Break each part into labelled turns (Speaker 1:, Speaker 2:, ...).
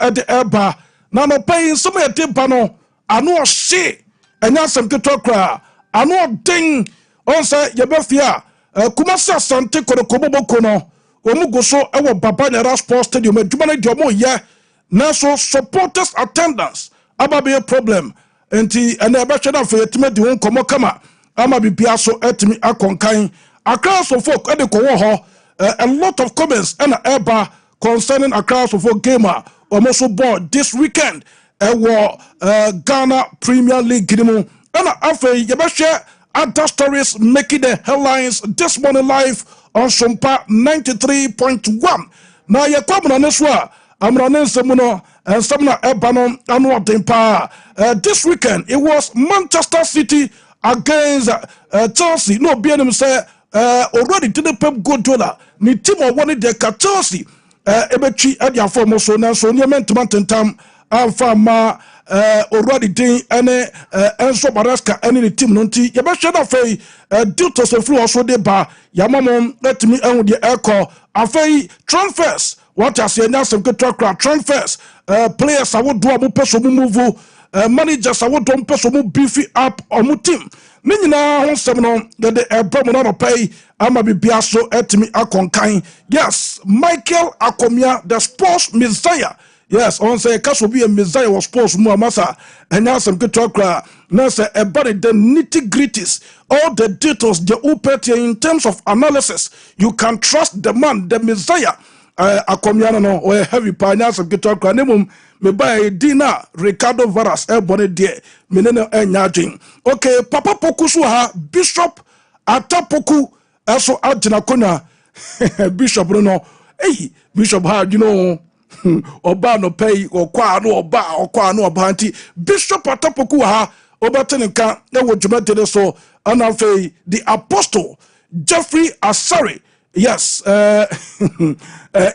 Speaker 1: at the eba na no pay some e de ba no ano hye enya asem ketokra ano den on say ye befia kumasi asante korokoboboko no omugo so ewo baba nyara sports stadium adwuma na de omo ye na so supporters attendance aba be a problem enti ene ebehwe na fa yetime di won komo kama ama bibia so etimi akonkan Accra so folk e de ko wo ho a lot of comments and eba concerning Accra so folk gamer almost board this weekend Ghana Premier League gidimu and after yebehwe other stories making the headlines this morning live on Sompa 93.1 na ye kwamna ne so a amrane nsemuno ensamna ebano anu odempa this weekend it was Manchester City against Chelsea no be them say already didn't pep good dollar ni team of one de Chelsea ebetwi adia form so na so ne mentum fama already din ene Enzo Baraska ene the team no nti ye be hwe na fei due to so flu also de ba yamamon letimi enwu de echo afei transfers what as enya some ketrakra transfers players awodo abo peso mu move managers awodo peso mu beefy up on team ni nyina ho sem no de ebro no pay ama bibia so etimi akonkan yes Michael Akomia the sports messiah. Yes, on say Cash will be a messiah was sports mu amasa and now some good talk now say about the nitty-gritties, all the details the upet in terms of analysis. You can trust the man, the messiah. Akomiano no or heavy pioneers of good talk me buy Dina Ricardo Varas bonnet dear meneno enyajin. Okay, Papa Pokusu ha Bishop Atapoku also Adjina Kona Bishop Bruno. Hey, Bishop ha you know oba no pay okwa no oba nti Bishop Atapoku ha obatenka e wo dwumadede so anafei the apostle Jeffrey Asari yes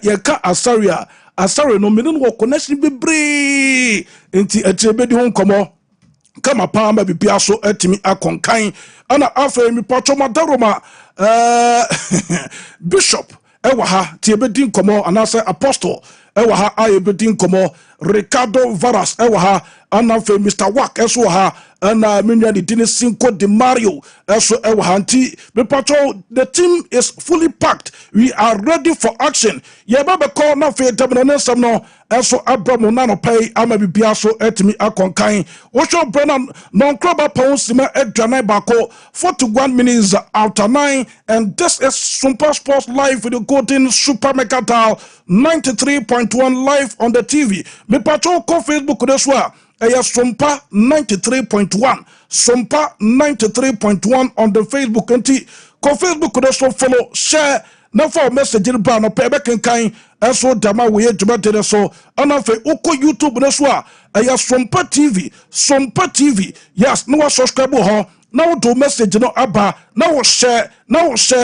Speaker 1: yeka Asari no menen wo connection bebre nti etiebedi ho nkomo kama pamba bibia so etimi akonkan ana afei mi pacho madaroma Bishop ewa ha tiebedi nkomo anase apostle ewa ha ayebedi nkomo Ricardo Varas ewa ha anafe Mr. Wack eso ha ana minya di dini Cinco de Mario eso ewa ha nti bepacho the team is fully packed we are ready for action ye baba call na fe tabana nsam no eso abramo na no pay ama bibia so etimi akonkan wo sho Brennan non kroba pound sima edwanan bako 41 minutes after 9 and this is Sompa Sports live with the golden super mega dial 93.1 live on the TV me patrol ko Facebook this wa Sompa 93.1 Sompa 93.1 on the Facebook anti ko Facebook this wa follow share na for message in ba no pe be kenkan eso dama we djumade so anafe uko YouTube this wa Sompa TV yes no subscribe ho na wo do message no aba na wo share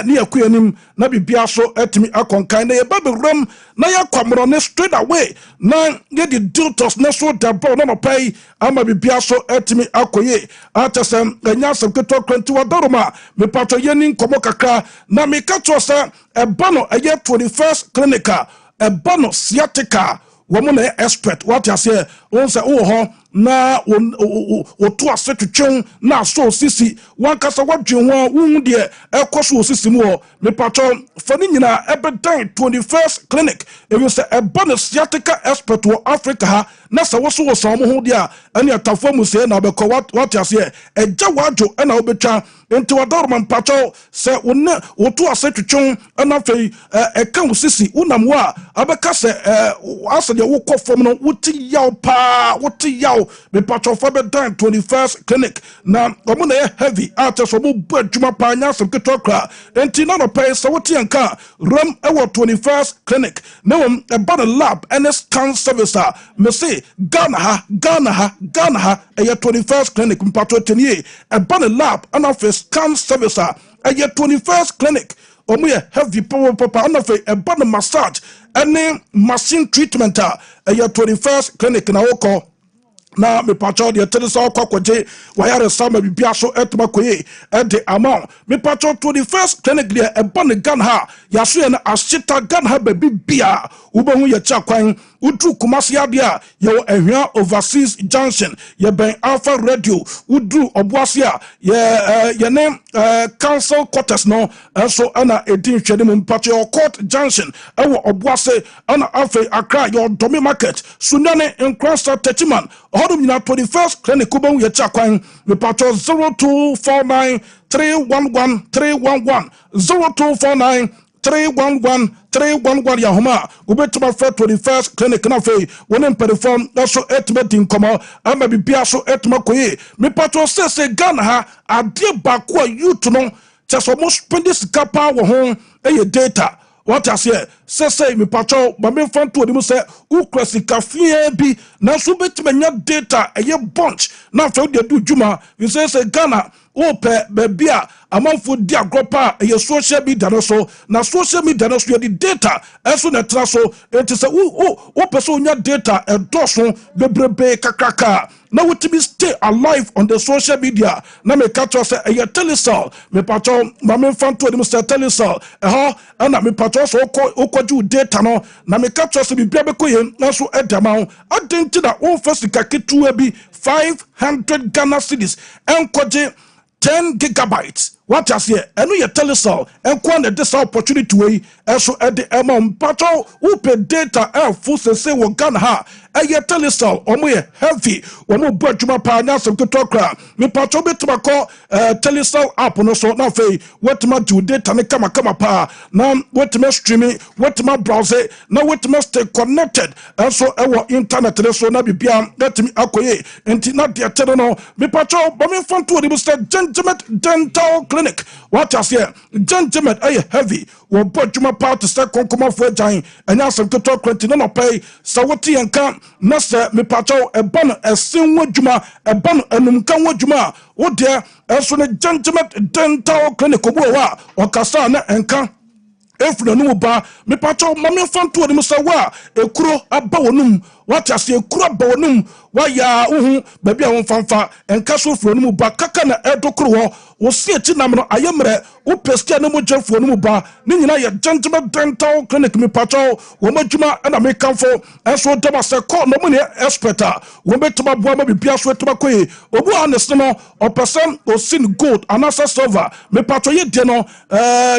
Speaker 1: ni akuanim na bibia so etimi akonkan na ye baberam na yakwamro ne straight away na ye the details na so da ball na no pay ama bibia so etimi akoye atasem anya sem keto kwanti wadoroma me pato yeni nkomo kakra na me kato sa eba no eye 21st clinical eba no sciatica woman expert what you say on say ho na o to asetwetwen na so sisi wan kasa wadwen ho wu de ekoso sisi mu ho me patron fani nyina ebedan 21st clinic if you say eba sciatica expert wo Africa ha na sa wo so wo so mo ho de a ene atafo mu se na be ko what you say eja wadwo na obetwa enti wadorman patron se wo to asetwetwen na fei eka wo sisi unam wo a abeka se asede wo kofom no wuti yaw pa wuti yaw me patro for be done 21st clinic na omo na heavy ate so mo bu adwuma pa nya some ketokra enti na no pay so wuti anka ram ewo 21st clinic na won e ba lab and scan service me say Ghana ha e 21st clinic me patro tenie e ba lab and office scan service e 21st clinic omo ye heavy power papa and office e ba massage any machine treatment e 21st clinic na woko na me patro de tele so kwakwaje wayare sama bibia so etma koye e de amount me patro 21st clinic de e ban Ghana ha ya so na ashita Ghana ha bibia ubehu ye chakwan udru Kumasi adia ye ehia overseas junction ye ben Alpha Radio udru Obuasia ye name council quarters no so ana edin hwede mu mpache court junction ewo Obuase ana afa Accra your domi market sunane Nkrasa Techiman hodum nyina 21st clinic ubehu ye chakwan mpache 0249 311 311 0249 311 Yahoma ubetuma fe 21st clinic na fe wonen perform so etmet inkomo ama bibia so etma koye me patro se Ghana ha ade bako a youth no cheso mo spend this kapa wo ho data what I say me patro ba me fan to dem say ukrasi kafie bi na so betuma nya data bunch na fe de du djuma we say Ghana ope bebia amanfo di agropa ye social media no so na social media no so the data eso na tra so it is o person nya data edoso bebrebe kakraka na we stay alive on the social media na me catch us ye telecell me patcho ma me fan to dem say telecell na me patcho so okoju data no na me catch us bibia be koye na so edama adenti na o fasika ketu bi 500 Ghana cedis enkoje 10 gigabytes. What I say, and we tell us all, and quite this opportunity way, so at the amount, patro, who pay data, full say, well, gun ha, and yet tell us all, or we heavy, when we brought to my partners of Kutokra, me patro bit to my call, tell us all up on us, now, fay, what my due data, and come pa, now, what my streaming, what my browser, now, what must stay connected, and so our internet, so now be beyond, let me acquire, and not the eternal, me patro, but me fun to it was said, gentlemen, dental clinic. What I say, gentlemen, heavy. Will put you my part to start come for a giant, and ask them to talk no pay. So what he and come, Nasa, me patro, a bon, a sin with Juma, a bon, and umkan with Juma. What there, as soon as gentlemen, dental clinic, or Casana and come. Efuna no ba me patro mame fanto dem se wa ekuro abawonum what I say ekuro abawonum wa ya uhu ba bia won fanfa enka so furo no ba kaka na edokoro ho wo se eti nam no ayemre wo pestia no mo jefo no ba ni nyina ye gentleman dental clinic me patro wo madwuma na me kanfo enso dem ase call no mo ne experta wo betuma boa ma bibia so etuma koyi obu honest no o person o sin gold anasa silver me patro ye de no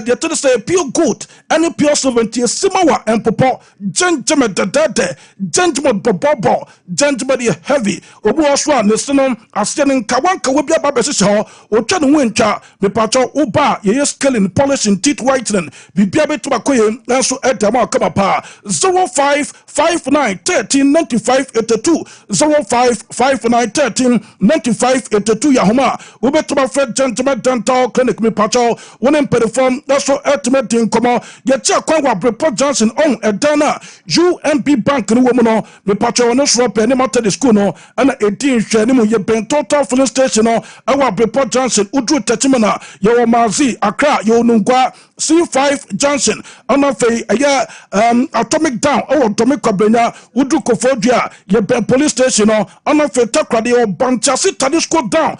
Speaker 1: de to say pure gold any pure sovereignty simawa and popo gentleman de gentleman bobo gentleman heavy obu oswa ne sino asene kawanka we bia ba besese ho otwa no wentwa me patro uba ye scaling polishing teeth whitening bibia betuma koye enso edama kama pa 0559139582 0559139582 Yahoma we betuma fred gentleman dental clinic me patro wonen perform so ultimate inkomo ye chia kwa Report Johnson on edana UNP bank no wo no me patro no so pe ne matter the school no ana 18 hwani mu ye ben total filling station no awa Report Johnson udru tachimana ye wo mazi Accra ye nungwa C5 Johnson ana fe atomic down atomic kwabenya udru kofodua ye ben police station no ana fe takrade ye banchase tadi school down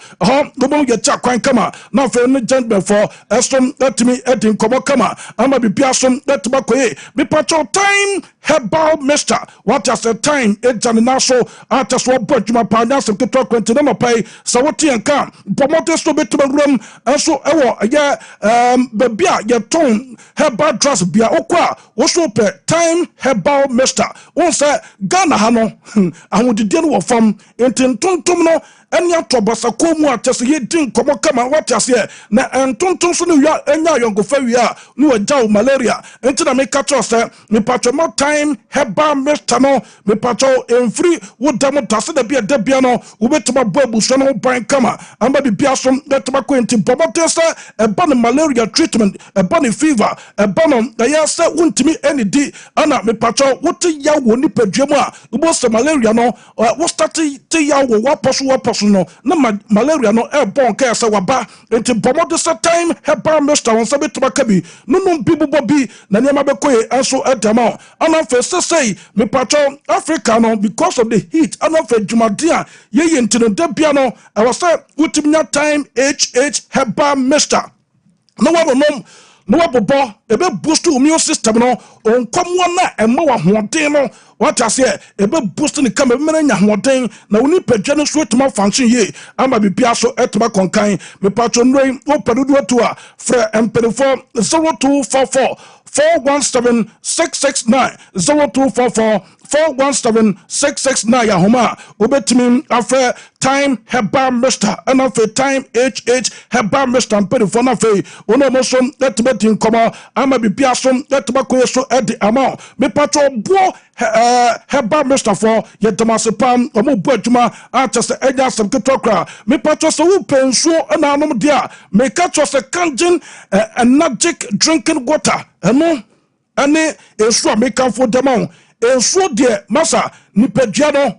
Speaker 1: no ye chia kwan kama na fe ne gentleman for estom etimi edin komo kama ama bibia som etba koye be patro time herbal mister what is the time ejani so atas wo bodjuma pa na sem keto kwenti no pay so what yen kan promote so betuma rum enso ewo bibia ye ton herbal drugs bia okwa wo so pe time herbal mister won say Ghana ha no ahudide no wo fam entintontom no enya tobasa komu atese ye din komo kama watiase na entonton so no nya yongo fa wi a no wajaw malaria entina me catch us me patcho more time heba mr no me patcho enfri wodam dase da bia no wo betuma babu so no ban kama amba bibia so betuma ko enti bomotese e ban malaria treatment e ban fever e ban ya se wontimi any di ana me patcho wote ya wo ni padwam a wo se malaria no wo start te ya wo waposo no na malaria no bon ka se waba enti bomodo se time heba mr won se betuma kabi no bibu bobi na niam be koye enso edama ana fe say me patro Africa no because of the heat ana fe dwumadia ye ntino da bia no I was say utimnya time hh heba mr no one no no wabobo ebe boost immune system no onkomwo na emma wa hoden no what I say ebe boost ni kama mere nya hoden na woni padwa no so etuma function ye ama bibia so etuma konkan me patro no o pedudu to a fra empedifo 0244 417 669 0244 417 669 ya homa obetimi afre time heba mister and afre time hh heba mister empedifo na fe ono mo so etuma nkoma ama bibia so etuma koyeso edi ama me patro bo heba mister for yedamasepam omo bo adwuma atese enya asem ketokra me patro so wo pensuo na anom dia me catch se kanjin energetic drinking water eno ane esu a me kanfo demon ensuo de masa nipadua no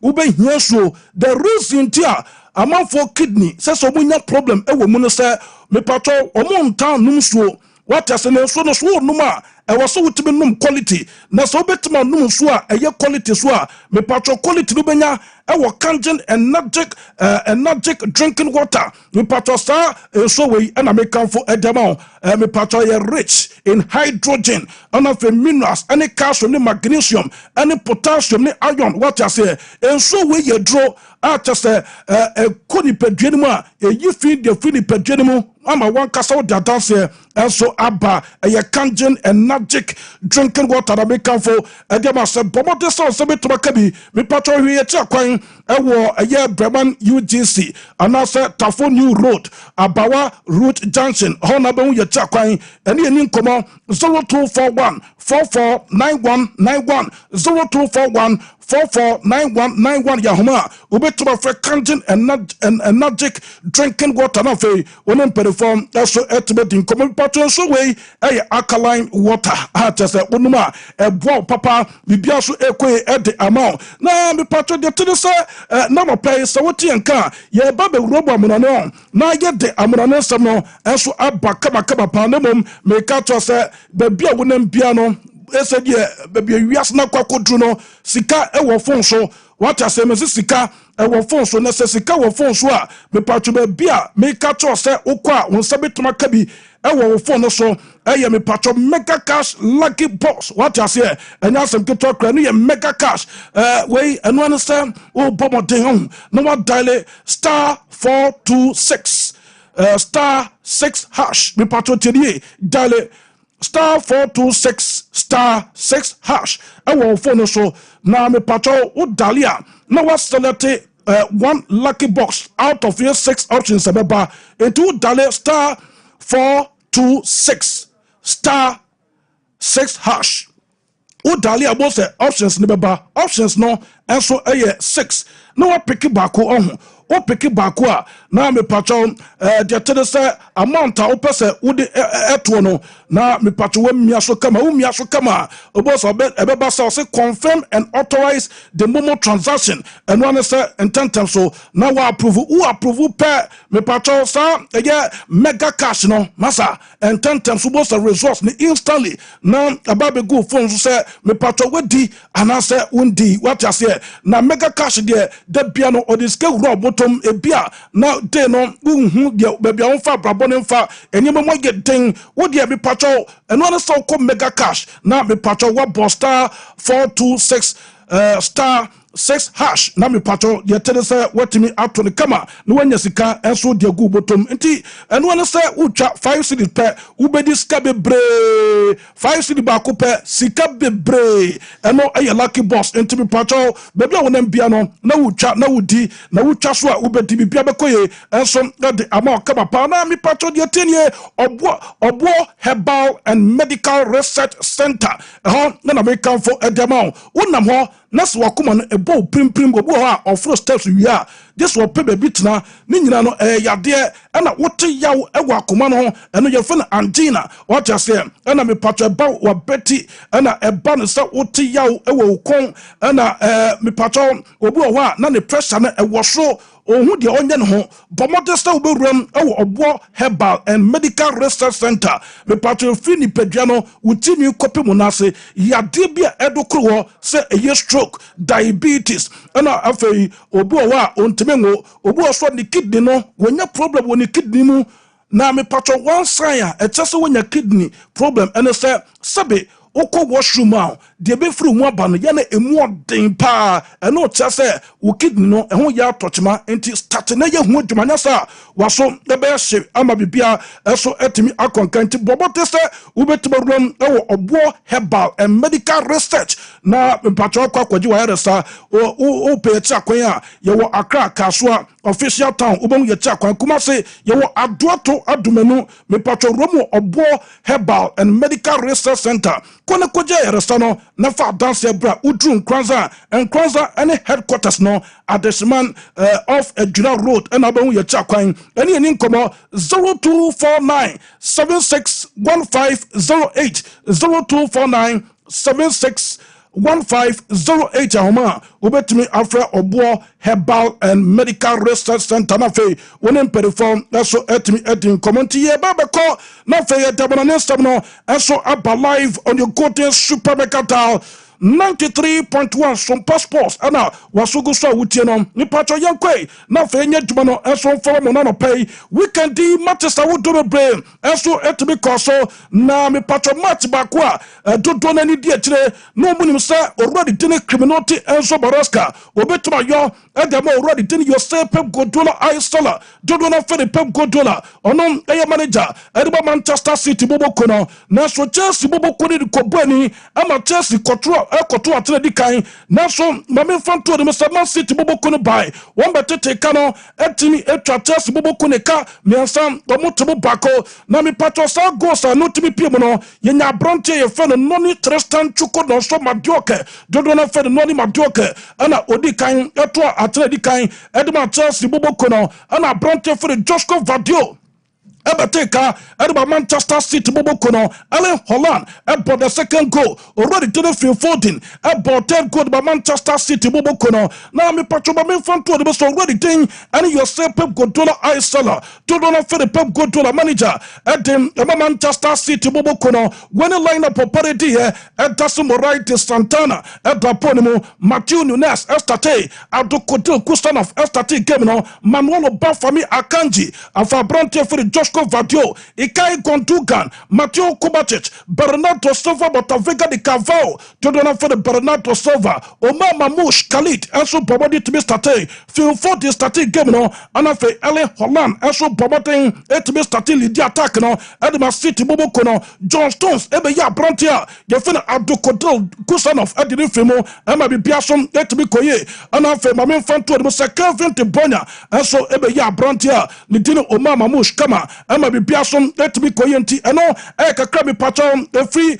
Speaker 1: ube hiaso the reason tia amanfo kidney say so munya problem ewo mu no say me patro omo ntan num suo what as na ensuo no so num a ewo so wutimi num quality na so betima num suo a eye quality suo a me patro quality no benya ewo kangen energetic drinking water me patro sa so we na me kanfo edema me patro ye rich in hydrogen and of minerals any calcium and magnesium any potassium and iron what I say and so we ye draw out just a koni pedwenimu a you feed the feed pedwenimu ama one kasa da dance here and so abba a kangen energetic drinking water that make for edema se bomote so se betuma kabi me patro here kwan ewo a Bremen UGC and also Tafo New Road Abawa Route Junction Honaba ye kwan and ye ninkomo 0241 449191 0241 449191 Yahoma ubetuma for kangen energetic drinking water na fe wonen perform also estimating common patron so way alkaline water just unuma ebo papa bibia so ekwe ede amount na me patron de to say na mo pay so woti enka ye ba be robo amunano na ye de amunano sem no enso aba kama pa na mom me ka to say bibia wonen bia no ese die bibia wias na kwakodru no sika ewo fon so what I say me sika ewo fon so na sika wo fon so a me patro bia me ka to say okwa won sabetuma kabi ewo fon no so eye me patro mega cash lucky box what I say enya sem keto kra no ye mega cash we eno understand o bomodin hon no what dial star 426 star 6 hash me patro tedie dial star 426 star 6 hash ewo phone so na me patro o dalia na wa select one lucky box out of your 6 options ababa into dalia star 426 star 6 hash o dalia bo say options ne baba options no enso 6 na wa pick bako ohun o pick bako a na me patro de tede say amount a o pese wo de eto no na me patro wa mia so kama o boss ebeba say confirm and authorize the momo transaction and one say intentem so na wa approve per me patro sa mega cash no masa intentem so boss resource ni instantly na ababe go phone so say me patro wedi anase undi what I say na mega cash de bia no odiske robotom ebia na de no unhu de bebia onfa brabone mfa enyema mo get den wo de be patro eno na so ko mega cash na me patro wa star 426 star 6 hash na me patro de tede say watimi ato ne kama no wanya sika enso de gu botom nti eno na say utwa 5 cedis per ubedi sika bebre 5 cedis ba ko per sika bebre eno aye lucky boss nti me patro bebi a wonam bia no na utwa na wudi na utwa so a ubedi bibia bekoye enso de ama kama pa na me patro de tenie obo herbal and medical research center na me kan for edema wonam ho na so wakoma no ebo prim obo ha ofro steps wi a this will pay bitna ni nyina no yade na wote yaw ewa akoma no eno ye fe na angina what you say na me patro eba wa beti na eba no say wote yaw ewa ukon na me patro obo ho na ne pressure na ewo so ohun de onye no ho bomodesta oberuam ewo obo herbal and medical research center me patro free ni pedua no wutimi kopi mu na se yade bia edokro say eye stroke diabetes na afei obo ho a ontime ngo obo so ni kidney no wonya problem woni kidney mu na me patro one sign a ɛkyɛ sɛ wonya kidney problem ɛne sɛ sɛbe wokɔ washroom a deɛ bɛfiri mu aba no yɛne ɛmu ɔden paa ɛne ɔkyɛ sɛ wo kidney no ɛho yɛ atɔkyema nti start na yɛ ho adwuma nyɛ sɛ waso ɛbɛyɛ hye ama bibia ɛso atumi akɔnka nti bɔbɔte sɛ wobɛtumi awuram ɛwɔ ɔboɔ herbal and medical research na mpatwɛ kɔ akɔgye wayɛre sa wopɛ akyi akwan a yɛwɔ Accra Kasoa official town wobɛmu yɛkyi akwan Kumase yɛwɔ Adoato Adomanu mepatwɛ wuramu ɔboɔ herbal and medical research center kone kogye yɛresa no na fa adanse bra udru Nkranza ene headquarters no Adesiman off Adwina Road ena wobɛmu yɛkyi akwan ene yɛni nkɔmmɔ 0249 761508 0249 761508 ahoma ubetimi afra obo herbal and medical research center na fe wonen perform eso etimi edin community ye babeko na fe ye debona nestam no eso aba live on your golden super mega dial 93.1 Sompa Sports ana wasugu so wutie no ni patro yankwe na fe nya dwuma no enso mforo mo na no pay weekend di matches a wodo me brain enso etimi koso na me patro match baako a dodo na ni di akire no munim se already dine criminality enso baraska obetuma yo edema already dine yo say Pep Guardiola Isola dodo na fe Pep Guardiola ono eye manager ediba Manchester City boboko no na so Chelsea boboko ni kobani ama Chelsea control ekoto atere di kan na so mame fanto de Mr. Man City boboko no bai won betete ka no etimi etwa Chelsea boboko ne ka miansan omotobo bako na mi patro sa goals no timi pie mo no yenya bronte ye fe no noni Tristan Chuko no so madioke dodo na fe no noni madioke ana odi kan eto atere di kan edema Chelsea boboko no ana bronte fe Josko Vadio Ebateka, Edba Manchester City Bobokono, Alan Holland, about the second goal, already to the field 14, about 10 goal by Manchester City Bobokono. Now, me patrol me front to the best already thing, and you say Pep Guardiola Isola, to don't for the Pep Guardiola manager, at them, Manchester City Bobokono, when a lineup of parity here, at Tasumorite Santana, at Raponimo, Matthew Nunes, Estate, Abdukotil Kustanov, Estate Gemino, Manuel Bafami Akanji, and Fabronte for the Joshua Vadio, Ikai Gondugan, Matteo Kovacic, Bernardo Silva, Botavega de Cavao, Jodona for the Bernardo Silva, Omar Mamouche, Khalid, and so Bobadi to be started, Phil Ford is started game no, and after Ele Holland, and so Bobating, to be started the attack no, Edema City Bobokono, John Stones, Ebeya Brantia, Gefina Abdukodil, Kusanov, Edini Fimo, Emma Biason, to be Koye, and after my main fan to the Kevin Tibonia, and so Ebeya Brantia, Lidino Omar Mamouche, Kama, Emma Biason, let me coyenti, and no, Eka Krabi Patron, the free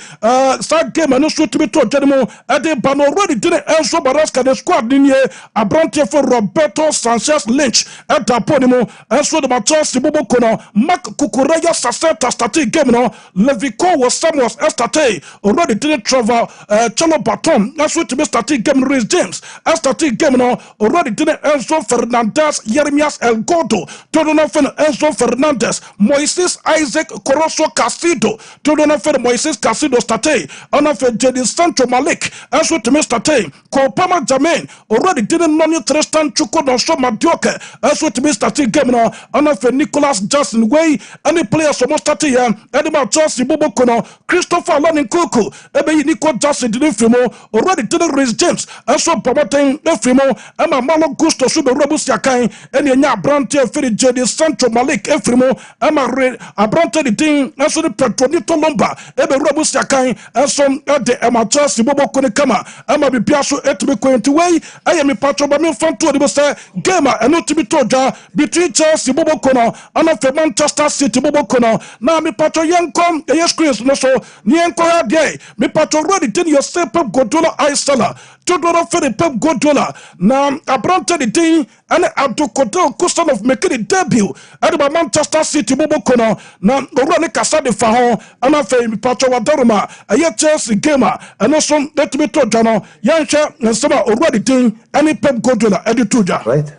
Speaker 1: start game, and no to be told General, and they ban already didn't answer Baraska, the squad in here, a branch for Roberto Sanchez Lynch, at Taponimo, and so the Matos, the Bobokono, Mark Kukureya Saseta, Stati Gemino, Levico was Samuels Estate, already didn't travel, Cholo Baton, that's what to be Stati Game Reese James, Estati Gemino, already didn't answer Fernandez, Jeremias El Gordo, Todonofen Enzo Fernandez, Moises Isaac Coroso Casido, Todonofen Moises Casido State, Anafe Jedi Sancho Malik, Enzo Timis State, Kopama Jamin, already didn't know you Tristan Chuko no so Madioke, Enzo Timis State Gemino, Anafe Nicholas Justin Way, any players from State, Edema Chelsea Bobokono, Christopher Lonin Kuku, Ebe Nico Justin Dinifimo, already didn't raise James, Enzo Pomatin, Efimo, Emma Malo Gusto Sube Robus Yakai, and Yanya Brantia Fili Jedi Sancho Malik, Efrimo, Emma Red, Abrante the Ding, and so the Petronito Lomba, Ebe Robus Yakai, and some at the Emma Chelsea Bobokone Kama, Emma Biaso Etbico into way, I am a patron by me from to the Gamer and not to be told between Chelsea Bobokono, and of the Manchester City Bobokono, now me patron Yankom, a yes, Chris, no so, Nyanko Day, me patron ready to your step up Godola Isola. Jodoro for the Pep Guardiola. Now, Abrante the Ding and Abdukotel Custom of making a debut at the Manchester City Bobokono. Now, Orane Casade Fahon, and I fame Pacho Wadaruma, a yet Chelsea gamer, and also let me to Jano, Yansha, and some already Ding, and Pep Guardiola, Edituja.
Speaker 2: Right?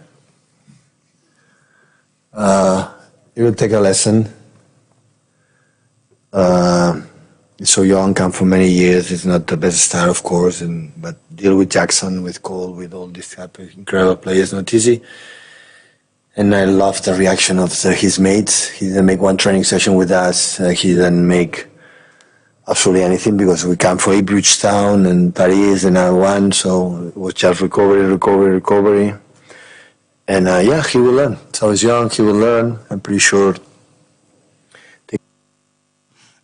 Speaker 2: You will take a lesson. He's so young, come for many years. He's not the best star, of course, but deal with Jackson, with Cole, with all these type of incredible players, not easy. And I love the reaction of his mates. He didn't make one training session with us. He didn't make absolutely anything because we come from Bridgetown and Paris and I won. So it was just recovery. And yeah, he will learn. So he's young, he will learn. I'm pretty sure.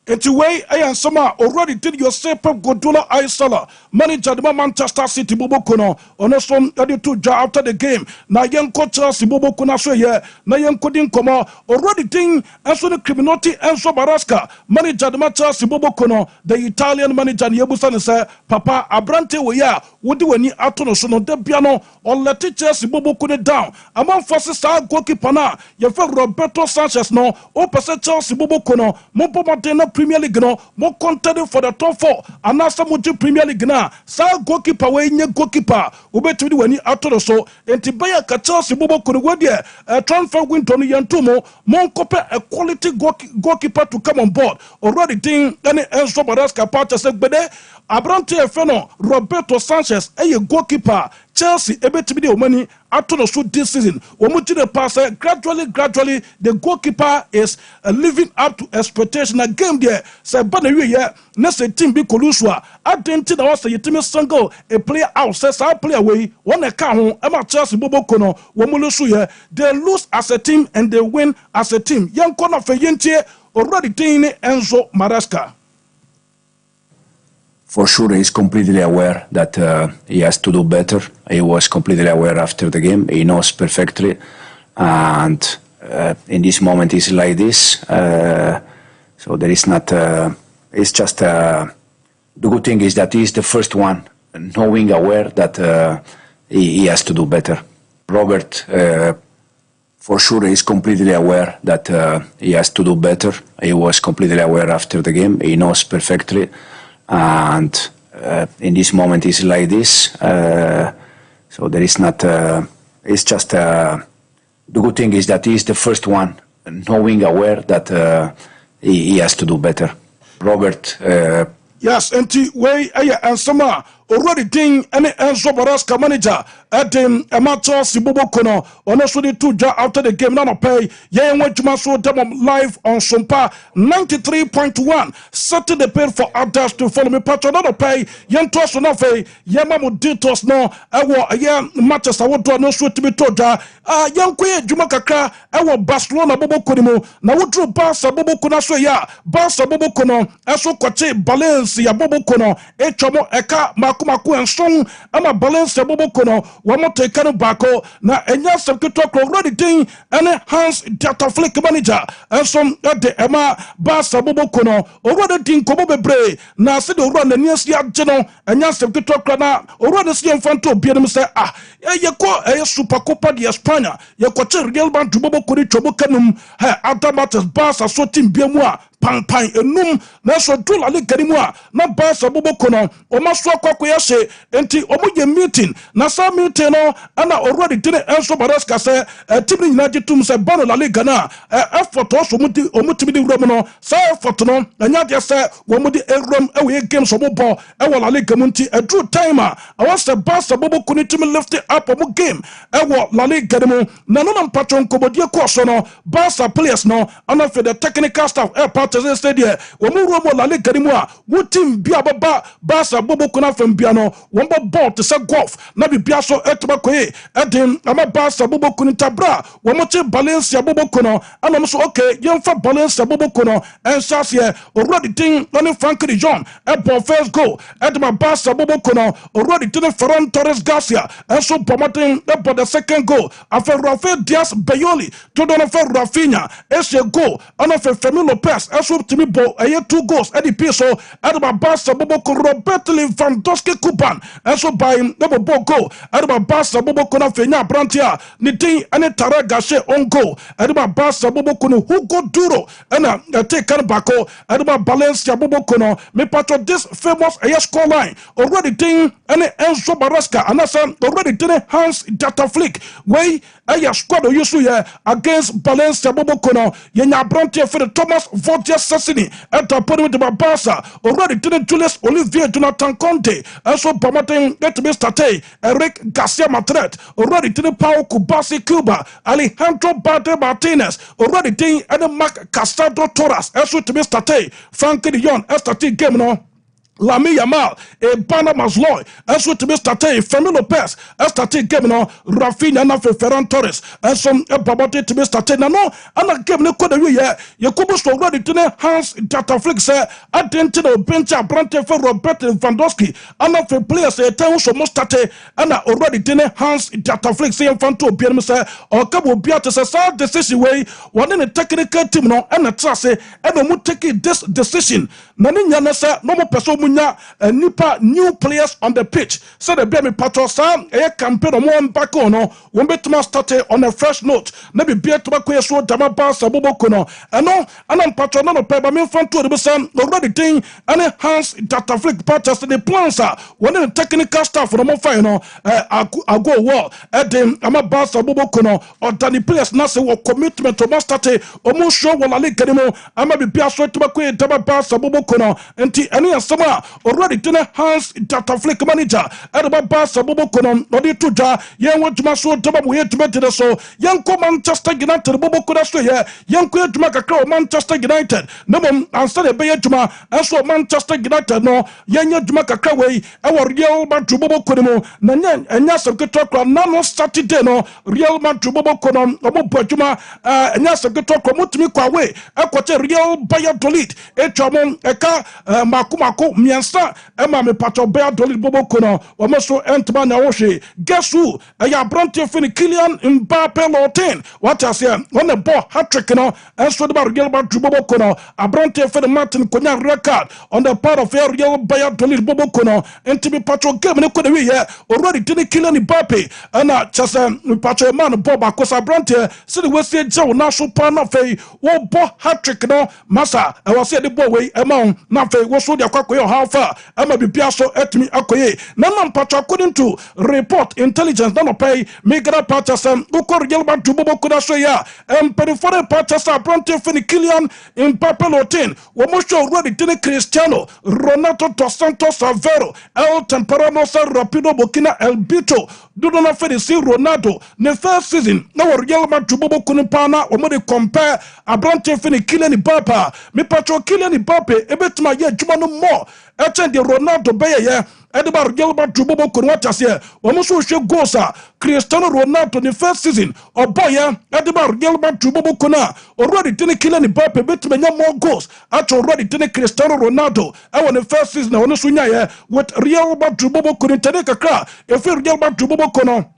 Speaker 1: It's way I Sama already did your Pep Guardiola Aisala manager the Manchester City Bobokono on a son to after the game. Na young coach Chelsea Bobokona so yeah, na young coding coma already thing and so the criminality and so Baraska manager the Chelsea Bobokono, the Italian manager Yebusan say Papa Abrante we ya would do any atono so no de piano or let Chelsea Bobokone down. Among forces our goalkeeper na your friend Roberto Sanchez no o percent Chelsea Bobokono Mopo Matena Premier League no more contending for the top 4 and now some Premier League na sa goalkeeper we nye goalkeeper ubetudi wani atono so enti baya ka Chelsea Bobokono we there transfer window no yantumo mon kope a quality goalkeeper to come on board already thing any Enzo Baraska purchase gbede Abrante Feno Roberto Sanchez a goalkeeper Chelsea ebetimi de omani atono so this season omuti the pass gradually the goalkeeper is living up to expectation a game there say bana we ye na say team bi kolusua adenti na was yetimi single a player out says our player way one e ka ho e ma Chelsea Bobokono wo mulusu ye they lose as a team and they win as a team yanko na fe yentie already tin Enzo Maresca.
Speaker 3: For sure, he's completely aware that he has to do better. He was completely aware after the game. He knows perfectly. And in this moment, it's like this. So there is not... it's just... the good thing is that he's the first one knowing, aware that he has to do better. Robert, for sure, he's completely aware that he has to do better. He was completely aware after the game. He knows perfectly. And in this moment it's like this, so there is not it's just the good thing is that he's the first one knowing, aware that he has to do better. Robert,
Speaker 1: yes, and way and Sama already thing any Enzo Baraska manager at him amateur Sibobokono on also the 2 after the game none pay yeah went to so them live on Sompa 93.1 Saturday paid for others to follow me patch not pay young toss no pay yamamu details no yeah matches I would do no so to be told young queer Juma Kakra Barcelona Bobokono na would draw Barca Bobokona so yeah Barca Bobokono also kwache balance ya Bobokono echomo eka makumaku and song ama balance ya Bobokono wamo tekano bako na enya sekito already thing and Hans data flick manager and some de ema Barca Bobokono already thing kobo bebre na se de run na niasi ageno enya sekito na already si mfanto bienum say ye super copa de España ye kwache Real Madrid Bobokoni chobo kanum ha automatic Barca so team biemu a pan enum na so do la liga mu a na Barca Bobokono o maso akwa yase enti omo ye meeting na sa meeting no ana already did Enzo Baraska say team ni nyina gitum say bano la liga na effort so omutimi di wrom no say effort no anya de say wo mudi ewrom ewe games so bo e la liga mu nti edru time a was the Barca Bobokono team lift it up omo game e la liga mu na no patron kobodie course no Barca players no ana for the technical staff Partizan Stadium womu la liga mu a wo team bia baba Barca Bobokono from biano wombo ball to say golf na bibia so etbakoye edin ama Barca Bobokono tabra womoche Valencia Bobokono ana so okay yemfa Valencia Bobokono en sasie already thing on Frank de Jong e first goal edma Barca Bobokono already thing Ferran Torres Garcia and so promoting e the second goal after Rafael Diaz Bayoli to don after Rafinha e goal and after Fermin Lopez e so timi bo e 2 goals e di piso edma Barca Bobokono Robert Lewandowski Kuban and so by double ball goal edma Barca Bobokono fenya brantia ni tin ene tara gashe on goal edma Barca Bobokono Hugo Duro and take kan bako edma Valencia Bobokono me patro this famous score line already tin ene Enzo Baraska anasa already tin Hans data flick way squad yusu ye against Valencia Bobokono yenya brantia for the Thomas Vogt Matthias Sassini at a podium with Barca already didn't Julius Olivier Jonathan Conte and so promoting get to be started Eric Garcia Matret already didn't Pau Kubasi Cuba Alejandro Bade Martinez already did and Mark Casado Torres as to be started Frankie de Jong as started game no Lami Yamal, Bana Masloy, as with Mr. Tay, Femi Lopez, as Tate Gemino, Rafinha, Ferran Torres, and some Babate to Mr. Tay. No, and I gave no code of you, Yakubus already to Hans Dataflix, I didn't know Bencha Brante for Robert Vandowski, and of the players, a town so Mustate, and I already didn't Hans Dataflix, and Fanto Pianisa, or Cabo Beatus, a sad decision way, one in a technical team, no, and a trace, and I would take this decision. Nani Nasa, no more person. Nipa new players on the pitch. So the baby patro sam a campaign on one back on one bit to start on a fresh note. Maybe beer to back so Dama Basa Bobokono. And no, and I'm patron no paper me front to the sun already thing and enhance data flick patches in the plans are one of the technical staff for the more final I go well at them I'm a Basa Bobokono or Danny players Nasa or commitment to master or more show while I like anymore. I might be beer so to back Dama Basa Bobokono and any summer already to the Hans data flick manager at about Basa Bobokono or the tutor young want to maso Dama we had to make it so young Manchester United Bobokona so here young queer to make a crow Manchester United no one answer the Bay Juma and so Manchester United no young to make a croway our real man to Bobokono Nanyan and Yas of Gutokra no started no real man to Bobokono or Bojuma and Yas of Gutokra Mutimi Kwawe a quite real Bayadolid a Chamon Eka Makumako Miansa Emma me Pato Bayadolid Bobokono or Mosso Entman Naoshi guess who a Yabranti Fini Killian Mbappe Lotin what I say on the ball hat trick no and so about Gilbert to Bobokono a Branti for the Martin Konya record on the part of real Bayadolid Bobokono and to be Pato game and could be here already didn't kill any Mbappe and just Pato man Boba Cosa Branti City West Joe National Pan of a ball hat trick no Massa I was said the boy way among Nafe was so the Quaco how far I might be Piasso at me Akoye Naman Pato according to report intelligence none pay make up Patterson Ukor Gilbert to Bobokono so yeah and Perifore Patterson Branti Fini Killian in Papelotin Womusho already didn't Cristiano Ronaldo dos Santos Aveiro El Temperano Rapido Burkina El Bito do not see Ronaldo the first season now Real Madrid Bobokono Pana or more compare a Branti Fini Killian Mbappe me Patro Killian Mbappe ebet my year Jumano more attend the Ronaldo Bayer yeah Edinburgh Gilbert to Bobokono what us here Womusho show gosa Cristiano Ronaldo the first season or boy Edinburgh Gilbert to Bobokono already didn't kill any Mbappe bet me more goals at already didn't Cristiano Ronaldo I want the first season I want to swing here with Real Madrid Bobokono take a car if you Real Madrid Bobokono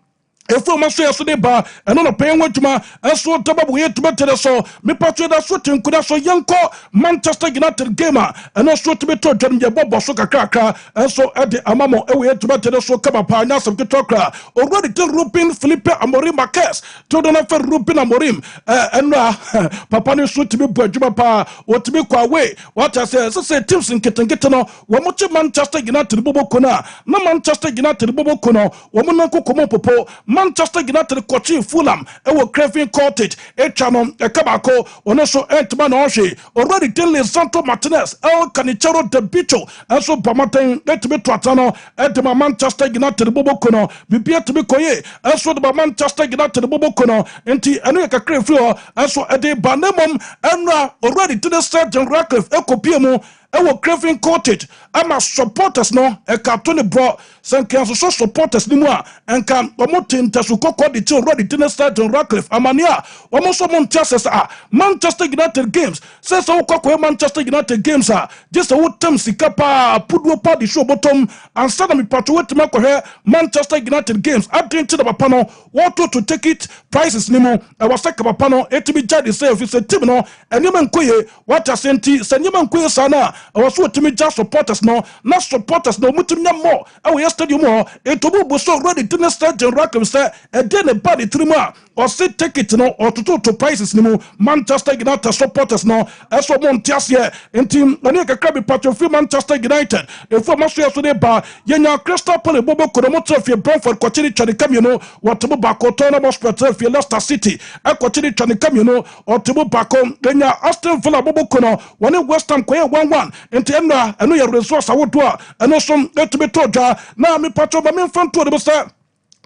Speaker 1: if we must say yesterday bar and on a paying what ma and so double we to better so me patch that shooting could so young Manchester United gamer and also to be told them your bobo so kaka and so at the amamo we to better so come up now some good talk already to Rupin Felipe Amorim Marquez to the never Rupin Amorim and Papa no shoot to be Bojuma pa what to be away what I say teams in Ketangetano one much Manchester United Bobokono no Manchester United Bobokono woman komo popo Manchester United coaching Fulham ewo Craven Cottage Echano Ekabako onoso Entman Oshi already tell Santo Martinez El Canichero de Bicho and so Pamaten let me to Atano at the Manchester United Bobokono be to be koye and so the Manchester United Bobokono enti Anuka Creflo and so at the Banemum and already to the Sergeant Ratcliffe Ekopiemo ewo Craven Cottage ama supporters no e carton bro sankan so supporters ni mu a enka omotin tasukoko de till ready to start on Ratcliffe amania omoso Manchester Manchester United games says so kokko Manchester United games just a wotam sikapa pudu pa the show bottom and sada me pato wetima ko he Manchester United games adin to the papa no want to take it prices ni mu e wasaka papa no etimi jade say if it's a team no enyema nkoye what asenti senyema nkoye sana I was what to me just supporters supporters no na supporters no mutumnya more e stadium ho etobu bo so already dinner stadium rakem say e dey ne body trima or say ticket no or to prices ni mu Manchester United supporters no eso mo ntias here enti ani kakra bi patro free Manchester United e fo maso yeso de ba yenya Crystal Palace bobo kono trafie Brentford kwachiri chani kamino watobo bako Tottenham trafie Leicester City e kwachiri chani kamino otobo bako yenya Aston Villa bobo kono woni West Ham koye 1-1 enti eno ye resource awodo a eno so etubi toja na mi patro ba mi mfanto de bo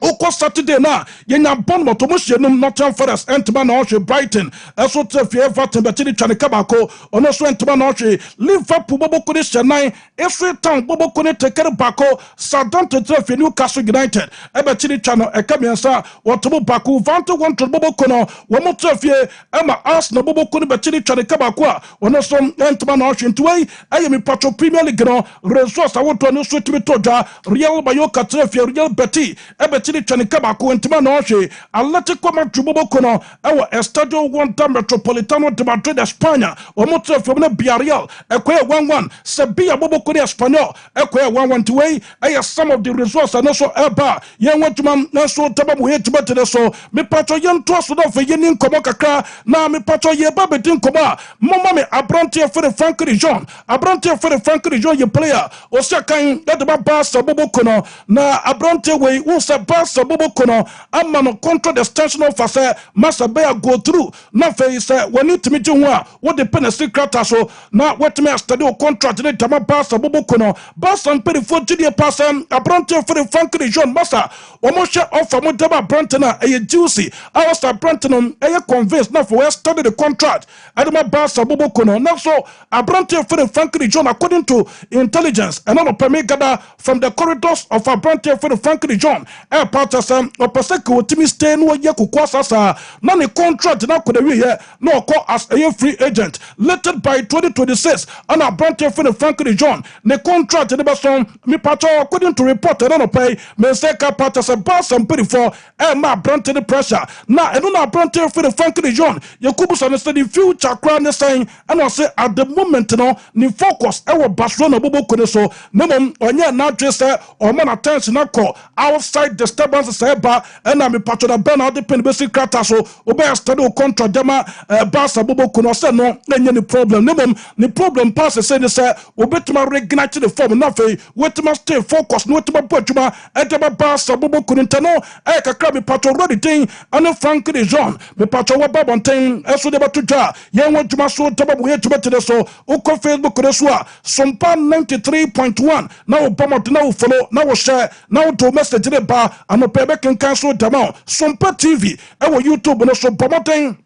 Speaker 1: Oko Saturday na yenya Bournemouth omohyenum Nottingham Forest entma na ohwe Brighton eso trafie Everton betini chane kabako ono so entma na ohwe Liverpool boboko ne Chennai Ipswich Town boboko ne tekere bako Southampton trafie Newcastle United ebetini chano ekamiensa wotobo bako Vanto Wanto boboko no womo trafie ema Arsenal boboko ne betini chane kabako a ono so entma na ohwe ntwei ayemi patro Premier League no resource awoto no so timi toja Real Mallorca trafie Real Betis ebetini chani kabako entima na ohwe Atletico Madrid boboko no ewo Estadio Wanda Metropolitano de Madrid España omoto afomna Villarreal ekoye 1-1 Sevilla boboko ne Espanyol ekoye 1-1 tiwei aya some of the results and also eba yenwatuma na so tabamu yetima tede so me patro yento so do fe yeni nkomo kakra na me patro ye ba bedin nkomo mama me Abrantie for the Frank Region Abrantie for the Frank Region ye player osiakan that ba Barca boboko no na Abrantie we who se Barca boboko no amma no contract extension offer say masa be go through na fe say we need to meet you what the pen secret so na what me study contract ni tama Barca boboko no Barca pay for the pass Abrantie for the Frank Region masa omo share offer mo tama Abrantie na e juicy our Abrantie no e convinced na for we study the contract adama Barca boboko no na so Abrantie for the Frank Region according to intelligence and all permit gather from the corridors of Abrantie for the Frank Region e partasa opeseke otimi stay no ye kokwasa sa na ne contract na kodewe ye na okọ as a free agent later by 2026 and Abrantie for the Frank Region ne contract ne beson mi patro according to report no pay me say ka partasa Barca mpedi for e ma Abrantie the pressure na eno na Abrantie for the Frank Region ye kubusa ne study future kra ne saying and I say at the moment no ni focus e wo Barcelona boboko ne so ne mom onye na adwese o man attention na call outside disturbance say ba and na me patro da ben out pen basic crata so obe study contract dema Barca boboko no say no enye ni problem ne mom ni problem pass say ne say obetuma reignite the form na fe wetima stay focus no wetima potuma edema Barca boboko no ntano e kakra me patro ready thing and Frank Region me patro wa babonten eso de batuja ye wotuma so tababu ye tubete so uko Facebook so a Sompa 93.1 na obama na follow na share na to message de ba anopebe kan so dama Sompa TV e wo YouTube no so promoting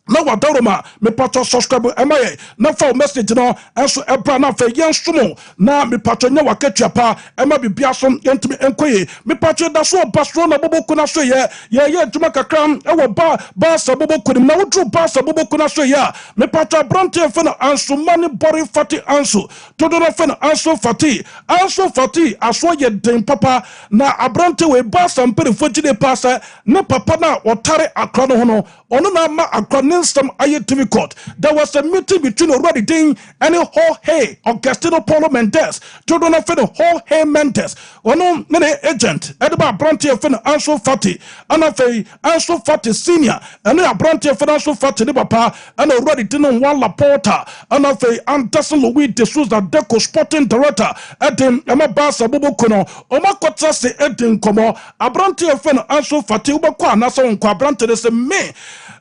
Speaker 1: na wadaroma me patro subscribe emaye na fa message no enso ebra na fa yen somo na me patro nya wakatua pa ema bibia so yentimi enkoye me patro da so basro na boboko na so ye djuma kakram e wo ba sa boboko na wodru ba sa boboko na so ye me patro Abrantie fa na anso mani bori fati anso todo na fa na anso fati aso ye den papa na Abrantie we ba sa mpere fojide pasa ne papa na otare akra no hono ono na ma akra some ITV court. There was a meeting between already Ding and Jorge Augustino Paulo Mendes to do not for the Jorge Mendes. One many agent Edba Abrantie for Anso Fati and a Anso Fati senior and Abrantie for Anso Fati the papa and already didn't want Laporta and of a Anderson Louis de Souza Deco sporting director at him Amabasa Bubukono Omakota se Edin Como Abrantie for Anso Fati Ubaqua Nasa on Quabrante de me.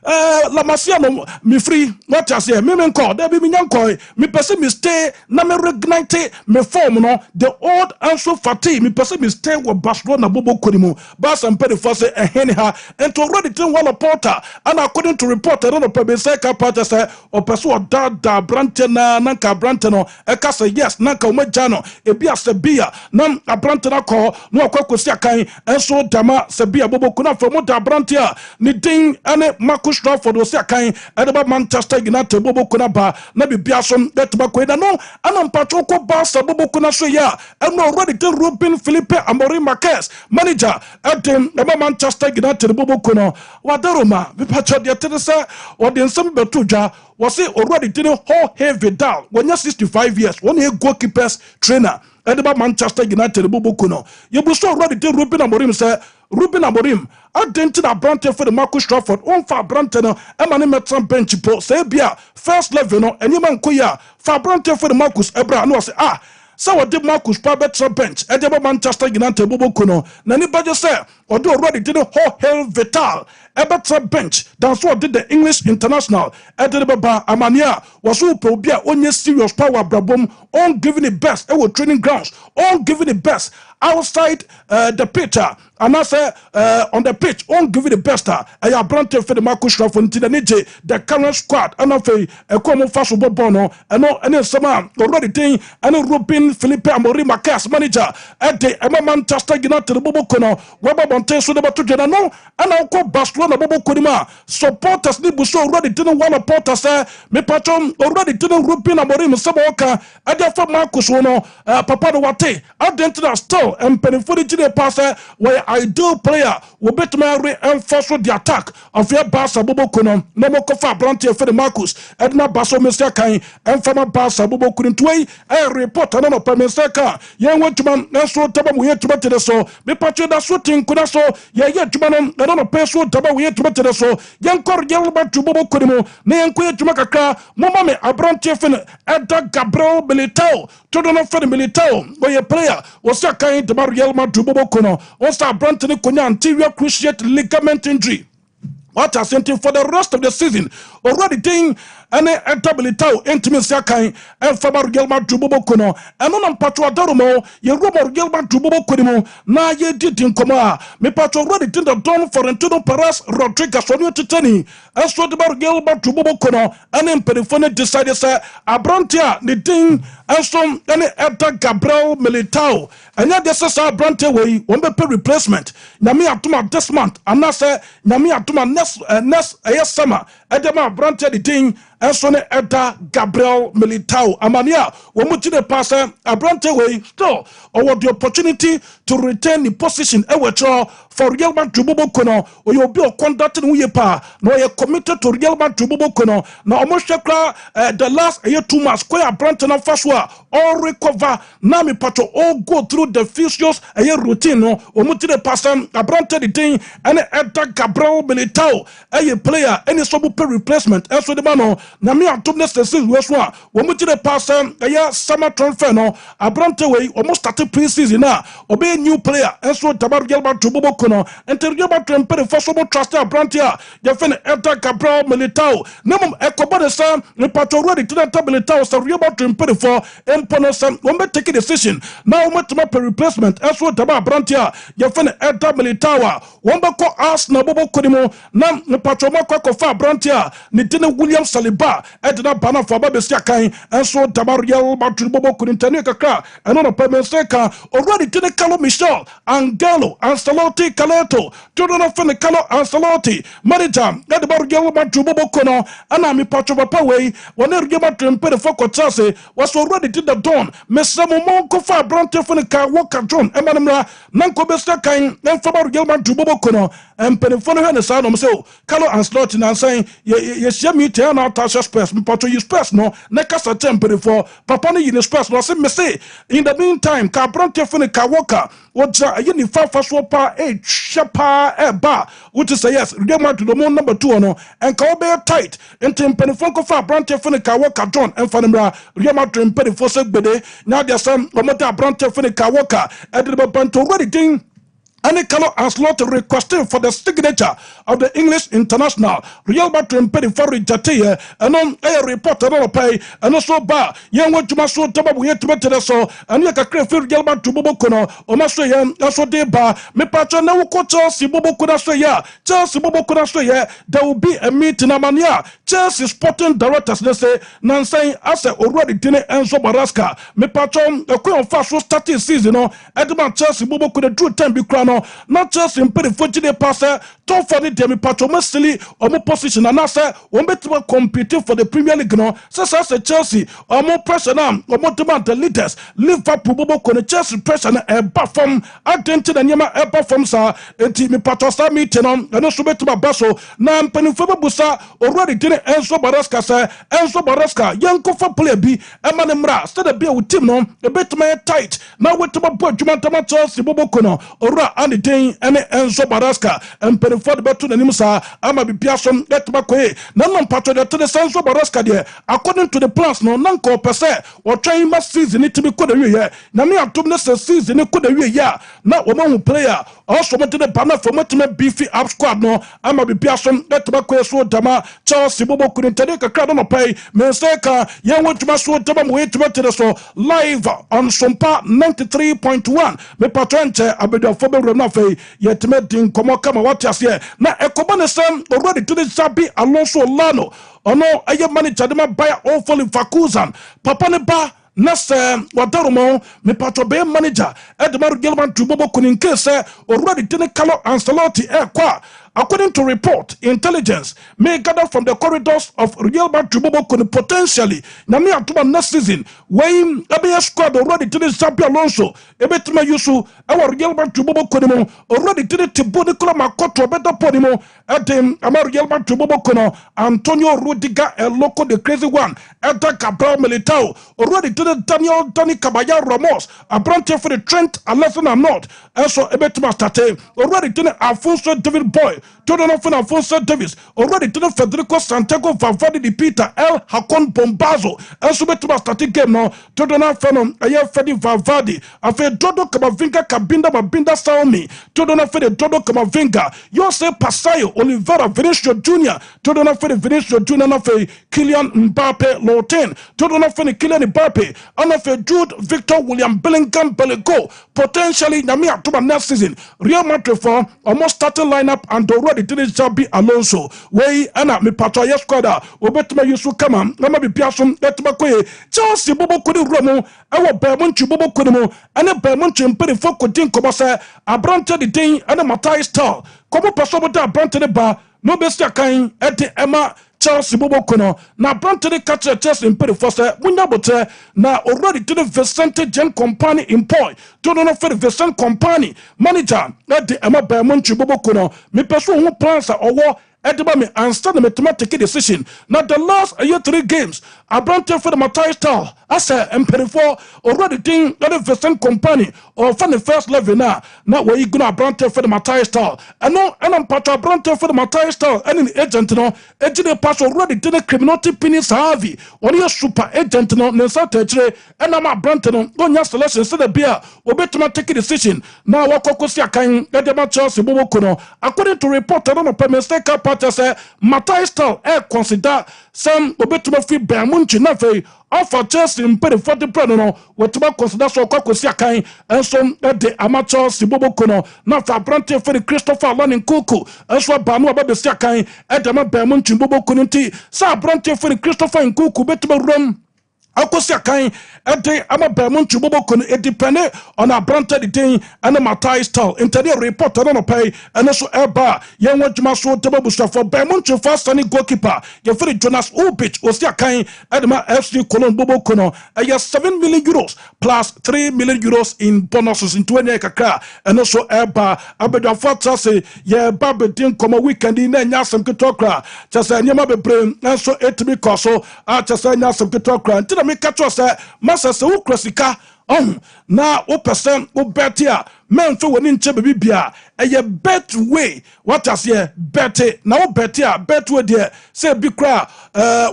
Speaker 1: La masia no mi free what I say me menko there be nyanko me person me stay na me reignite me form no the old Anso Fati me person me stay with Barcelona bobo konimu Barca mpede for say ehene ha and already tin one porter and according to report I don't know pe say ka part say o person o da Abrantie na ka Abrantie no e ka say yes na ka o maja no e bia Sevilla na Abrantie na ko no akwakosi akan enso dama Sevilla bobo kuna from Abrantie ni din ane Marcus Marcus Rashford was akan edeba Manchester United bobo kuna ba na bibia so betba ko ida no anam patro ko Barca bobo kuna so ya and already the Ruben Felipe Amorim Marquez manager at the Manchester United bobo kuna wadaroma bipacho de tedesa or the nsem betuja was already didn't Jorge Vidal when you're 65 years one year goalkeepers trainer edeba Manchester United bobo kuna you so already the Ruben Amorim say Ruben Amorim identity Brante for the Marcus Rashford on fa Brante no e man metram bench po say bia first level no enima nkoya fa Brante for the Marcus Ebra no say so what did Marcus Pabet bench edeba Manchester United bobo kuno na ni baje say odo already did Jorge Vidal ebetra bench that's what did the English international edeba Amania was who probia onye serious power brabom on giving the best our training grounds on giving the best outside the pitch and I say on the pitch on giving the best I Brante for the Marcus Rashford into the current squad and I say a common fast bono and no any sama already thing and Ruben Felipe Amorim Marquez manager at the Manchester United bobo kono weba bonte so the batu jena no and I call Barcelona bobo konima supporters ni buso already didn't want to support us me patron already didn't Ruben Amorim saboka at the for Marcus wono papa do wate identity still and penifuri the passer where ideal player will bet me reinforce the attack of your Barca bobo kono no mo kofa Brante for the Marcus edna Barca Mr. Kain and from Barca bobo kunintwe a report no pa Mr. Ka yen wetuma na so taba mu yetuma tede so me patro da so tin kuna so ye yetuma no no pe so taba mu yetuma tede so yen kor yelba tu bobo kunimo na yen ko yetuma kakra mo ma me Brante for Edda Gabriel Militao to do not for the Militao where a player was a kind of Real Madrid bobo kono on start Brante ni konya anterior cruciate ligament injury. What has sent him for the rest of the season already thing and a tabletau intimacy kind and Faber Gelma Dubobo Kono and on Patro Darumo, ye Robo Gelma Dubobo Konimo, na ye did in Coma, me Patro already did the dawn for Antonio Perez Rodriguez on your Titani, and so the Gelma Dubobo Kono, and then Perifone decided, sir, Abrantia, the thing, and some any Edda Gabriel Militao, and yet this is our Brante way, one be replacement. Nami Atuma this month, and I say Nami Atuma next summer, Edema Brante the thing. And so Edda Gabriel Militao Amania Womuti the passer Abrante way still or the opportunity to retain the position for Real Madrid Bobo Kono or you'll be conducting Uyepa no you're committed to Real Madrid Bobo Kono now almost the last year 2 months Koya Abrante na Faswa all recover Nami Pato all go through the physios a year routine no Womuti the passer Abrante the thing and Edda Gabriel Militao a player any sobu replacement and so the man na me atom next season we so wo mu gire pass ya summer transfer no Abrante we almost started pre-season na obe new player enso tabar gelba tubobo kono interview ba tremper for so trust Abrante ya fen Edda Gabriel Militao nemum ekobo de sam ni pato ready to that Militao so reba tremper for empono sam wo be take decision now mo tuma per replacement enso tabar Abrante ya fen Edda Militao wo be ko Arsenal bobo kodimo na ni pato mo ko fa Abrante ni tene William Saliba edna bana for babesia kan enso Real Madrid bobo kunintani kakra eno no pemenseka already tene Carlo Michel Angelo Ancelotti Caleto todo no fene Carlo Ancelotti manager Real Madrid bobo kono ana mi patro papa we wona Real Madrid pere for kotase was already did the dawn mesamo monko fa Brante fene ka Walker John emanimra nanko besia kan enfo Real Madrid bobo kono empene fone hene sa no mse Carlo Ancelotti na saying ye share me tell na space mpato you space no na kasa temper for papa no yin space no say me say in the meantime ka Brante fene ka Walker oja yini fa so pa chapa eba which is yes Real Madrid no number 2 no and ka obe tight ntem penifon ko fa Brante fene ka Walker John en fanimra Real Madrid penifon se gbede na dia sam omota Brante fene ka Walker edebe banto ready ding. And Carlo Ancelotti requested for the signature of the English international Real Madrid paid for it and on a reporter on pay and also bar young one to my so double yet to so and you can create Real Madrid bobo kono or master yan also de bar me patron no Chelsea bobo kono so ya Chelsea bobo kono so ya there will be a meeting amania Chelsea sporting directors they say nan saying as already dine Enzo Barasca me patron a queen fast starting season no Edman Chelsea bobo kono do time be crown no not just in pay for the passer top for the demi patromastily or more position and answer one better competing for the Premier League no such as Chelsea or more pressure now or more demand the leaders Liverpool bobo kone Chelsea pressure na perform attention and yama perform sa enti me patrosa meeting on and also better baso na mpani fo busa already did Enzo Baraska say Enzo Baraska yanko for play bi emane mra steady be with team no a bit my tight now with my boy Jumantama Chelsea bobo kono ora and den ene Enzo Baraska mpani fo the better than him sa ama bi piasom get back way na no patro the Enzo Baraska there according to the plans no nanko pese or trying my season it to be could away na me atom na season it could away ya na wo man player also met the banner for met beefy up squad no ama bi piasom get back way so dama Chelsea bobo could take a crowd no pay me say ka yen want to so dama mo to better so live on Sompa 93.1 me patronche abedo fobe na fe yet medin komo kama what as here na ekobane sem already to the Zabi Alonso Lano ono aye manager dem buy awful Fakuzan papa ne ba Nase wadarumo me patrobe manager Edmar Gilman to Bobo Kunin case already didn't color Ancelotti kwa. According to report, intelligence may gather from the corridors of Real Madrid Bobo potentially. Nami atuma next season, when ABS squad already did Xabi Alonso, Ebetuma Yusu, our Real Madrid Bobo already did it to Nicola Makoto, better Podimo, at him, our Real Madrid Bobo Antonio Rudiger, El Loco, the crazy one, Eta Cabral Militao, already did it Dani Caballero Ramos, a branch for the Trent, a lesson I'm not, and so Ebetuma State, already did it Alfonso David Boy. Todonofon Alfonso Davis already to the Federico Santiago Valverde di Peter El Hakon Bombazo and Subetuma starting game now Todonofon Ayer Fedi Valverde Afe Dodo Kamavinga Kabinda Mabinda Saomi Todonofon Dodo Kamavinga Yose Pasayo Oliveira Vinicius Jr. Todonofon Vinicius Jr. Nafe Kylian Mbappe Lotin Todonofon Kylian Mbappe Anafe Jude Victor William Bellingham Bellico potentially Namia to next season Real Madrid for almost starting lineup and already did Xabi Alonso. Way ana me patoya squad obetuma yusu kama na be piasom etuma koye Chelsea bobo kodi romo ewo Bermonchi bobo kodi mo ane Bermonchi mpere fo kodin kobo se abrante de den ane Matai style kobo paso boda abrante de ba no be sia kan ete ema Chelsea bobo kono na abrante de catch Chelsea mpere fo se munya bote na already did Vicente Gen Company employ to no for Vicente Company manager ete ema Bermonchi bobo kono me peso ho plans owo Edeba me answer the mathematical decision. Now the last year 3 games, I brought for the Matai style. I said, M24 already think that the same company or from the first level now. Now where you gonna brand for the Matai style? And no, and I'm part of brand for the Matai style. And in agent, no, agent pass already did a criminality penis heavy. Or your super agent, no, Nesate, and I'm a brand no, go your selection, say the beer, or better take a decision. Now what Kokosia can get the Chelsea Bobokono. According to report, I don't know, per mistake, say Matai style consider some obetuma fi Bermonchi na fe offer Chelsea mpere 40 pro no wetuma consider so kwakosi akan enso de amateur sibobo kono na fa brante fe Christopher Lanin Kuku enso ba no ababesi akan e de ma Bermonchi bobo kono nti sa brante fe Christopher Nkuku betuma rom akosia kan ede ama Bermonchi bobo kono it depend on a brante the thing and a Matai style interior report no pay and so eba yen wadjuma so tebabu for Bermonchi first and goalkeeper ye free Jonas Ubich osia kan edema FC Cologne bobo kono 7 million euros plus 3 million euros in bonuses in 20 kakra and so eba abedo fata say ye babe din komo weekend na nya asem ketokra chasa nyama bebre and so etimi koso a chasa nya asem ketokra ntina me catch say masa se wo krasika na o person o betia men fe woni nche bebi bia eye bet way what as here bet na o betia bet we there say bi kra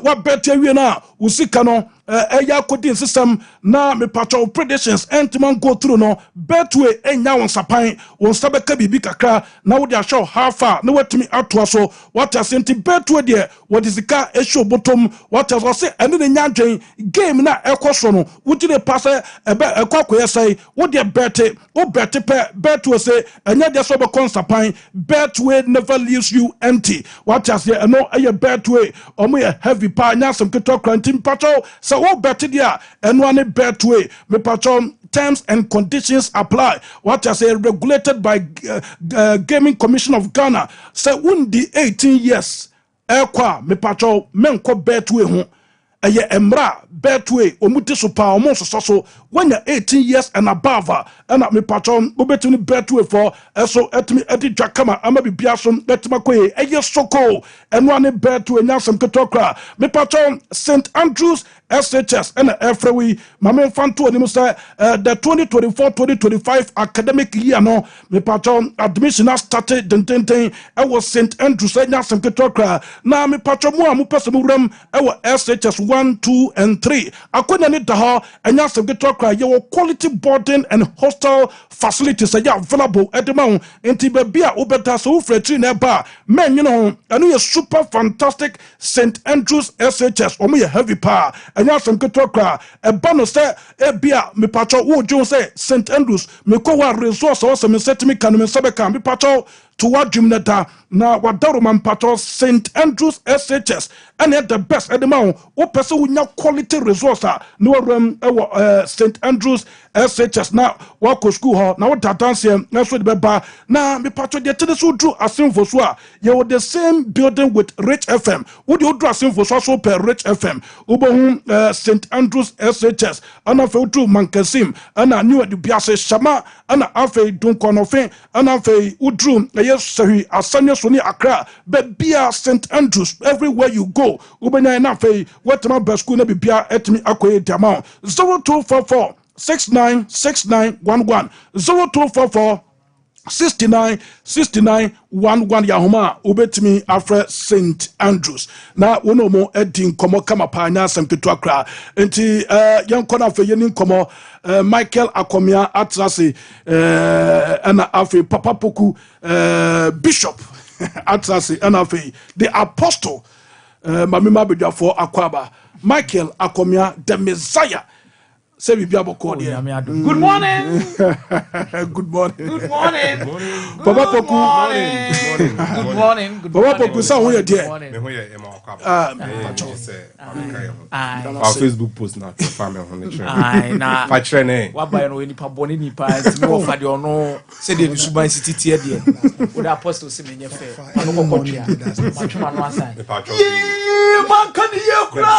Speaker 1: what betia we na usika no eya coding system na me patro predictions entman go through no bet way enya won sapan won sabeka bibi kakra na wo dia show how far na watimi ato so what as enti bet we there what is the issue bottom what as say ene ne nyadwen game na ekoso no wutire pass ekwakoye say wo dia bet o bet bet we say enya dia so be konsapan bet way never leaves you empty what as here no eye bet way omo ye heavy pa nya some keto krantim patro so wo bet dia eno ane bet way me patro terms and conditions apply. What I say, regulated by Gaming Commission of Ghana. Say, the 18 years, me patrol, menko betwe hon. Eye emra betway omuti so pa omo so when you're 18 years and above and me patron obetuni betway for so etimi edi dwakama ama bibia so betima koye eye soko eno ane betway nyasem ketokra me patron St Andrews SHS and Efrewi mame fanto ni say the 2024-2025 academic year no me patron admission has started den I was St Andrews nyasem ketokra na me patron mo amupese mu ram I was SHS 1, 2, and 3. Akonya ni daha enya se talk your quality boarding and hostel facilities are available at the mount enti bebia ubeta so freti na ba men you know anu ye super fantastic St Andrews SHS omo ye heavy power enya se talk e ba no say e bia me patcho wo jo say St Andrews me ko wa resource o se me set me kan me sabeka me patcho to what Jimneta na wadaro man patro St Andrews SHS and at the best at the mount o person with quality resource no room St Andrews SHS now wako school hall now what dance here na so the beba na me patro de tene so drew asim for so you the same building with Rich FM would you draw asim for so per Rich FM ubo St Andrews SHS ana fe drew mankasim ana new the biase shama ana afe don konofe ana afe udru yes sahi asanya so ni Accra bebia St Andrews everywhere you go ubenya na afe wetama basku na bibia etimi akoye diamond 0244 696911 0244 696911 Yahoma ubetimi afre St Andrews na wono mo edin komo kama pa nya asem ketu akra enti yankona afe yeni komo Michael Akomia atrase ana afe Papa Poku Bishop atrase ana afe the apostle mamima bedwafo akwaba Michael Akomia the Messiah. Say we be able to good morning. Good morning. Good morning. Papa Poku. Good morning. Papa Poku sa wo ye de.
Speaker 4: Me ho ye ma okwa. Our Facebook post na family ho ne chere.
Speaker 5: Ai na.
Speaker 4: Fa chere ne.
Speaker 5: Wa ba no nipa boni nipa ntimi wo fa de ono se de suban city tie de. Wo da apostle se menye fe. Ano kokotwa. Ma twama no asan. Man kan ye kura.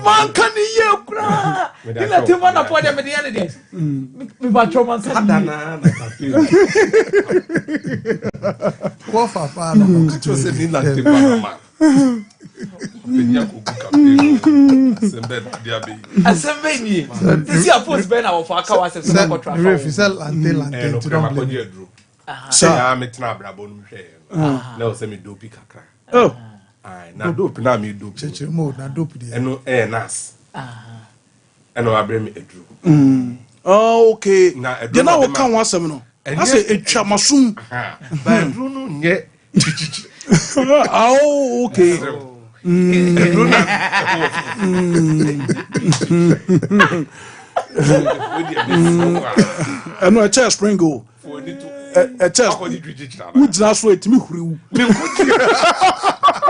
Speaker 5: Man kan ye kura. Ina te mana po de me de ane de. Mi ba twama san.
Speaker 4: Adana na kafi.
Speaker 6: Wo fa pa no.
Speaker 4: Kacho se ni na te pa ma. Benya ko ku kafi. Sembe dia be.
Speaker 5: Asembe ni. This year post be na wo fa aka wa se so ko tra.
Speaker 6: Refisel lante
Speaker 4: to don't blame. Say ya metna abrabo no hwe. Na o se me dopi kakra.
Speaker 1: Oh.
Speaker 4: Ai na dope na me dope.
Speaker 6: Cheche mo na dope de.
Speaker 4: Eno nas. Eno abre me edru.
Speaker 1: Oh okay.
Speaker 4: They
Speaker 1: na wo kan wasem no. I say etwa masum.
Speaker 4: Ba edru no nye chichichi.
Speaker 1: Oh okay.
Speaker 4: Edru na.
Speaker 1: Eno a chair springle. A chest. Which that's why me huru.
Speaker 5: When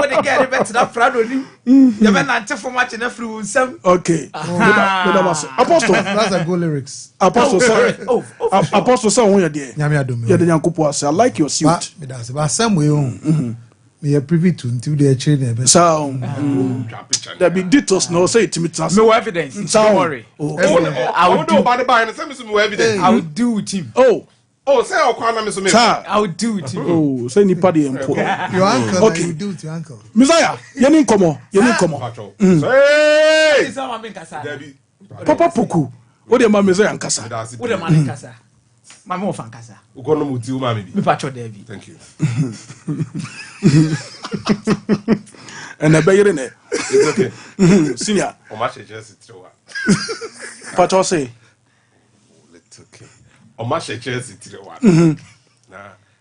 Speaker 5: they get better that frado ni. You be na ante for match na free unsam.
Speaker 1: Okay. Apostle,
Speaker 6: that's a good lyrics.
Speaker 1: Apostle sorry. Apostle say won ye there.
Speaker 6: Nyame adom.
Speaker 1: Ye de nyankopɔ ase. I like your suit.
Speaker 6: Me that's ba some way on. Me privy to until they chain na.
Speaker 1: So there be details no say it me trans.
Speaker 5: No evidence. Don't worry.
Speaker 4: I would do about the buy and send me evidence.
Speaker 5: I would do with him.
Speaker 4: Oh, say okwa na me so me.
Speaker 5: I would do with him.
Speaker 1: Oh, say nipa de empo.
Speaker 6: Your uncle,
Speaker 1: okay.
Speaker 6: You do it to your uncle.
Speaker 1: Messiah, yeni nkomo.
Speaker 4: Hey!
Speaker 5: Isa ma ben kasa.
Speaker 1: Papa Poku. O de ma Messiah nkasa.
Speaker 5: O de ma ne kasa. Ma me o fan kasa.
Speaker 4: Uko no muti o ma me bi.
Speaker 5: Me pacho David.
Speaker 4: Thank you.
Speaker 1: And a bayere ne.
Speaker 4: It's okay.
Speaker 1: Senior.
Speaker 4: O ma cheche sitrewa.
Speaker 1: Pacho say.
Speaker 4: It's okay. O ma cheche sitrewa. Na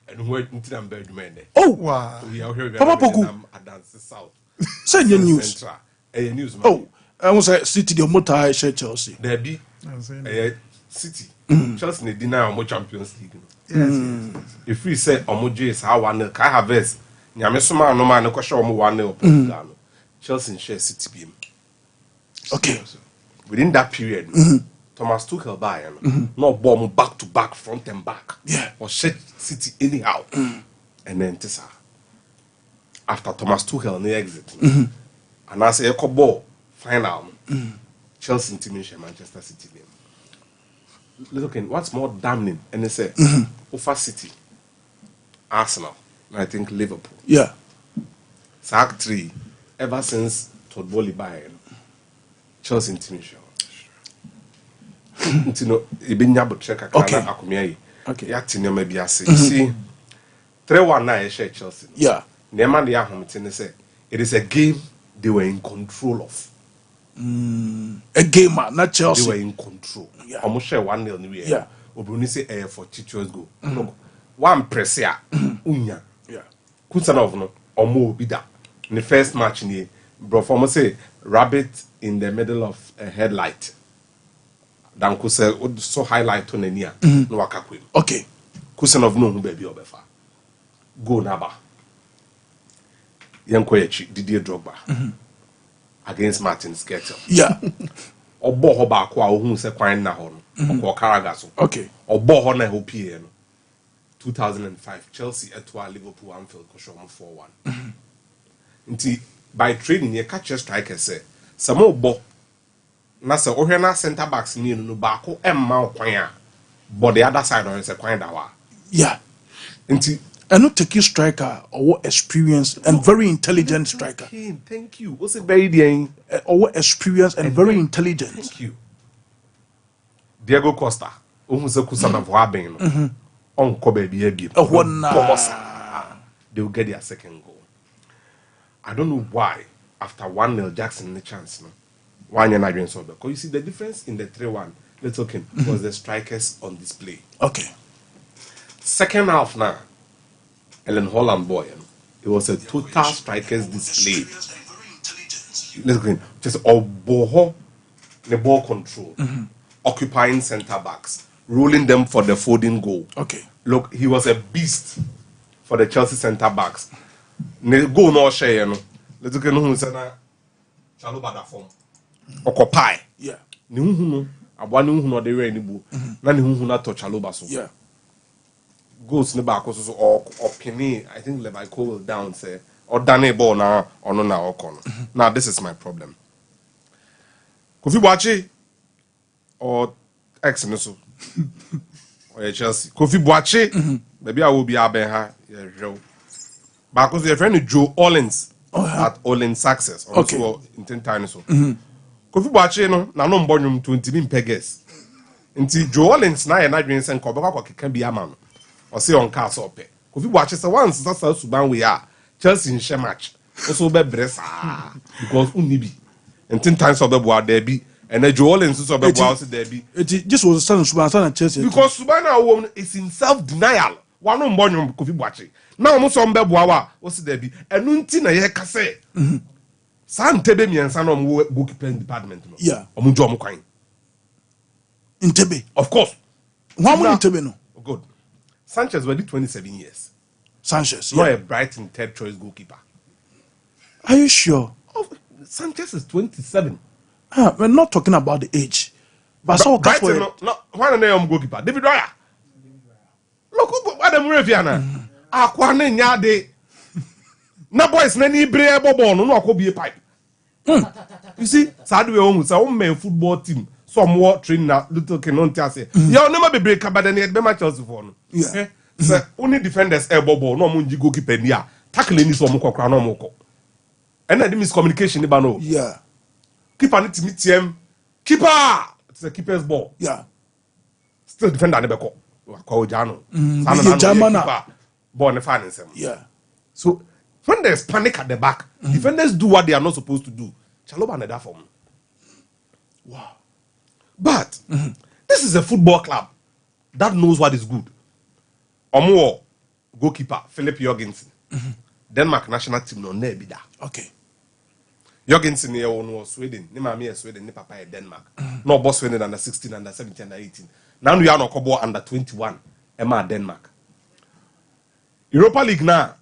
Speaker 4: enu ho ntina mba adwuma ne.
Speaker 1: Oh wow. Papa Poku.
Speaker 4: Adanse South.
Speaker 1: Say your news.
Speaker 4: News man.
Speaker 1: Oh, I was say City the motor share Chelsea.
Speaker 4: There be City. Chelsea ne deny omo Champions League.
Speaker 6: Yes.
Speaker 4: If we say omo Jays how one can harvest. Nyame soma no man no kwahwe omo 1-0 Portugal no. Chelsea share City biem.
Speaker 1: Okay.
Speaker 4: within that period, Thomas Tuchel buy no bomb back to back, front and back.
Speaker 1: Yeah.
Speaker 4: Or shake City anyhow. And then Tessa. After Thomas Tuchel the exit. And I say a ball final. Chelsea intimidation Manchester City game. Looking, what's more damning? And they say over City, Arsenal, and I think Liverpool.
Speaker 1: Yeah.
Speaker 4: Sack 3, ever since Todd Bowley Bayern, Chelsea intimidation. You know, you been able to check
Speaker 1: Okay.
Speaker 4: Okay. You see, 3-1 now share Chelsea.
Speaker 1: Yeah.
Speaker 4: Neman the home say it is a game they were in control of.
Speaker 1: A gamer, not Chelsea.
Speaker 4: They were in control.
Speaker 1: Yeah.
Speaker 4: Almost share 1-0
Speaker 1: Yeah.
Speaker 4: Obruni say for Chicho's goal. Look, one press here, unya.
Speaker 1: Yeah.
Speaker 4: Kusanov no omo bida. In the first match ni bro for say rabbit in the middle of a headlight. Dan kuse so highlight to nenia no wakakwem.
Speaker 1: Okay.
Speaker 4: Kusanov no hu baby obefa. Go naba. Yankoyechi Didier Drogba against Martin Skrtel.
Speaker 1: Yeah.
Speaker 4: Obo ho ba ko a ohun se kwan na ho no. Ko Karaga so.
Speaker 1: Okay.
Speaker 4: Obo ho na ho pie no. 2005 Chelsea etwa Liverpool Anfield ko show 4-1. Nti by training ye catch striker say some obo na se ohwe na center backs ni no ba ko emma kwan a but the other side on se kwan da wa.
Speaker 1: Yeah.
Speaker 4: Nti
Speaker 1: And not take striker or experience and very intelligent striker.
Speaker 4: Thank you. What's it very dear?
Speaker 1: Or experience and very intelligent.
Speaker 4: Thank you. Diego Costa. Umuze kusana voaben. Onko baby ebi. They will get their second goal. I don't know why after 1-0 Jackson the chance no. Why you're not doing so? Because you see the difference in the 3-1. Let's okay. Was the strikers on display.
Speaker 1: Okay.
Speaker 4: Second half now. Ellen Holland boy, it was a total strikers display. Listen, just boho the ball control, occupying centre backs, rolling them for the folding goal.
Speaker 1: Okay.
Speaker 4: Look, he was a beast for the Chelsea centre backs. Ne go no share no. Let's look at who say na Chaluba da form. Occupy.
Speaker 1: Yeah.
Speaker 4: Ni hu no, abwa ni hu no de we ni bu. Na ni hu na to Chaluba so.
Speaker 1: Yeah.
Speaker 4: Goes in the back also or penny. I think Levi Cole will down say or Danny ball now or no now or corner. Now this is my problem. Kofi Boachi or ex so or Chelsea. Kofi Boachi maybe I will be abeha yeah Joe. Because your friend Joe Orleans at Orleans Success or
Speaker 1: Okay.
Speaker 4: also in 10 times so. Kofi Boachi no na no mbonyum 20 min peggers. Nti Joe Orleans na na dwen sen ko be kwa keka bi ama no. Or say on cast up. Kofi Boachi say once that's how Suban we are. Chelsea in share match. Also be bresa because unibi. And 10 times of the board there be and the Joel and so be board there be.
Speaker 1: This was a son Suban Chelsea.
Speaker 4: Because Suban woman is in self denial. One on bonum Kofi Boachi. Now mo so be boawa what's there be. And nti na ye ka say. San tebe mi ansa no mo goalkeeper department no.
Speaker 1: Yeah.
Speaker 4: Omo jo mo kwan.
Speaker 1: Ntebe.
Speaker 4: Of course.
Speaker 1: One more Ntebe no.
Speaker 4: Good. Sanchez already 27 years.
Speaker 1: Sanchez.
Speaker 4: Not
Speaker 1: Yeah.
Speaker 4: a Brighton third choice goalkeeper.
Speaker 1: Are you sure?
Speaker 4: Oh, Sanchez is 27.
Speaker 1: We're not talking about the age. But so
Speaker 4: Brighton, no, one name goalkeeper. David Raya. Look, what am Reviana? Aquane Nyade. Na boys, Nani Brea Bobo, no, no, be a pipe. You see, sadly, almost a woman football team. Somewhat train now, little canon say. You'll never be break up, but then you'd be my Chelsea phone.
Speaker 1: Yeah.
Speaker 4: So, only defenders, elbow, no munji goalkeeper, yeah. Tackling is one more crown, no more. And then miscommunication, no.
Speaker 1: Yeah.
Speaker 4: Keeper need to meet him. Keeper! It's a keeper's ball.
Speaker 1: Yeah.
Speaker 4: Still defender, never call. Call Jano.
Speaker 1: German.
Speaker 4: Born the finance.
Speaker 1: Yeah.
Speaker 4: So, when there's panic at the back, defenders do what they are not supposed to do. Chaloba and that form.
Speaker 1: Wow.
Speaker 4: But this is a football club that knows what is good. Omo goalkeeper Philip Jorgensen, Denmark national team no near be that.
Speaker 1: Okay.
Speaker 4: Jorgensen here was Sweden. Ni mami is Sweden. Ni papa is Denmark. No boss Sweden under 16, under 17, under 18. Now we are no kobo under 21. Emma Denmark. Europa League now.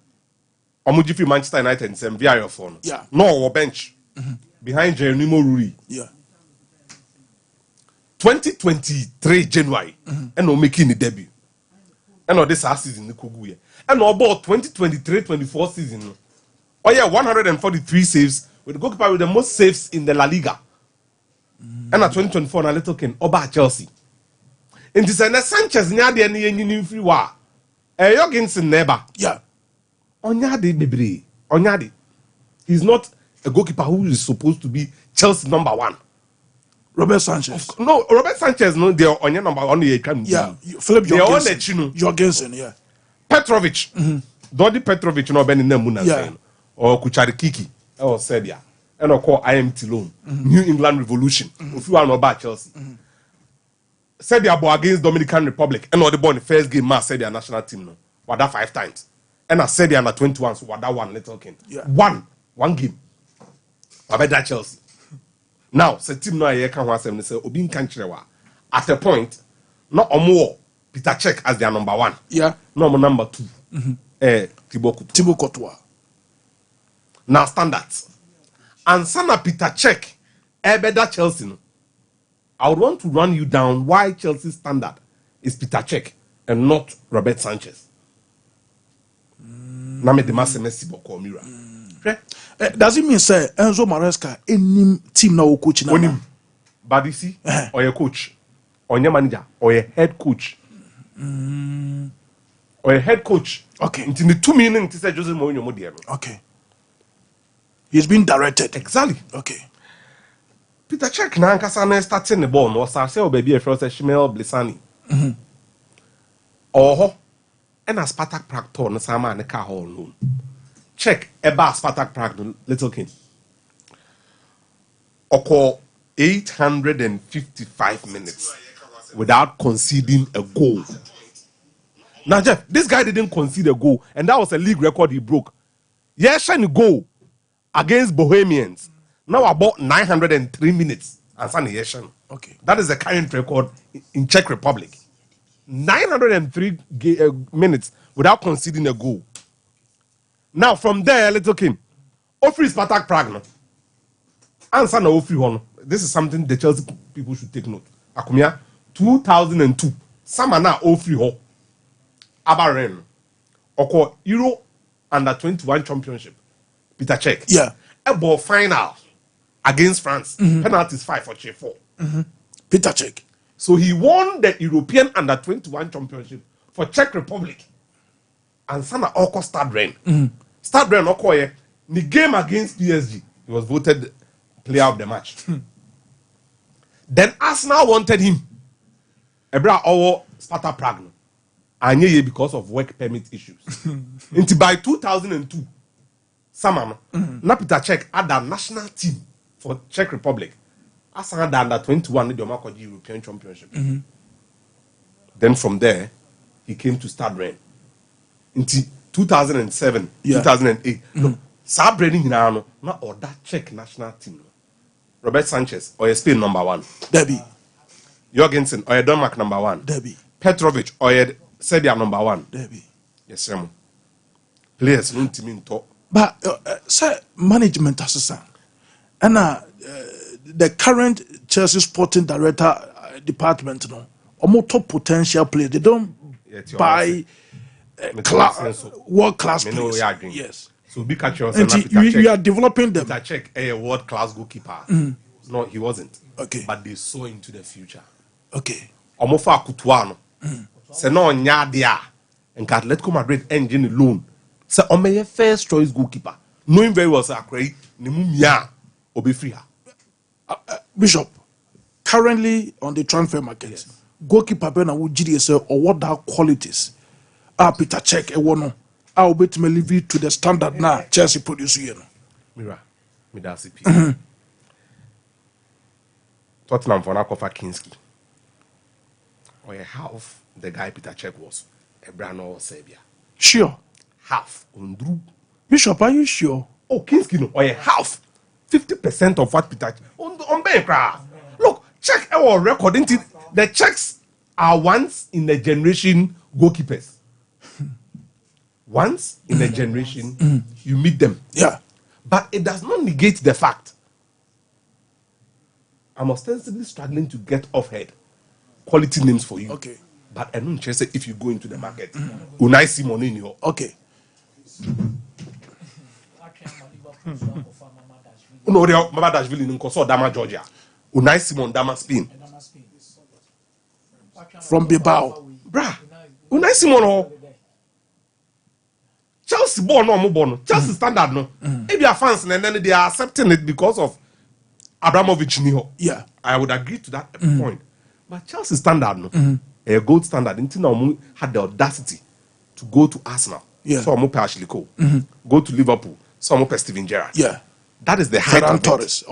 Speaker 4: Omo free Manchester United and via your phone.
Speaker 1: Yeah.
Speaker 4: No bench behind Geronimo Rui.
Speaker 1: Yeah.
Speaker 4: 2023 January and no making the debut. And no this last season the Koguye. And no about 2023-24 season. Oh yeah, 143 saves with the goalkeeper with the most saves in the La Liga. And at 2024 na little king Oba Chelsea. In this Sanchez nya de any free wa. Jorgensen never.
Speaker 1: Yeah.
Speaker 4: Onyade bebre. Onyade. He's not a goalkeeper who is supposed to be Chelsea number 1.
Speaker 1: Robert Sanchez.
Speaker 4: No, Robert Sanchez no they are on your number 1
Speaker 1: Yeah. Philip
Speaker 4: they are on the
Speaker 1: Jorgensen. Jorgensen, yeah.
Speaker 4: Petrovic. Dodi Petrovic no ben in Muna
Speaker 1: Yeah.
Speaker 4: saying or Kucharikiki or Serbia. And or call IMT loan. New England Revolution. If you are not about Chelsea. Serbia ball against Dominican Republic and or the ball in the first game mass Serbia national team no. What that 5 times. And I Serbia under 21 so what that one little king.
Speaker 1: Yeah.
Speaker 4: One game. I bet that Chelsea. Now, the team now here can want to say Obin Kanchrewa. At a point, not more Peter Cech as their number 1.
Speaker 1: Yeah.
Speaker 4: No number 2. Thibaut
Speaker 1: Courtois.
Speaker 4: Now standards. And Sana Peter Cech, better Chelsea. No? I would want to run you down why Chelsea's standard is Peter Cech and not Robert Sanchez. Na me demase Messi boko mira.
Speaker 1: Does it mean say Enzo Maresca any team now coach now?
Speaker 4: Onim. But you see, or your coach, or your manager, or your head coach. Or your head coach.
Speaker 1: Okay.
Speaker 4: In the 2 minutes, it's Jose Mourinho Modiano.
Speaker 1: Okay. He's been directed.
Speaker 4: Exactly.
Speaker 1: Okay.
Speaker 4: Peter Cech na nkasa starting the ball no say baby e first Shimel Blisani. Oh, and a Spartak Prague tour no sama ne ka hall no. Check eba Spartak Prague little king. Oko 855 minutes without conceding a goal. Now Jeff, this guy didn't concede a goal and that was a league record he broke. Yes, and goal against Bohemians. Now about 903 minutes.
Speaker 1: Okay.
Speaker 4: That is the current record in Czech Republic. 903 minutes without conceding a goal. Now from there, little king, Ofri Spartak Prague. No? Answer na Ofri Hono. This is something the Chelsea people should take note. Akumia, 2002. Samana Ofri Ho. Abaren. Oko Euro Under 21 Championship. Peter Cech.
Speaker 1: Yeah.
Speaker 4: A ball final against France. Penalties 5 for 4.
Speaker 1: Peter Cech.
Speaker 4: So he won the European Under 21 Championship for Czech Republic. And Sana Oko Stade Rennes. Stade Rennes Okoye, the game against PSG, he was voted player of the match. Then Arsenal wanted him. Ebra Owo Sparta Prague. And yeah, because of work permit issues. Until by 2002, Saman, na Peter Cech had a national team for Czech Republic. Arsenal had under 21 in the European Championship. Then from there, he came to Stade Rennes. Until 2007, 2008. Look, Stade Rennes now not or that Czech national team. Robert Sanchez or Spain number 1.
Speaker 1: Debbie.
Speaker 4: Jorgensen or Denmark number 1.
Speaker 1: Debbie.
Speaker 4: Petrovic or Serbia number 1.
Speaker 1: Debbie.
Speaker 4: Yes, sir. Players no team in top.
Speaker 1: But sir, management assistant and the current Chelsea sporting director department, no, almost top potential players. They don't buy world class players. Yes.
Speaker 4: So be catch yourself.
Speaker 1: And you are developing them.
Speaker 4: Peter Cech, a world class goalkeeper. No, he wasn't.
Speaker 1: Okay.
Speaker 4: But they saw into the future.
Speaker 1: Okay.
Speaker 4: Omofa Kutuano. Se no nyadia. And Atletico Madrid engine alone. Se omeye first choice goalkeeper. Knowing very well, sir, Akray, Nimumia, Obi free her.
Speaker 1: Bishop, currently on the transfer market, yes. Goalkeeper Bena would GDS or what that qualities. Peter Cech, a one. I'll bet me leave it to the standard now. Chelsea produce you.
Speaker 4: Mira, me da CP. Tottenham for Nakofa Kinski. Or a half the guy Peter Cech was a brand or Serbia.
Speaker 1: Sure.
Speaker 4: Half Undru.
Speaker 1: Bishop, are you sure?
Speaker 4: Oh, Kinski no, or a half. 50% of what Peter on Bankra. Look, check our record. The Czechs are once in a generation goalkeepers. Once in a generation, you meet them.
Speaker 1: Yeah.
Speaker 4: But it does not negate the fact. I'm ostensibly struggling to get off head quality names for you.
Speaker 1: Okay.
Speaker 4: But I don't just say if you go into the market, Unai Simon in your
Speaker 1: Okay.
Speaker 4: no, Mabadashvili in Koso Dama Georgia. Unai Simon Dama Spain.
Speaker 1: From Bilbao.
Speaker 4: Bruh. Unai Simon oh. Chelsea born no more born. Chelsea standard no. If you are fans and then they are accepting it because of Abramovich Niho.
Speaker 1: Yeah.
Speaker 4: I would agree to that point. But Chelsea standard no. A gold standard until now had the audacity to go to Arsenal.
Speaker 1: Yeah.
Speaker 4: So I'm Ashley Cole. Go to Liverpool. So I'm Steven Gerrard.
Speaker 1: Yeah.
Speaker 4: That is the height
Speaker 1: Ferran
Speaker 4: of
Speaker 1: Torres.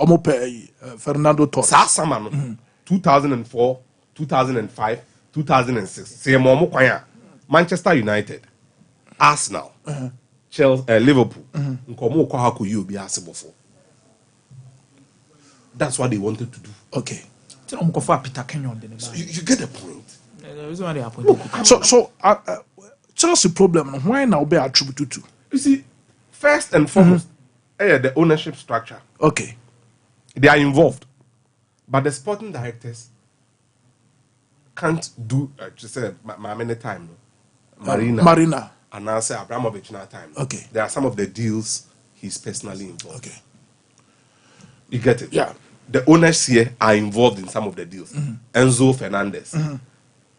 Speaker 1: Fernando Torres.
Speaker 4: Sa summer no. 2004, 2005, 2006. Say mo kwanya. Manchester United, Arsenal, Chelsea, Liverpool. Nkomo kwa hako you be asibofo. That's what they wanted to do.
Speaker 1: Okay.
Speaker 5: So
Speaker 4: You get the point.
Speaker 1: So Chelsea problem no why now be attributed to?
Speaker 4: You see, first and foremost, the ownership structure.
Speaker 1: Okay.
Speaker 4: They are involved, but the sporting directors can't do. Just say many time.
Speaker 1: Marina.
Speaker 4: And now say Abramovich now time.
Speaker 1: Okay.
Speaker 4: There are some of the deals he's personally involved.
Speaker 1: Okay.
Speaker 4: You get it?
Speaker 1: Yeah.
Speaker 4: The owners here are involved in some of the deals. Enzo Fernandez,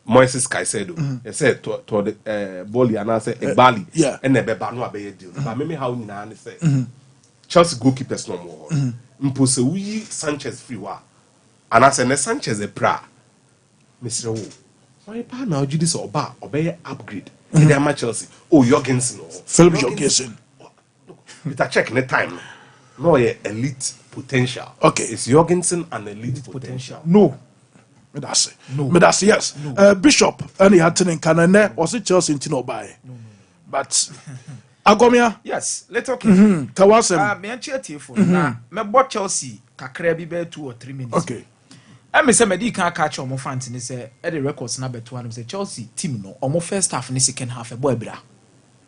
Speaker 4: Moises Caicedo. They said to the Boli and I say Bali.
Speaker 1: Yeah.
Speaker 4: And the Bebano abe deal. But maybe how you know say Chelsea goalkeepers no more. Impose we Sanchez free wa. And I say ne Sanchez a pra. Mr. Wu. Why pa now you this oba obey upgrade. In the Chelsea. Oh Jorgensen.
Speaker 1: Philip Jorgensen.
Speaker 4: With a check in the time. No, elite potential.
Speaker 1: Okay.
Speaker 4: It's Jorgensen and elite potential.
Speaker 1: No. Me that's it. No. Me that's yes. No. Bishop and he had to Canada was it Chelsea in buy. No. But Agomia.
Speaker 5: Yes, let's okay.
Speaker 1: Kawasem.
Speaker 5: Me anchete for na me bought Chelsea kakra bi be 2 or 3 minutes.
Speaker 1: Okay.
Speaker 5: I me say me di kan catch omo fans ni say e the records na beto am say Chelsea team no omo first half ni second half e boy bra.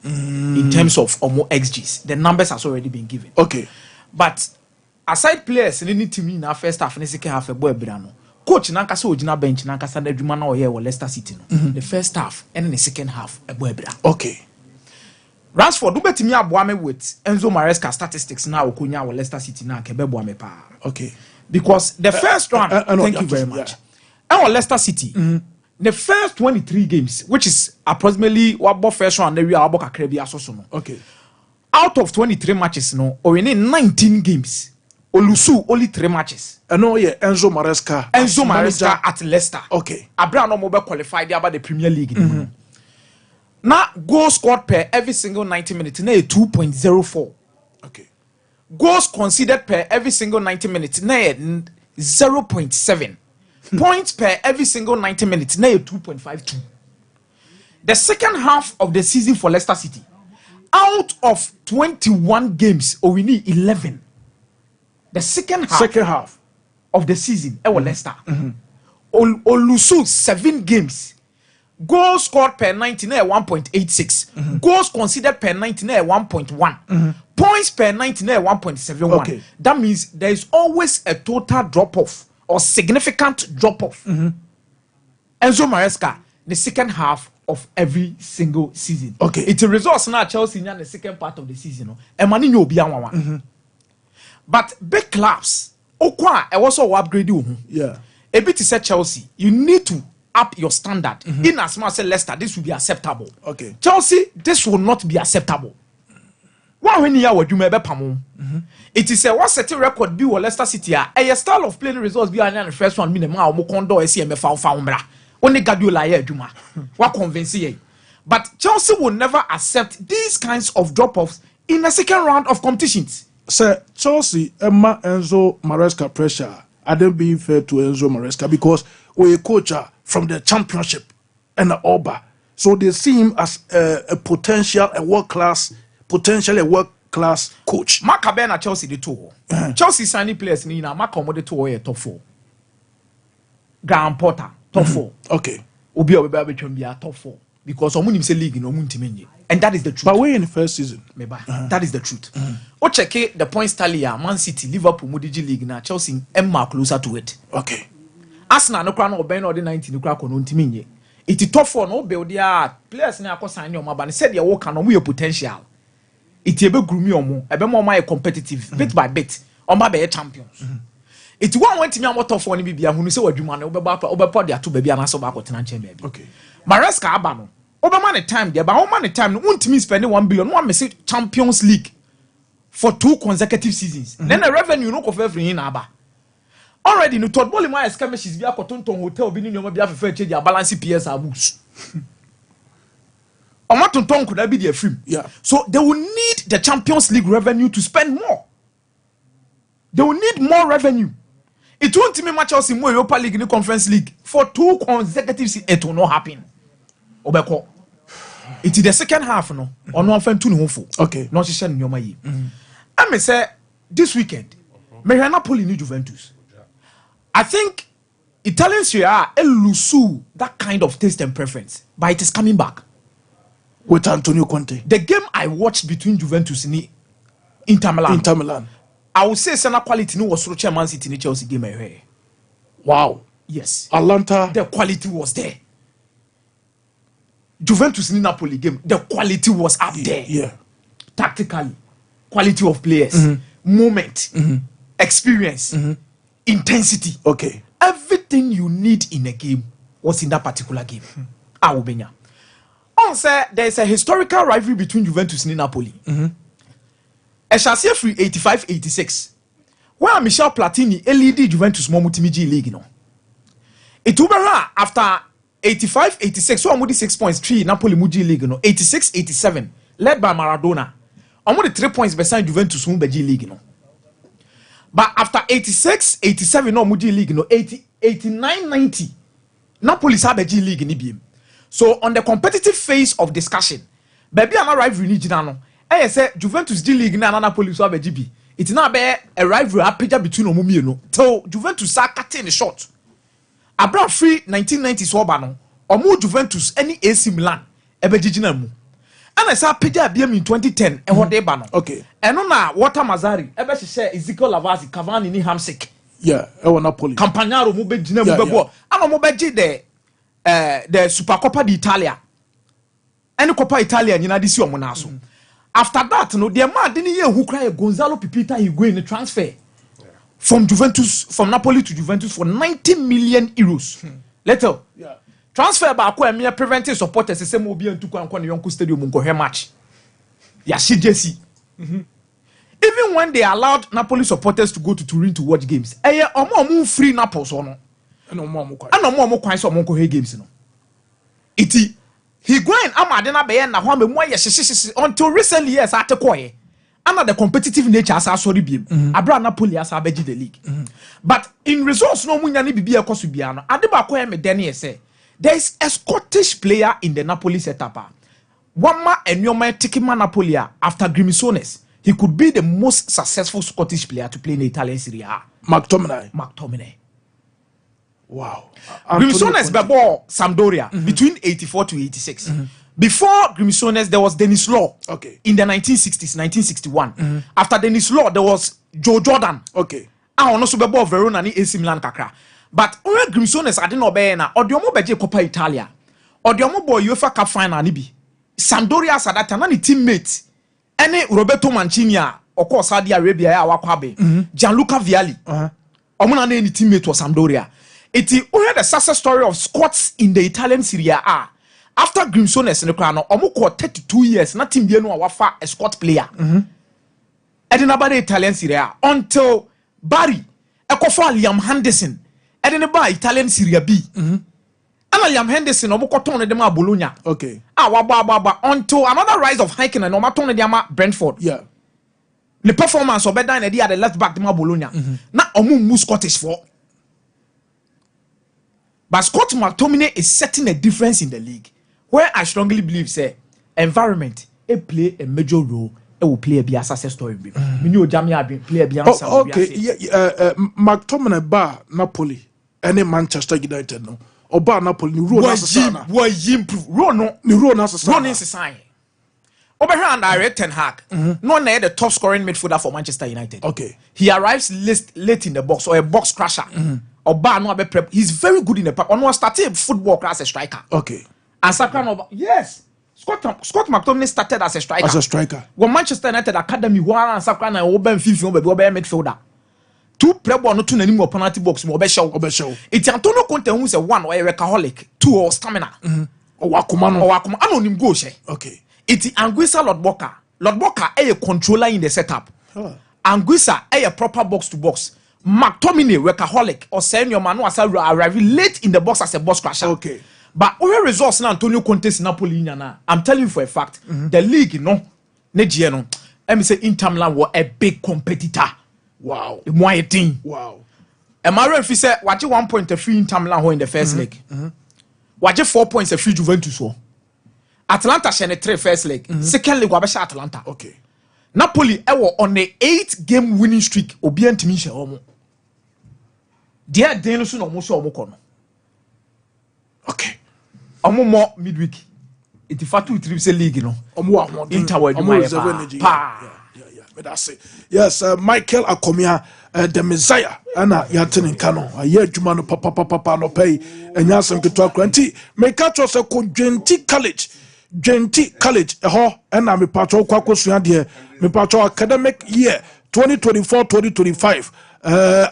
Speaker 5: In terms of omo XGs, the numbers has already been given.
Speaker 1: Okay.
Speaker 5: But aside players in any team in our first half and second half a boy brano. Coach Nankasa Ojina bench Nankasa Nedrumana or Leicester City. The first half and the second half a boy bra.
Speaker 1: Okay.
Speaker 5: Ransford do better me aboame with Enzo Maresca statistics now Okunya or Leicester City now kebeboame pa.
Speaker 1: Okay.
Speaker 5: Because the first one thank you very much. Our Leicester City the first 23 games, which is approximately what first one we are about asoso.
Speaker 1: Okay.
Speaker 5: Out of 23 matches, no, or in 19 games, Olusu only 3 matches.
Speaker 1: No, yeah, Enzo Maresca
Speaker 5: at Leicester.
Speaker 1: Okay.
Speaker 5: Abraham no mobile qualified about the Premier League. Now, goals scored per every single 90 minutes, now 2.04.
Speaker 1: Okay.
Speaker 5: Goals conceded per every single 90 minutes, now 0.7. Points per every single 90 minutes, now 2.52. The second half of the season for Leicester City, out of 21 games, or we need 11. The second half of the season, Leicester. Olusu 7 games. Goals scored per 90 1.86. Goals conceded per 90 1.1. Points per 90 1.71.
Speaker 1: Okay.
Speaker 5: That means there is always a total drop off or significant drop off. Enzo Maresca, the second half of every single season.
Speaker 1: Okay.
Speaker 5: It results now Chelsea in the second part of the season. But big clubs, Okwa, I also upgrade you.
Speaker 1: Yeah.
Speaker 5: A bit to say Chelsea, you need to up your standard. In as much as Leicester, this will be acceptable.
Speaker 1: Okay.
Speaker 5: Chelsea, this will not be acceptable. When you are doing it is a what setting record be with Leicester City. A style of playing results be on the first one. Minimum, Mokondo, SCMF, Foumbra. Only Gadula Juma. What convince ye? But Chelsea will never accept these kinds of drop-offs in a second round of competitions.
Speaker 1: Sir, Chelsea, Emma Enzo Maresca pressure. I don't be fair to Enzo Maresca because we're a coach from the championship and the Oba. So they see him as a potential, a world-class, potentially a world-class coach.
Speaker 5: Mark Abena Chelsea the two. Chelsea signing players in Mark the two top 4. Graham Potter top 4.
Speaker 1: Okay.
Speaker 5: Obi Obi between be top 4 because omunim say league no muntimenye. And that is the truth.
Speaker 1: But we're in the first season.
Speaker 5: That is the truth. O check the points tally. Man City, Liverpool, Mudigi League now. Chelsea, Emma closer to it.
Speaker 1: Okay.
Speaker 5: Arsenal no crown or Ben or the 19 no crown on Timinye. It is tough for no build their players now. Cause sign your man. Said your work and your potential. It be groomy or more. A be more competitive bit by bit. On my be champions. It one went to me what tough for any baby. Who say what you man over their two baby and also back with baby.
Speaker 1: Okay.
Speaker 5: Maresca Abano. Over money time there, but how many time won't me spending 1 billion? One may say Champions League for 2 consecutive seasons. Then the revenue no of every in Abba. Already, no thought Bolly my skirmishes be a cotton hotel being your be fair change your balance PS are boost. Or what ton could that be their free?
Speaker 1: Yeah.
Speaker 5: So they will need the Champions League revenue to spend more. They will need more revenue. It won't me match us in more Europa League in the Conference League for 2 consecutive seasons. It will not happen. Obeko. It is the second half, no? Or no offense to no full.
Speaker 1: Okay.
Speaker 5: No, she said, no, my ye. I may say this weekend, may Napoli need Juventus. I think Italian Serie A lose that kind of taste and preference, but it is coming back.
Speaker 1: With Antonio Conte.
Speaker 5: The game I watched between Juventus and Inter Milan. I would say Senna quality no was so Man City in Chelsea game.
Speaker 1: Wow.
Speaker 5: Yes.
Speaker 1: Atlanta.
Speaker 5: The quality was there. Juventus in Napoli game, the quality was up there.
Speaker 1: Yeah.
Speaker 5: Tactically, quality of players, moment, experience, intensity.
Speaker 1: Okay.
Speaker 5: Everything you need in a game was in that particular game. Awubenya. Also, there is a historical rivalry between Juventus and Napoli. I shall say free 85-86. Where Michel Platini LED Juventus Momutimi League no. It will be after 85-86, so I'm with 6 points, 3 Napoli Muji League, no 86-87, led by Maradona. I'm with 3 points beside Juventus Mumbeji League, no. But after 86-87, no Muji League, no 89-90, Napoli Sabeji League ni BM. So on the competitive phase of discussion, baby an rivalry ni no. I say Juventus G League na Napoli Sabeji B. It's not be a rivalry appeja between Omumi no. So Juventus are cutting the short. Abra free 1990s oba no omo Juventus any AC Milan ebegigina mu ana sa pega abiem in 2010 e ho de ba no
Speaker 1: Okay.
Speaker 5: eno na Walter Mazzarri ebe hye Ezekiel Lavazzi Cavani ni Hamsik
Speaker 1: Yeah, Napoli.
Speaker 5: Campagnaro mu begina mu bebo ana mo beji the Supercoppa d'Italia any Coppa Italia nyina de si omo na so. After that no the man de ne ye hu kra Gonzalo Pipita Higuain in transfer from Napoli to Juventus for 90 million euros. Later, transfer back where me preventing supporters the same obi antu kwa na Yonko Stadium go hear match. Ya CJC. Even when they allowed Napoli supporters to go to Turin to watch games, omo free Naples no.
Speaker 1: No more quite.
Speaker 5: And omo kwan so omo go hear games no. Iti Higuain amade na be na ho amemu ye until recently years atekoye. Under the competitive nature as sorry beam, Abra Napoli as abeji the league. But in results, no munya ni bibi ekosu biano. Adeba ko me deni say there is a Scottish player in the Napoli setup. Wama enyoma tikima Napoli after Grimisones. He could be the most successful Scottish player to play in the Italian Serie A. McTominay. Wow. Grimisones bebo Sampdoria between 84 to 86. Before Grimisones, there was Dennis Law.
Speaker 1: Okay.
Speaker 5: In the 1960s, 1961. After Dennis Law, there was Joe Jordan.
Speaker 1: Okay.
Speaker 5: I also be Verona ni AC Milan kakra. But when Grimisones I didn't obey na odiomo beje Coppa Italia. Odiomo boy UEFA Cup final ni bi. Sampdoria sadata na ni teammate. Ene Roberto Mancini of course Saudi Arabia ya wakwabe. Gianluca Vialli. Omuna na ni teammate was Sampdoria. Iti we the success story of Scots in the Italian Serie A. After Grimisones in the crown, omo 32 years na team no wafa a Scot player. Edinaba the Italian Serie A until Barry ekofa Liam Henderson edinaba Italian Serie B. Ana Liam Henderson omo koton de ma Bologna.
Speaker 1: Okay.
Speaker 5: Waba until another rise of hiking and omo ton de ma Brentford.
Speaker 1: Yeah.
Speaker 5: The performance of Bedan at the left back de ma Bologna. Na omo mu Scottish for. But Scott McTominay is setting a difference in the league. Where I strongly believe, say, environment, it play a major role. It will play a success story. Play a
Speaker 1: okay, McTominay bar Napoli, any Manchester United no, or bar Napoli. Ni role as a sign.
Speaker 5: Why improve? Run no.
Speaker 1: Ni role as a sign.
Speaker 5: Run is a sign. Oberhan Are Ten Hag. No, the top scoring midfielder for Manchester United.
Speaker 1: Okay.
Speaker 5: He arrives late in the box or a box crusher. Or bar no be prep. He's very good in the prep. On started football class as a striker.
Speaker 1: Okay.
Speaker 5: And Sakran yes. Scott McTominay started as a striker.
Speaker 1: As a striker.
Speaker 5: When Manchester United Academy one and Sakran and Oben 50 be midfielder. Two play ball no two na more penalty box mo be show. It's Antonio Conte who's a one or a workaholic, two or stamina.
Speaker 1: Or Wakuma.
Speaker 5: Anonym go she.
Speaker 1: Okay.
Speaker 5: It's Anguissa Lord Boka. Lord Boka a controller in the setup. Anguissa a proper box to box. McTominay workaholic or send your man was arriving late in the box as a box crusher.
Speaker 1: Okay.
Speaker 5: But all results now Antonio Conte's Napoli na. I'm telling you for a fact, the league no, Negiano. Let me say Inter Milan were a big competitor.
Speaker 1: Wow.
Speaker 5: More thing.
Speaker 1: Wow.
Speaker 5: And Mario fi say watch 1 point a free Inter Milan in the first leg. Watch 4 points a free Juventus ho. Atlanta shene 3 first leg. Second leg wabesha Atlanta.
Speaker 1: Okay.
Speaker 5: Napoli ewo on a 8-game winning streak. Obi antimi she omo. Dia den so no mo so omo kono.
Speaker 1: Okay.
Speaker 5: Omo mo midweek. It fatu trip league no.
Speaker 1: Omo wa
Speaker 5: Inter wa
Speaker 1: yeah. But that's it. Yes, Michael Akomia, the Messiah, Anna Yatin Kano, a year Jumano Papa no pay, and Yasan Kitua Quanti, make catch us a Genti College, a ho, and I'm a patro Quacos here, me patro academic year 2024-2025.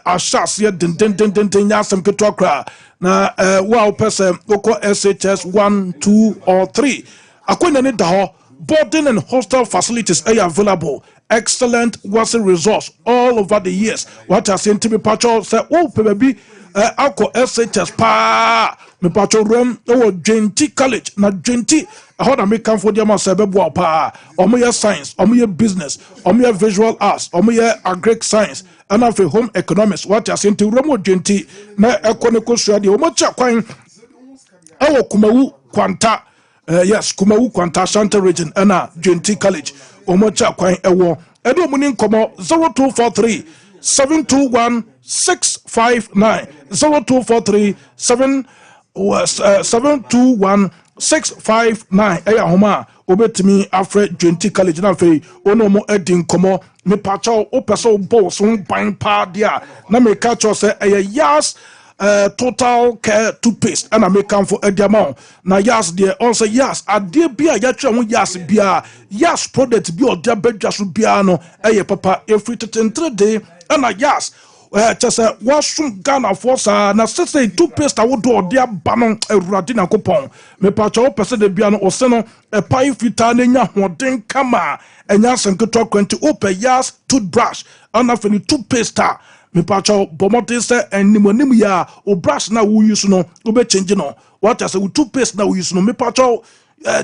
Speaker 1: Ashas here, den Yasan Kitua, na wow person, Oko SHS 1, 2, or 3. Aquina Daho, boarding and hostel facilities are available. Excellent wasn't resource all over the years. What I seen to me patrol say, oh, baby, Alco SHS pa me patrol room, oh, Genti College, not Genti. How do I make come for them as a baby pa? Or me science, or me business, or me visual arts, or me agric science, and of home economics. What I seen to Romo Genti, na economical study, or much quine, oh, Kumawu Quanta. Yes, Kumawu Quanta Santa region, Anna Genti College. Omocha kwan ewo edo munin komo 0243 721 659 0243 721 659 eya homa obetimi afre Genti College na fe ono mo edin komo me pacha o peso bo so ban pa dia na me catch us yas total care toothpaste and I make come for a diamond. Now yes, dear also yes, I dear beer yatram yes beer yes product be or dear bed just piano papa every 3 day and I yes just a washroom Ghana force na say toothpaste I would do dear banon a radina coupon me pacho person de piano or seno a pie fitania hoden kama and yes and good talk to open yes toothbrush and nothing toothpaste me pacho bomote se enimonim ya o brush na wo use no wo be change no what I say with toothpaste na wo use no me pacho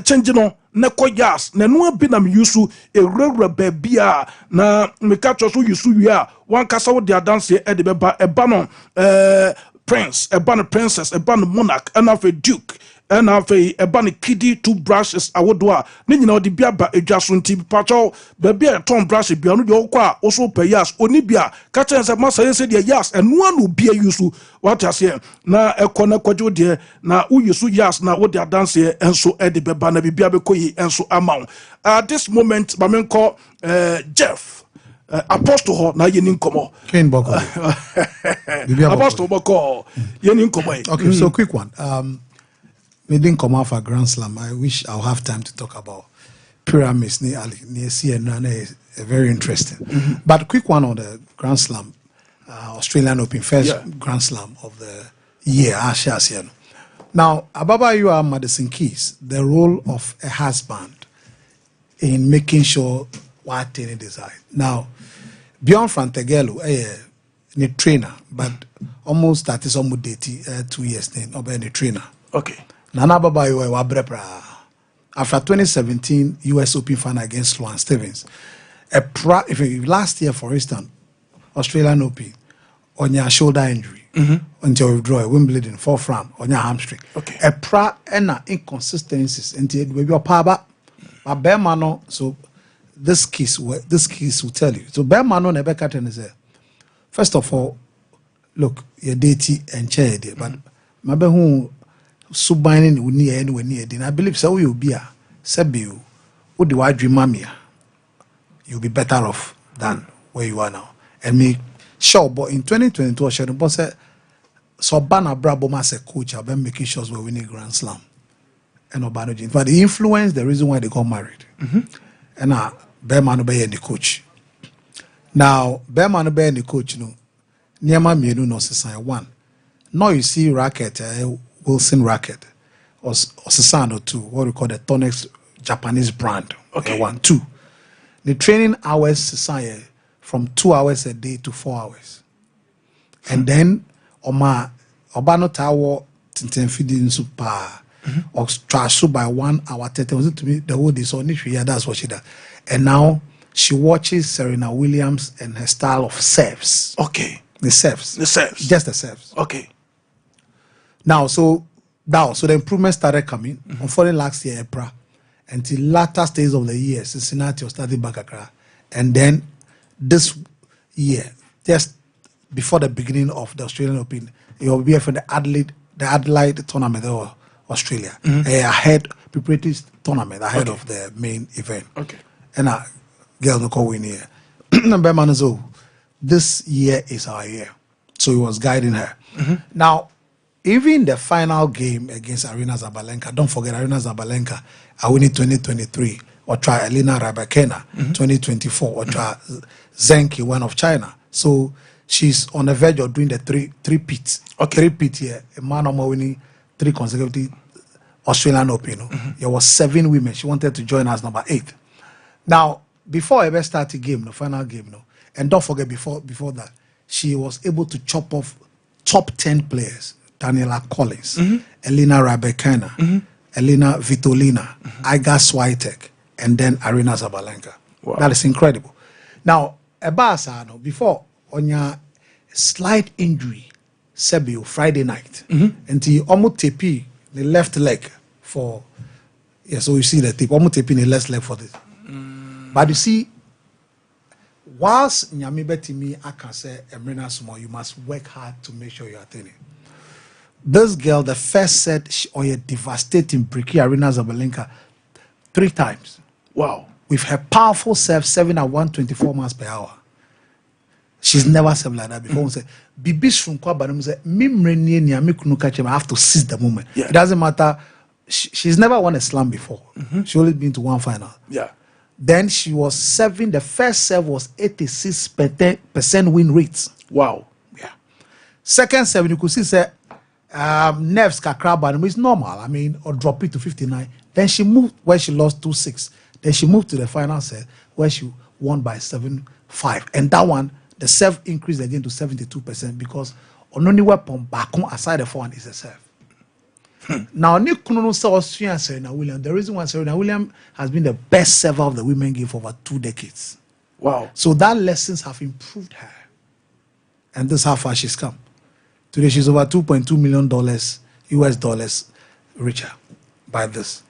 Speaker 1: change no ne koyas na no bi na me use e rewra babia na me catch so use wi a wan kasa wo dia dance e de beba e ba no prince e ba no princess e ba no monarch and of a duke and have a bunny kiddie 2 brushes I would do ni nyina odi bia ba edwa so nti pacho baby a ton brush bia no de okwa also pay yas oni bia ka chen se masa say de yas enu anu bia yusu what I say na ekona kwajo de na uyusu yas na wo de dance enso e de beba na bibia be koyi enso amount at this moment bamenko Jeff Apostle na yeni nkomo
Speaker 6: Ken Boko
Speaker 1: Apostle Boko yeni nkomo.
Speaker 6: Okay, so quick one. We didn't come off a Grand Slam. I wish I'll have time to talk about pyramids near CNN. Very interesting. But quick one on the Grand Slam, Australian Open, first Grand Slam of the year. Now, Ababa, you are Madison Keys, the role of a husband in making sure what they decide. Now, beyond Frantegelo, a trainer, but almost that is almost 2 years then, or a trainer.
Speaker 1: Okay.
Speaker 6: Nana Baba you were after 2017 US Open final against Sloane Stevens. If last year, for instance, Australian Open on your shoulder injury until you withdraw a Wimbledon 4th round on your hamstring.
Speaker 1: Okay.
Speaker 6: A pra and inconsistencies until it will be a power. But bear mano, so this case will tell you. So bear mano never cut and say, first of all, look, you're dating and chair, but maybe who. Subbining would near anywhere near. I believe so. You'll be a Sebio What do I dream, mamia? You'll be better off than where you are now. And me, sure, but in 2022, I should say, so Bana Brabo as a coach, I've been making sure we're winning Grand Slam. And Obano, but the influence, the reason why they got married. And Bearman Obey and the coach. Now, Bearman Obey and the coach, Niama Mienu no Sessan one. Now you see racket, Wilson racket, or Sessan or two, what we call the Tonex Japanese brand. Okay, 1, 2. The training hours Sessan from 2 hours a day to 4 hours. And then Obano Tower Tintin feeding super or trash by 1 hour 30 was it to me the whole day so that's what she does. And now she watches Serena Williams and her style of serves.
Speaker 1: Okay.
Speaker 6: The serves. Just the serves.
Speaker 1: Okay.
Speaker 6: Now so the improvement started coming. Unfortunately last year April until latter stage of the year Cincinnati was starting back Accra. And then this year, just before the beginning of the Australian Open, it will be for the Adelaide tournament or Australia. Ahead preparatory tournament ahead of the main event.
Speaker 1: Okay.
Speaker 6: And a girl no call win here. This year is our year. So he was guiding her. Now, even the final game against Arina Zabalenka, don't forget Arina Zabalenka, I win it 2023, or try Elena Rybakina, 2024, or try Zheng Yuan of China. So she's on the verge of doing the three pits. Okay. 3 pit here. A man of winning 3 consecutive Australian Open. There was 7 women. She wanted to join us number 8. Now, before I ever start the game, the final game, and don't forget before that, she was able to chop off top 10 players. Daniela Collins, Elena Rybakina, Elena Vitolina, Iga Swiatek, and then Arina Zabalenka. Wow. That is incredible. Now, Ebasa, before on your slight injury, Sebio Friday night, until almost tepi the left leg for so you see the tip almost tepi the left leg for this. But you see, whilst Nyami Betimi I can say Emrina Sumo, you must work hard to make sure you are attaining. This girl, the first set, she a devastating bricky Arina Zabalenka 3 times.
Speaker 1: Wow.
Speaker 6: With her powerful serve, 7 at 124 miles per hour. She's never served like that before. Say, Bibis from Kwabanum say, I have to seize the moment. Yeah. It doesn't matter. She's never won a slam before. She only been to 1 final.
Speaker 1: Yeah.
Speaker 6: Then she was serving, the first serve was 86% win rates.
Speaker 1: Wow.
Speaker 6: Yeah. Second serve, you could see, say, nerves kakraba is normal. I mean, or drop it to 59. Then she moved where she lost 2-6. Then she moved to the final set where she won by 7-5. And that one, the serve increased again to 72% because on only weapon back aside the forehand is a serve. Now, Nick Kuno saw Austrian and Serena Williams. The reason why Serena Williams has been the best server of the women game for over 2 decades.
Speaker 1: Wow.
Speaker 6: So that lessons have improved her. And this is how far she's come. Today she's over $2.2 million US dollars richer by this.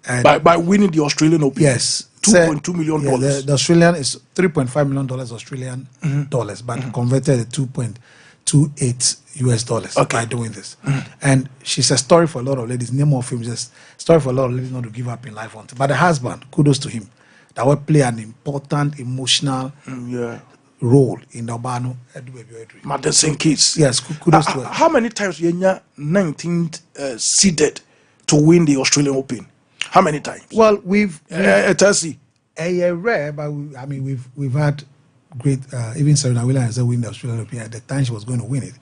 Speaker 6: And
Speaker 1: by winning the Australian Open.
Speaker 6: Yes.
Speaker 1: $2.2 million.
Speaker 6: Yeah, the Australian is $3.5 million Australian dollars, but converted to 2.28 US dollars by doing this. And she's a story for a lot of ladies. Name of him just story for a lot of ladies not to give up in life. But the husband, kudos to him, that will play an important emotional role in the Obano
Speaker 1: Madison kids.
Speaker 6: Yes, kudos to her.
Speaker 1: How many times you 19th seeded to win the Australian Open? How many times?
Speaker 6: Well, we've
Speaker 1: rare,
Speaker 6: but we've had great. Even Serena Williams win the Australian Open. At the time she was going to win it,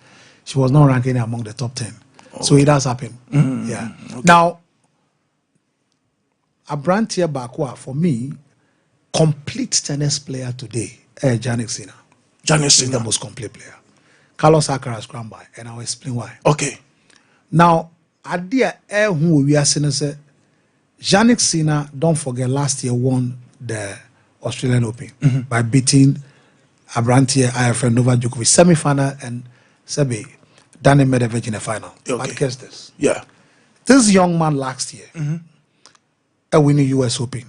Speaker 6: she was not ranking among the top 10. So it has happened. Yeah. Okay. Now, Abrantia Bakwa for me, complete tennis player today. Jannik Sinner.
Speaker 1: Jannik Sinner
Speaker 6: is the most complete player. Carlos Alcaraz crowned by, and I'll explain why.
Speaker 1: Okay.
Speaker 6: Now, idea who we are saying say Jannik Sinner, don't forget, last year won the Australian Open by beating Abrantia IFN Novak Djokovic semi-final and Sebe Daniel Medvedev in the final.
Speaker 1: Okay.
Speaker 6: But guess this.
Speaker 1: Yeah.
Speaker 6: This young man last year winning US Open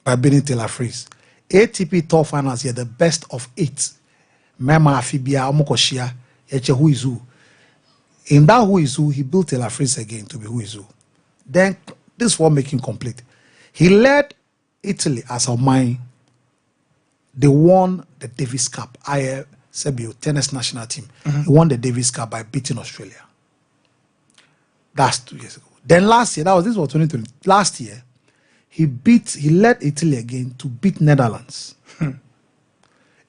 Speaker 6: by beating Taylor Fritz. ATP Tour Finals here, the best of 8. Mema Afibia Omokoshia, Eche who is who. In that who is who, he built Taylor Fritz again to be who is who. Then this was making complete. He led Italy as a mine, they won the Davis Cup. Sebio tennis national team. He won the Davis Cup by beating Australia. That's 2 years ago. Then last year, this was 2020. Last year, he led Italy again to beat Netherlands.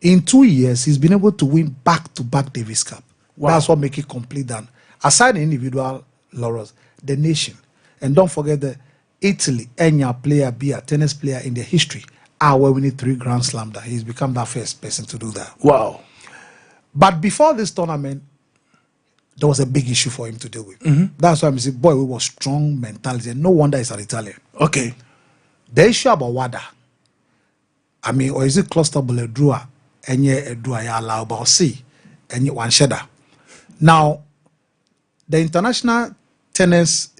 Speaker 6: In 2 years, he's been able to win back-to-back Davis Cup. Wow. That's what makes it complete. Than aside the individual laurels, the nation. And don't forget that Italy, any player, be a tennis player in their history, where we need 3 Grand Slam. That he's become that first person to do that.
Speaker 1: Wow.
Speaker 6: But before this tournament, there was a big issue for him to deal with. That's why I'm saying, boy, we was strong mentality. And no wonder he's an Italian.
Speaker 1: Okay.
Speaker 6: The issue about WADA, I mean, or is it clusterable Edrua? And yeah, Edrua ya allow about C and one shedder. Now, the International Tennis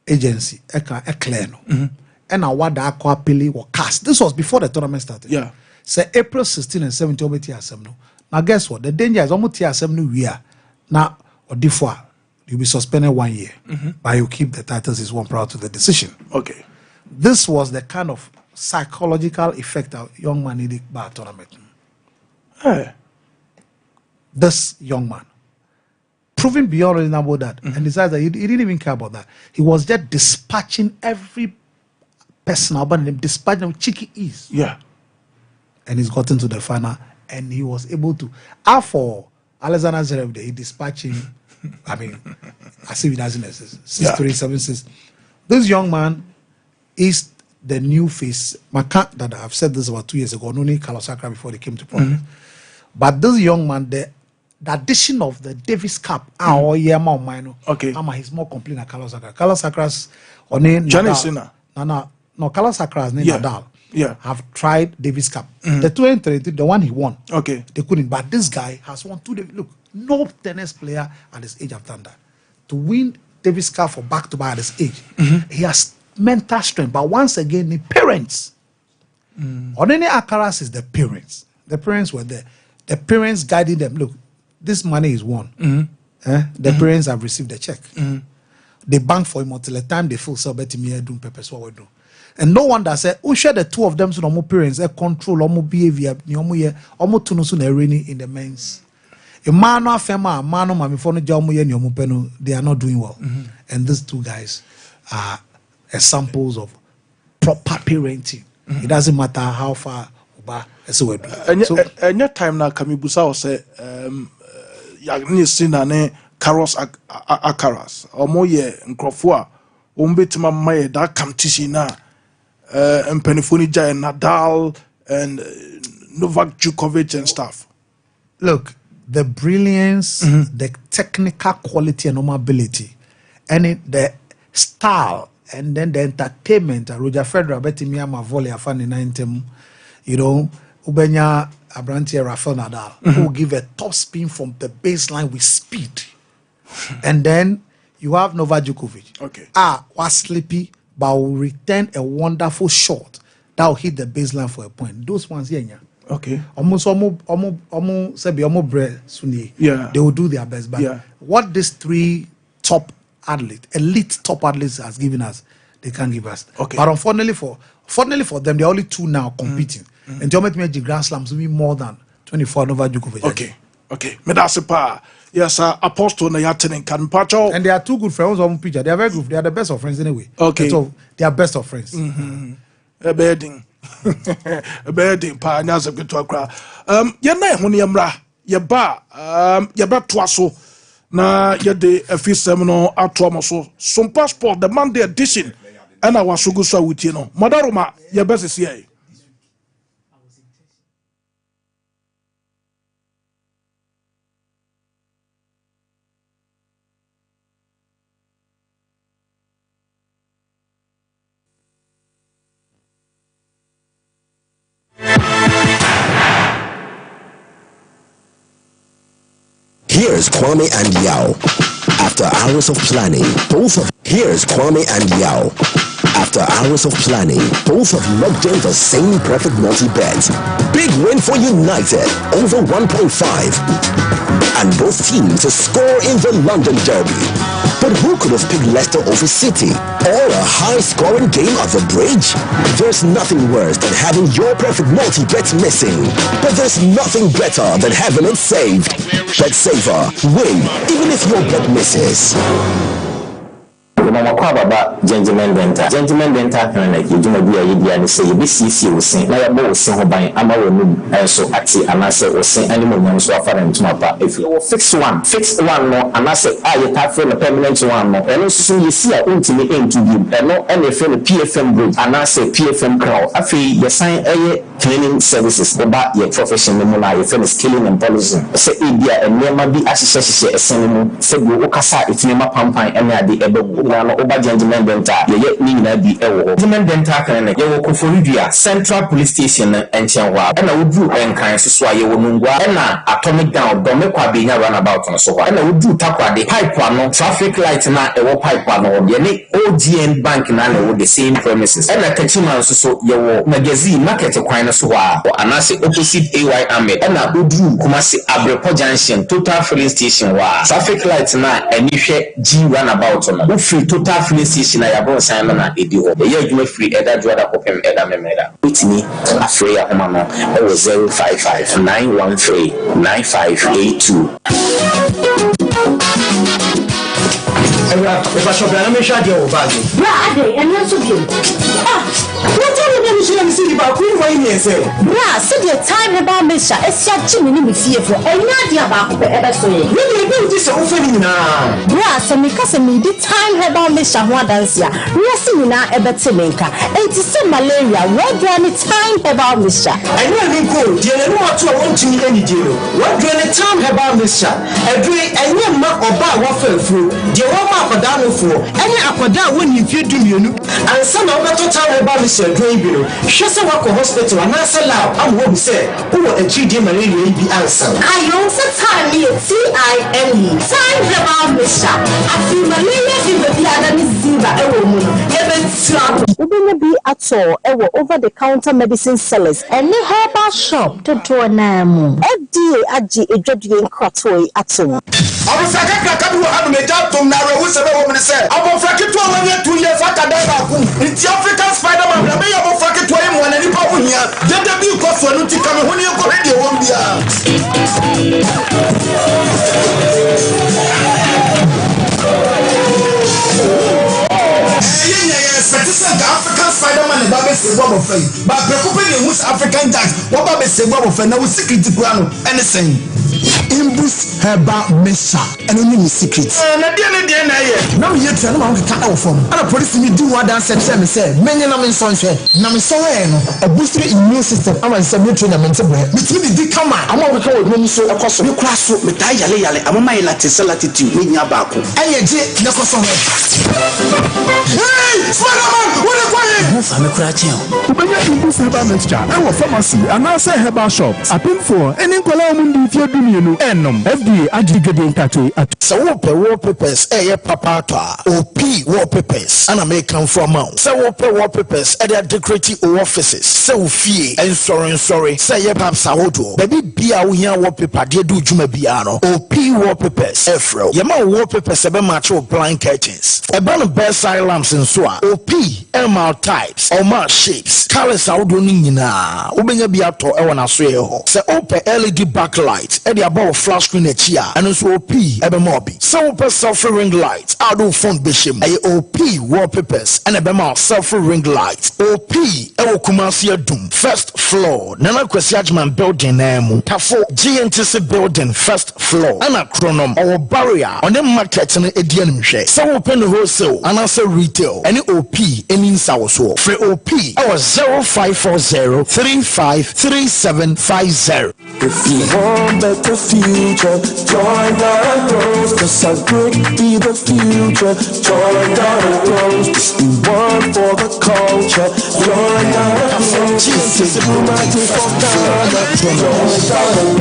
Speaker 6: Agency, ECLENO, and a WADA Aqua Pili were cast. This was before the tournament started.
Speaker 1: Yeah.
Speaker 6: Say April 16 and 17 over TSM. Now, guess what? The danger is almost TSM we are now or before you'll be suspended 1 year, but you keep the titles is one prior to the decision.
Speaker 1: Okay.
Speaker 6: This was the kind of psychological effect that young man needed by a tournament.
Speaker 1: Hey.
Speaker 6: This young man, proving beyond reasonable that, and decides that he didn't even care about that. He was just dispatching every person about him, dispatching with cheeky ease.
Speaker 1: Yeah.
Speaker 6: And he's gotten to the final, and he was able to. For Alexander Zverev, he dispatching. I mean, I see he doesn't exist. 6-3, 7-6. This young man is the new face. That I've said this about 2 years ago. Only Carlos Alcaraz before they came to prominence. But this young man, the addition of the Davis Cup,
Speaker 1: okay,
Speaker 6: he's more complete than Carlos Alcaraz. Carlos Alcaraz, no, Carlos Alcaraz, Nadal.
Speaker 1: Yeah.
Speaker 6: Have tried Davis Cup. The 2023, the one he won.
Speaker 1: Okay.
Speaker 6: They couldn't. But this guy has won 2 Davis. Look, no tennis player at his age have done that. To win Davis Cup for back-to-back at his age, he has mental strength. But once again, the parents. On any Alcaraz is the parents. The parents were there. The parents guiding them. Look, this money is won. The parents have received the check. They bank for him until the time they feel so better me doing purpose what we do. And no wonder said, "Oh, share the 2 of them so no parents control almost behavior, almost to no sooner raining in the men's. A man or fema, man or mammy for no job, they are not doing well. And these 2 guys are examples of proper parenting. It doesn't matter how far so
Speaker 1: and your time now Kamibusa say Yagni Sinane Carlos Alcaraz or more Nkrofua Umbetima Maye that competition and Penifoni and Nadal and Novak Djokovic and stuff.
Speaker 6: Look, the brilliance, the technical quality and ability, and the style, and then the entertainment. Roger Federer, Betty Miyama volley, a fan in 90, Ubenya Abrantia Rafael Nadal, who give a top spin from the baseline with speed. And then you have Novak Djokovic.
Speaker 1: Okay.
Speaker 6: Was sleepy, but will return a wonderful shot that will hit the baseline for a point. Those ones here,
Speaker 1: okay.
Speaker 6: Almost
Speaker 1: yeah.
Speaker 6: They will do their best. But what these 3 top athletes, elite top athletes has given us, they can't give us.
Speaker 1: Okay.
Speaker 6: But unfortunately for them, there are only 2 now competing. And the Grand Slams will be more than 24 Novak Djokovic.
Speaker 1: Okay. Medasipa. Yes, Apostle Nayatin and Pacho.
Speaker 6: And they are 2 good friends on picture. They are very good. They are the best of friends anyway.
Speaker 1: Okay.
Speaker 6: So they are best of friends.
Speaker 1: A bedding. A bedding, pa, Naz of Gitwakra. Yana, when Yamra, Yaba, Yaba Twasso, na Yade, a few seminal at Tomaso, some passport, the Monday edition, and I was so good with you know. Madaroma, your best is here.
Speaker 7: Here's Kwame and Yao. After hours of planning, here's Kwame and Yao. After hours of planning, both have locked in the same perfect multi-bet. Big win for United, over 1.5. And both teams to score in the London Derby. But who could have picked Leicester over City? Or a high-scoring game at the Bridge? There's nothing worse than having your perfect multi-bet missing. But there's nothing better than having it saved. Bet saver, win, even if your bet misses.
Speaker 8: Baba gentleman denta can like you do not be a idea and say BCC will sing like a bow sing by Amaru so ati and I say or sing animal so far and to my part. If you fix one more and I say you have a permanent one more and also you see a ultimate into you and no any friend PFM group and I say PFM crowd. I feel you sign a cleaning services about your profession your friend is killing and policing. Say idea and never be associated a cinema say you okasa it's never pampan and the ebe over gentleman dental ye ni na bi ewo gentleman dental kan na ye wo Koforidua Central Police Station and Chenwa and na wodu enkan so ye wo nungwa na atomic down do me kwa be nya runabout no so and na wodu takwa de pipe ano traffic light na ewo pipe ano ye ni OGN bank na wo the same premises and na kachima so ye wo magazine market kwan no so wa anase opposite AY Ahmed and na wodu Kumasi Abrepo Junction Total Filling Station wa traffic light na enihwe G runabout no free Total Filling Station na yabo Simon na edi ho ye adwuma free eda dwada kopem eda memeda utini afre ya homa no 055 913 9582
Speaker 9: If I shop na me shade o bag bra ade eno so bi what tell me say me see ba ku for me say bra see the time about me sha esia chimi ni me fie for enya dia ba ko ebe so ye me be uti se o fe ni na bra se me ka se me the time about me sha ho dance ya yes ni na ebe te me nka enti se malaria what do any time about me sha enya ni ko die na no ato won timi eni die no what do any time about me sha every enya ma oba wa fa fu die wo ma akoda no fu enya akoda woni fie dumienu ansa na obeto time about me sha dwen bi no hwe se wa ko hospital anasa la am wo bi se wo achidi malaria bi ansa ayo se time me TIME time about me sha afi malaria bi bi ada ni ziba ewo mu ebe tia ubenya bi ato ewo over the counter medicine sellers and the herbal shop to do na mu FDA agi edwadue nkratoi ato
Speaker 1: Abofraka kaka bi wo hanu meja tom na rewu sebe wo mene se abofraka to amanya 2 years akada ba ku nti African Spider-Man na me abofraka to yim wana nipa wo hia dede bi ko so no ti kame honi ko radio wo bia African Spider-Man ba be se bo fay ba preocupe ni mus African Jack wo ba be se bo fay na wo secret kura no anything Imbus Herbal Mesa and only me secret. Na dia na ye. Na me yet na ma ka e wo fom. Ana police ni do one dance say me say menye na me nso hwe. Na me so we no a boost the immune system. Ama say me train na me ntebe. Me timi di kama. Ama wo ka wo no so ekoso. Me kura so me ta yale ama mai latitude me nya ba ko. Eye je na koso ho. Hey! Spider-Man! What is going on? I'm a cratching.
Speaker 10: Ubenya Imbus Herbal Mixture. Our pharmacy and also herbal shops. Appeal for any color mundi if you do you enom FDA agigade nkatwe at
Speaker 1: so wallpapers papa OP wallpapers and American from mount so wallpapers at their decorative offices so fie and sorry say paps ahodo baby bia wo hia wallpaper de do djuma bia no OP wallpapers efro yema wallpapers ebe match with blind curtains ebe no bedside lamps nso a OP MR types or mark shapes colors ahodo ni nyina ubenya bia to e wona so ye ho say open LED backlight e about flash screen here and also OP ebe mobi so self ring light ado phone bishim OP wallpapers and ebe self ring light OP ewo Kumasi Adum first floor Nana Kwesi Ajman building name Tafo GNTC building first floor and a chronom or barrier on the market in edian mhwe so open wholesale and also retail any OP any nsawo so for OP our 0540 353750
Speaker 11: if you want better future, join the Rose, cause our good be the future. Join the Rose, this be one for the culture. Join the Rose, Jesus is united for Ghana. Join the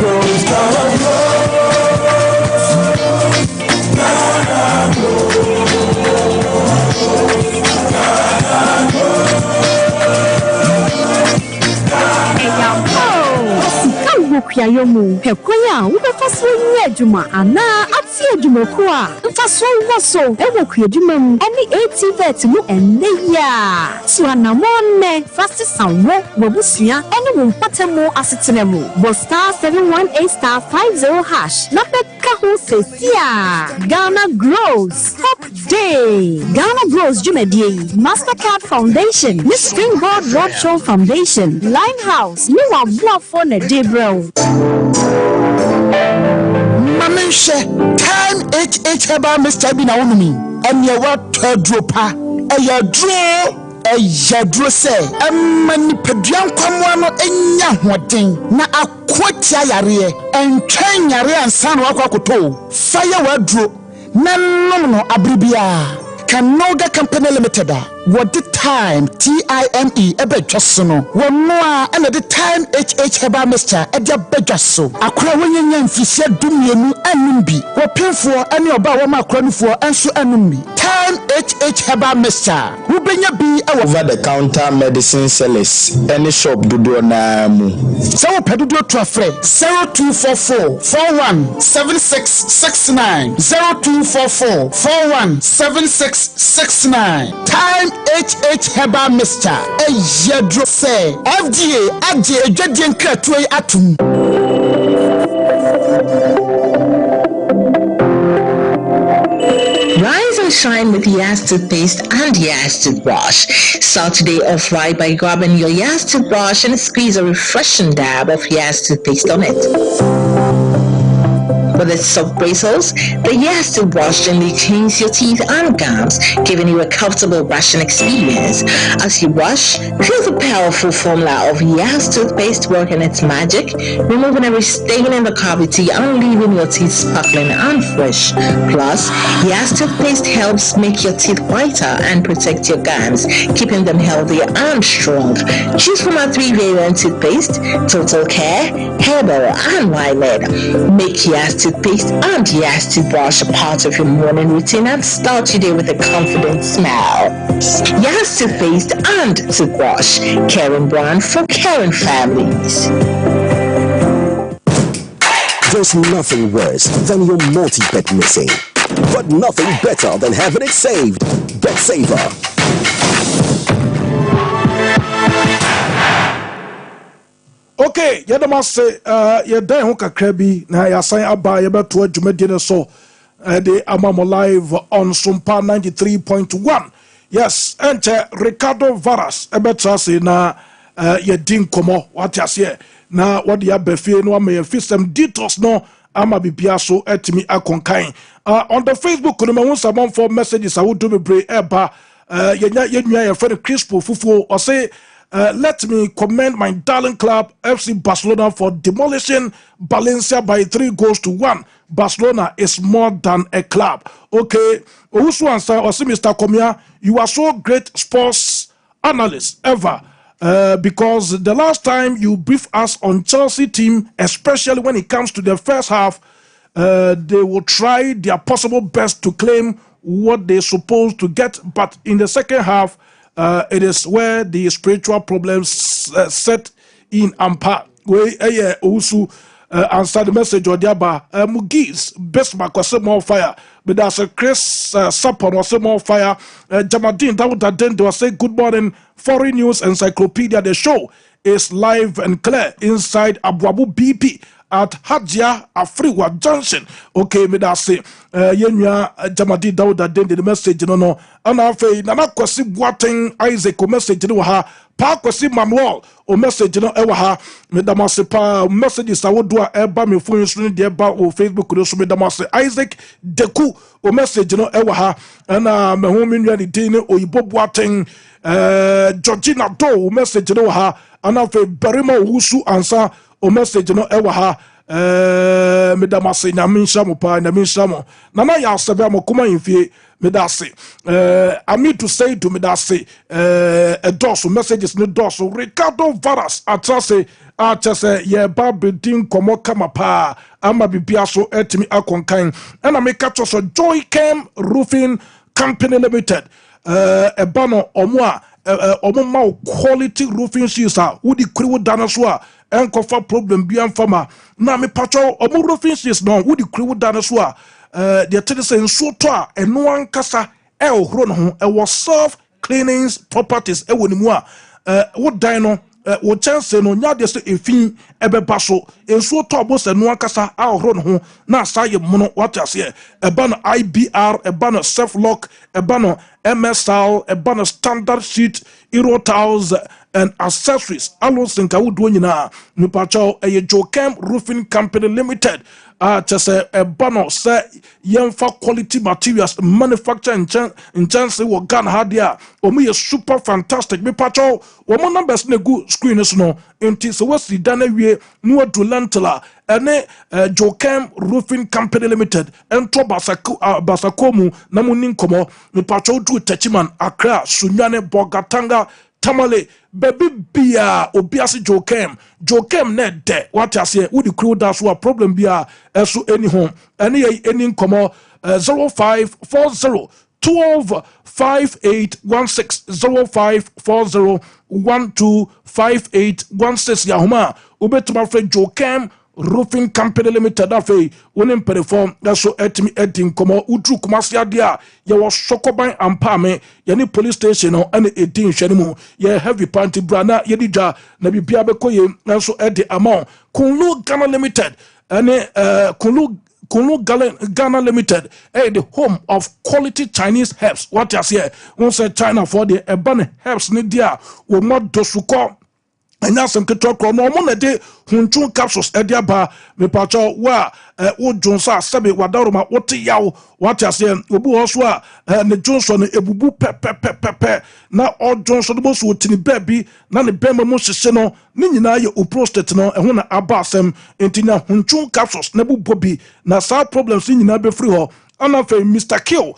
Speaker 11: Rose, Ghana Rose.
Speaker 9: wo kuayomu hekwaya wo befa so nya adwuma ana ati adwuma ko a mfa so wo so e wo kuadwuma mu ene ATVET mu enne ya so anamonne fast sanwo wo busua ene wo mpatemu asetenemu bo star 718*50 hash na beka ho sesia Ghana Grows Top Day Ghana Grows Jumedie Mastercard Foundation Miss Springboard Roadshow Foundation Limehouse ni wa boafo na Debrel
Speaker 10: Mamenhye time herbal mixture bi na wonumi ene wa todropa Eyadro say, Mani Pedian Quamuano enya hoden na akwatia yare and train yare and san wakoto fire wadro no abribia Kanoga Company Limited what the time TIME ebetwasono wonno and the time herbal mixture edia bedwaso akra wonyen mfisia dumienu anumbi wopemfo ane oba wo makranufo enso anumbi time herbal mixture wubenya bi
Speaker 12: over the counter medicine sellers any shop dodo na mu
Speaker 10: so pedodo to afre 0244 417669 0244 417669 time herbal mixture eyadro say FDA ade adwadie nkratoe atum
Speaker 13: Rise and shine with Yas toothpaste and Yas toothbrush. Start today off right by grabbing your Yas toothbrush and squeeze a refreshing dab of Yas toothpaste on it. With its soft bristles, the Yas toothbrush gently cleans your teeth and gums, giving you a comfortable brushing experience. As you brush, feel the powerful formula of Yas toothpaste working its magic, removing every stain in the cavity and leaving your teeth sparkling and fresh. Plus, Yas toothpaste helps make your teeth whiter and protect your gums, keeping them healthy and strong. Choose from our 3 variant toothpaste: Total Care, Herbal, and Wild. Make Yas toothpaste and Yas toothbrush a part of your morning routine and start your day with a confident smile. Yas toothpaste and toothbrush, caring brand for caring families.
Speaker 7: There's nothing worse than your multi-bet missing, but nothing better than having it saved. Bet Saver.
Speaker 1: Okay, yadama say yɛdan ho kakra bi na yɛasan aba yɛbɛto adwumadie no so de amamo live on Sompa 93.1. Yes, enche Ricardo Varas ɛbɛtra se na yɛdi nkɔmmɔ wate aseɛ na wɔde abɛfie no ama yɛfi some details no ama bibia so atimi akonkan on the Facebook no mahu sabon for messages awodo bebre eba yenya yenua yɛ friend Crispo Fufuo or say let me commend my darling club FC Barcelona for demolishing Valencia by 3-1. Barcelona is more than a club. Okay, Owusu answer or say Mr. Komia, you are so great sports analyst ever. Because the last time you briefed us on Chelsea team, especially when it comes to the first half, they will try their possible best to claim what they're supposed to get, but in the second half, it is where the spiritual problems set in Ampa. We also answer the message or diaba Mugis best back was more fire, but there's a Chris Sapon was more fire. Jamadin that would then they will say good morning. Foreign News Encyclopedia. The show is live and clear inside Abuabu BP at Hajia Afriwa Junction. Okay, me da say yenua Jamadi Dawuda den the message no and afei nana kwasi Boateng Isaac o message no ha pa kwasi Manuel o message no e wa ha me da mase pa messages awodo a eba me phone so de eba o Facebook no so me da mase Isaac Deku o message no e wa ha na me ho me nua ni din oyibo Boateng Georgina Do o message no ha and afei Berima Wusu ansa o message no e wa ha medamase nyamisha mo pa nyamisha mo nana ya sebe mo kuma infie medase I need to say to medase a dos messages no dos Ricardo Varas atrase atese ye ba bedin komo kama pa ama bibia so etimi akonkan na me catch so Joy Cam Roofing Company Limited ebano omo a omo quality roofing sheets wodi kuri wo dana so a enkofa problem bi amfama na me pacho omo roofing sheets no wodi kuri wo dana so a de tede se nso to a eno ankasa ohro no ho was self cleaning properties woni mu a wo dan no wo chance no nya de se efin ebeba so enso to abose no akasa ahoro no ho na asaye mono what ase eba no IBR eba no self lock eba no MSL eba no standard sheet Euro tiles and accessories alonso nka wodo nyina nipacho Jokem Roofing Company Limited chese eba no se yemfa quality materials manufacture in chance wo Ghana hadia omo ye super fantastic nipacho omo numbers na go screen no enti so wasi dana wie no adulantala ene Jokem Roofing Company Limited ento basakomu na munin komo nipacho du Techiman Accra Sunyane Bogatanga Tamale baby bia obiase Jokem ne de what I say would the crew that's what problem bia so any home any komo 0540 125816 0540 125816 yahoma ubetuma friend Jokem Roofing Company Limited afei wonim perform so etimi edin komo udru kumasia dia ye wo sokoban ampame ye ni police station no ene edin hwene mu ye heavy panty brana ye didwa na bibia bekoye so edi amount Kunlu Ghana Limited ene Kunlu Ghana Limited the home of quality Chinese herbs what you say won say China for the ebane herbs ni dia wo modosuko enya sem keto kro no mo na de hunchun capsules ediaba me pacho wa wo jonsa sabe wadaroma wote yawo what you say obu hoso a ne jonso no ebubu pepepepe na o jonso do so tini baby na ne bema mo hye no ni nyina ye o prostate no ehuna aba asem entina hunchun capsules na bubobi na sa problems nyina be free ho ana fe Mr. Kill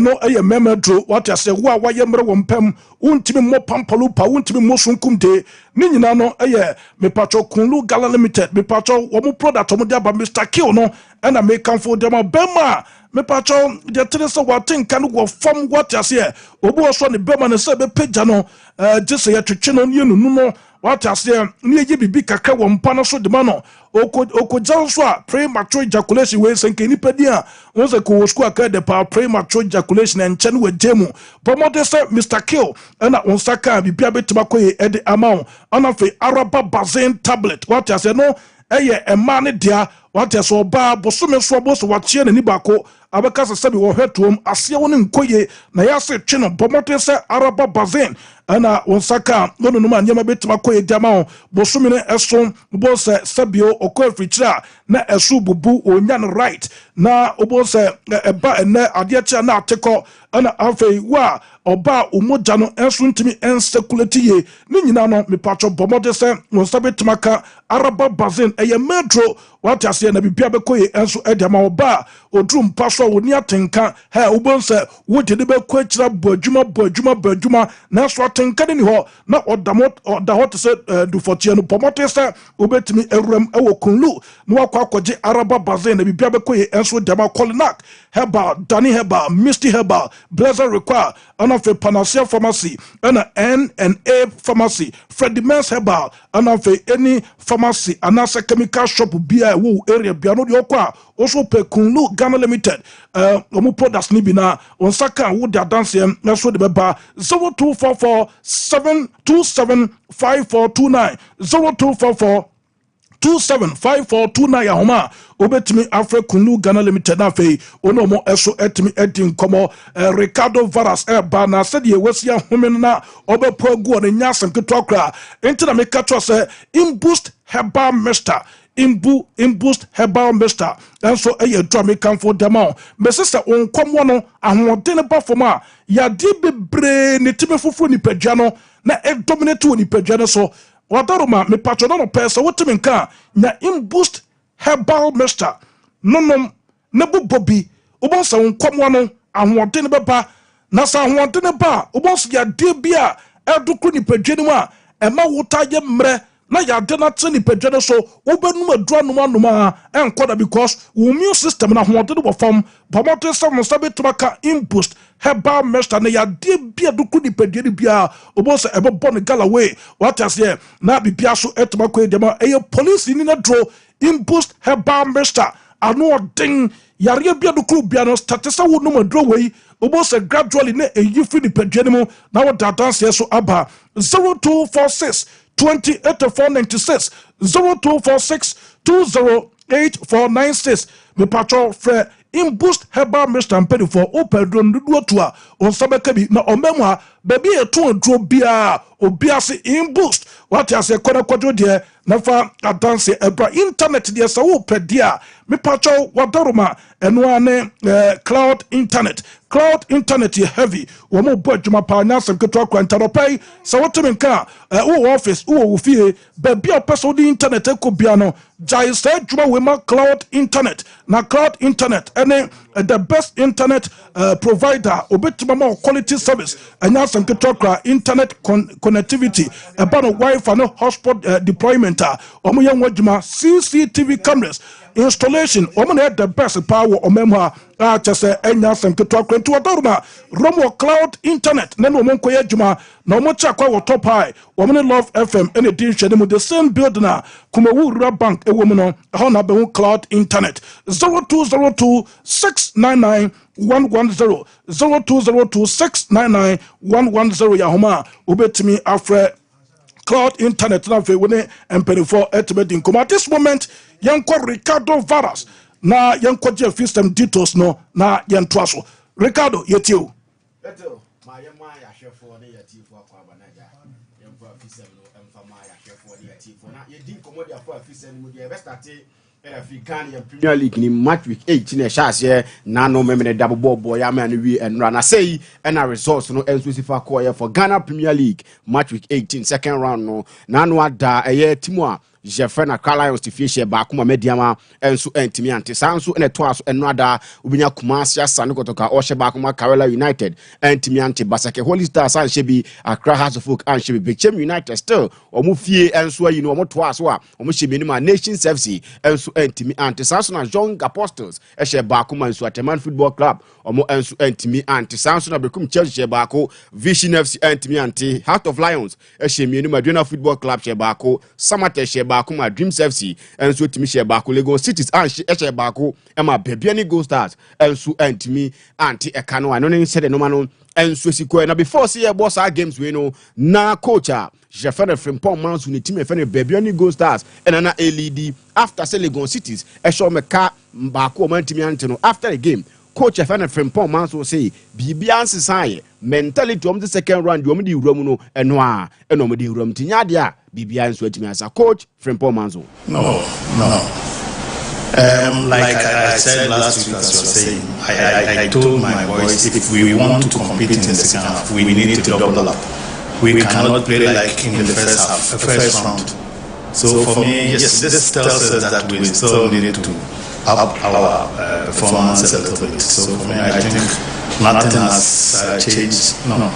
Speaker 1: no eye memedro what you say wa yemre wo mpam untimi mo pampalupa untimi mo sunkumde ni nyina no eye me pacho Kunlu Ghana Limited me pacho wo mo product mo dia ba Mr. Kill no and I make come for them bema me pacho de tere so what think kan go form what you say obu so ne bema ne se be pagya no just ye twetwe no ne nunu no what I say ni ye bibi kakra wo mpa no so de ma no okojan so a premature ejaculation we senke ni pedi a won se ko school aka de pa premature ejaculation en chen we jemu pomote se Mr. Kill na on saka bibia betima koye e de amount ana fe araba bazen tablet what I say no eye ema ne dia what I so ba bosome so boso wache na ni bako abeka se sabi wo hwetom ase wo ne nkoye na ya se twe no pomote se araba bazen ana wonsaka no ma nyama betima koye diama bosumi ne eso bo se sabio okofrichira na eso bubu onya no right na obo se eba ene ade chia na ateko ana afei wa oba umoja no enso ntimi ensekulate ye ni nyina no mepacho bomode se wonsa betima ka araba bazen eye metro what I say na bibia bekoye enso ediama oba odrum paso woni atenka ha ubonse wodi de bekoachira boadwuma na so atenka ni ho na oda hot se du fortie no pomote se obetimi ewrem ewo Kunlu no akwakoje araba bazen na bibia bekoye enso dema Kolinak Herbal Danny Herbal Misty Herbal Blazer Require ana fe Panacea Pharmacy ana N&A Pharmacy Freddie Mens Herbal ana fe any pharmacy ana se chemical shop bia wo area bia no de okwa also pe Kunlu Ghana Limited omu products ni bina on saka wo da dance na so de beba 0244 727 5429 0244 275429 yahoma obetimi afre Kunlu Ghana Limited na fe ono mo eso etimi edin komo Ricardo Varas ba na said ye wasi ahome na obepo agu on nyasem ketokra entina me katwa se imboost herbal mister imboost herbal mister enso eye drum me kan for dem on me sister on komo no ahoden ba foma ya di bebre ne timi fufu ni padwa no na e dominate woni padwa no so wadaruma me patrono pesa wotimi nka nya imboost herbal mister nonom na bubobi ubonsa nkomwa no ahoden beba na sa ahoden ba ubonsa ya de bia edukru ni padwenu a ema wota ye mre na ya de na tse ni pedwede so obenum adura numa enkoda because wo immune system na hoode do form promote some sabetuma impost herbal mixture na ya de bia duku ni pedwede bia obo se ebo ne galaway what as here na bibia so etuma ko edema police ni na draw impost herbal mixture ano ding yare bia duku bia no statisa wo numa draw we obo se gradually na eyifi ni pedwede mu na wo dance so aba 0246 208496 0246 208496 me patro fre in boost herbal mixture mpedi for opedro ndudu to a onsabeka bi na omemwa baby eto ndro bia obiase in boost what you say kona kwadro de na fa adanse ebra internet de sa wo pedia me patro wadaroma eno ane cloud internet heavy wo mo bo adwuma pa nya sem keto akwantaropai sa wotem nka wo office wo fie baby opeso di internet ekobia no jai sa adwuma we ma cloud internet na cloud internet ene the best internet provider obetima ma quality service anya sem keto akwa internet connectivity about no wifi no hotspot deployment omo ye adwuma CCTV cameras installation omo the best power omemha chese enya sem keto akwa ntu odoruma romo cloud internet na no monko ye adwuma na omo cha kwa wo top high omo love fm ene din hwede mu the same building na kumawu rural bank ewo mu no ho na be cloud internet 0202 699 110 0202 699 110 yahoma obetimi afre cloud internet na fe woni empany4 etibedi nkoma at this moment yanko Ricardo Varas na yanko je system details no na yentwaso Ricardo yetio
Speaker 14: eto ma yema ya hwefo ne yatifo akwa banaja yanko system no emfama ya hwefo ne yatifo na yedi komodi akwa system mu de start Premier League ni match week 8 na shase na no memene double boy ya man wi enra na say na results no enso sifa call for Ghana Premier League match week 18 second round no na no ada timu a Jefferna Lions to fish ba kuma mediama enso entimi ante sanso ene to aso eno ada obinya Kumasi asane kotoka o sheba kuma Kerala United entimi ante Basake Holy Stars an shebi Accra Hearts of Oak an shebi Bechem United still omo fie enso ayi no omo to aso a omo shebi ni ma Nations FC enso entimi ante sanso na Young Apostles e sheba kuma enso Ateman Football Club omo enso entimi ante sanso na Bekum Chelsea sheba ko Vision FC entimi ante Heart of Lions e shemi ni Madrid Football Club sheba ko Samate sheba kuma Dreams FC enso timi sheba ko Lagos Cities an sheba ko ema Bebiani Gold Stars enso entimi ante ekano ano ne sede no ma no enso siko na before see e boss games we no na coach Jefferna Frimpong Mansu ni team efene Bebiani Gold Stars ena na LED after say Lagos Cities e show me ka mbako o mantimi ante no after the game coach Jefferna Frimpong Mansu say bibia nsesan mentality of the second round you di uram no eno a eno mo di uram tinya de a bibia nso atimi asa coach Frimpong Mansu
Speaker 15: no like I said last week, as you're saying, I told my boys, if we want to compete in the second half, we need to double up. We cannot play like in the first round. So for me, yes, this tells us that we still need to up our performance a little bit. So for me, I think nothing has changed. No.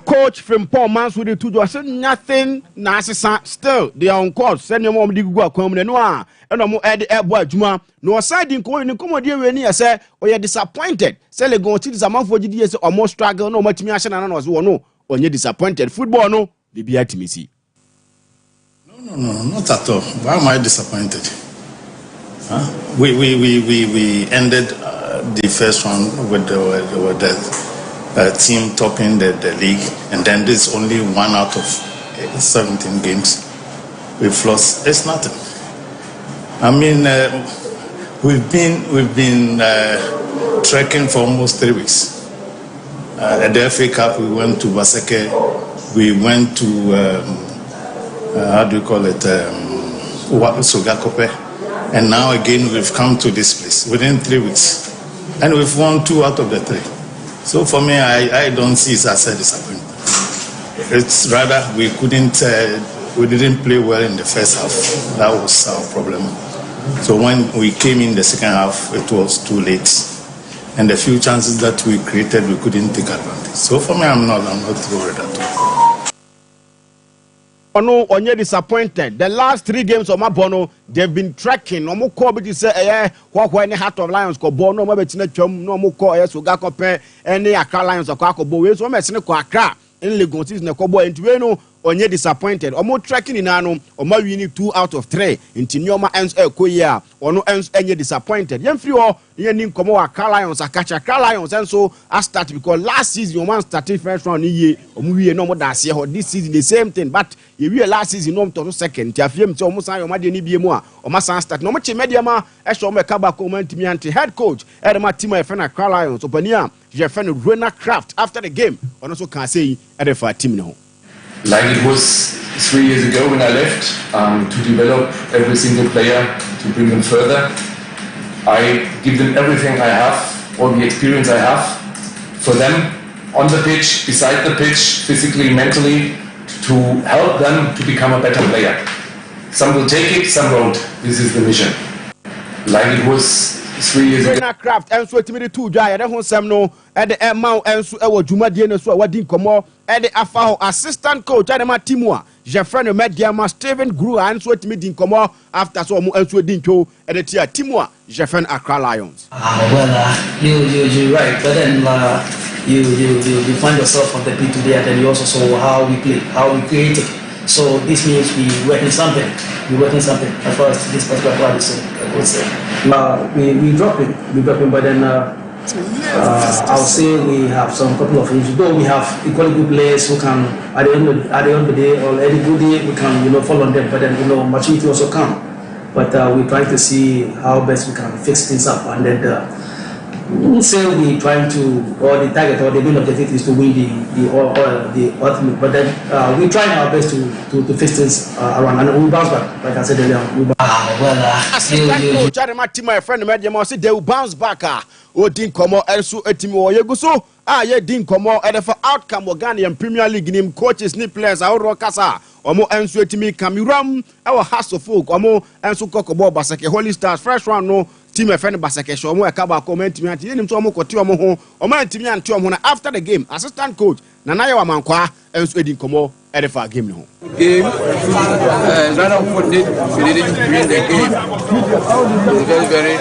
Speaker 14: Coach Frimpong Mansu de tudo say nothing na still they are on course send your mom di gugu akwam ne no a eno mo ede ebo adwuma no side nko ni komodi we ni say o disappointed say Lagos Cities amanfo gidi say o mo struggle no matimi ahye na no so no onye disappointed football no bibia timisi
Speaker 15: no not at all. Why am I disappointed? We ended the first round with the team topping the league, and then this is only 1 out of 17 games we've lost. It's nothing. I mean, we've been trekking for almost 3 weeks. At the FA Cup, we went to Basake, we went to how do you call it, Sogakope, and now again we've come to this place within 3 weeks, and we've won 2 out of the 3. So for me, I don't see it as a disappointment. It's rather we didn't play well in the first half. That was our problem. So when we came in the second half, it was too late, and the few chances that we created, we couldn't take advantage. So for me, I'm not worried at all.
Speaker 14: Ono onye disappointed. The last 3 games of Mabono, they've been tracking. Omo ko be say kwa any Heart of Lions ko bo no ma betina twam no omo ko so ga ko pe any Accra Lions akwa ko bo we so ma sene ko Accra in Lagos na ko bo enti no onye disappointed. Omo tracking ina no omo win 2 out of 3 enti nyoma ens ko ya ono ens enye disappointed. Yem free o ye nin komo Accra Lions akacha Accra Lions and so I start because last season one started first round ye omo wie no mo da se ho this season the same thing but you we last season no to second ti afiem ti omo san yo ma de ni bie mu a omo san start no mo che media ma e so mo ka ba ko man timi anti head coach e de ma team e fe na Accra Lions opani a je fe no Rena Craft after the game ono so can say e de fa team no.
Speaker 16: Like it was 3 years ago when I left, to develop every single player, to bring them further. I give them everything I have, all the experience I have, for them on the pitch, beside the pitch, physically, mentally, to help them to become a better player. Some will take it, some won't. This is the mission. Like it was 3 years ago.
Speaker 14: Rena Craft and so timid 2 dry and hon sam no at the amount and so our Jumadie no so what didn't come more at the Afaho assistant coach at the Timua. Jeffrey Mediama Steven grew and so timid in come after so and so didn't go at the Tia Timua, Jeffrey Accra Lions.
Speaker 17: You're right, but then you find yourself on the pitch today and then you also saw how we play, how we created. So this means we're working something. We're working something as far as this particular club is concerned. We drop it, but then I'll say we have some couple of issues. Though we have equally good players who can, at the end of the day, or any good day, we can fall on them. But then maturity also come. But we're trying to see how best we can fix things up, and then. We say we trying to, or the target or the main objective is to win the ultimate, but then we trying our best to fix things around, and we bounce back. Like I said earlier, we bounce back.
Speaker 14: My friend, they will bounce back. Didn't come out and so so ye didn't come out and for outcome Ghanaian Premier League name coaches ni players our Rokasa omo enso etimi Cameroon our house of folk omo enso kokobo Basake Holy Stars fresh round no team friend Basake show omo ekaba comment me anti nim so omo koti omo ho omo antimi anti omo na after the game assistant coach Nanaye Wamankwa enso edin komo for game no
Speaker 18: game rather unfortunate we didn't win the game. It's very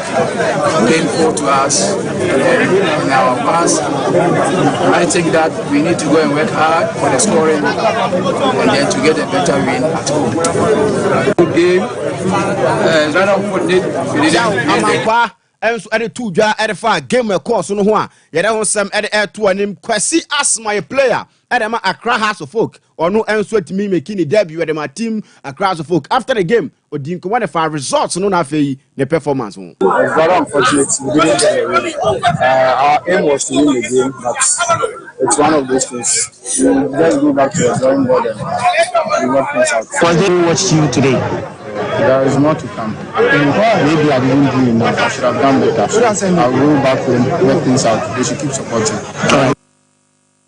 Speaker 18: painful to us in our past. I think that we need to go and work hard for the scoring and then to get a better win at home. Good game rather unfortunate we didn't win the game.
Speaker 14: And so at the 2 jar at the game course no one yet I want some at the air to an Kwesi Asma a player at the Accra House of Folk or no answer to me making a debut at my team Accra House of Folk after the game or didn't come one results no nafe the performance.
Speaker 12: It's very unfortunate we didn't get a win. Our aim was to win the game, but it's one of those things. You just go back to the drawing board and work things out.
Speaker 17: Was they watched you today?
Speaker 12: There is more to come. Maybe I didn't do enough. I should have done better. I'll go back and work things out. They should keep supporting.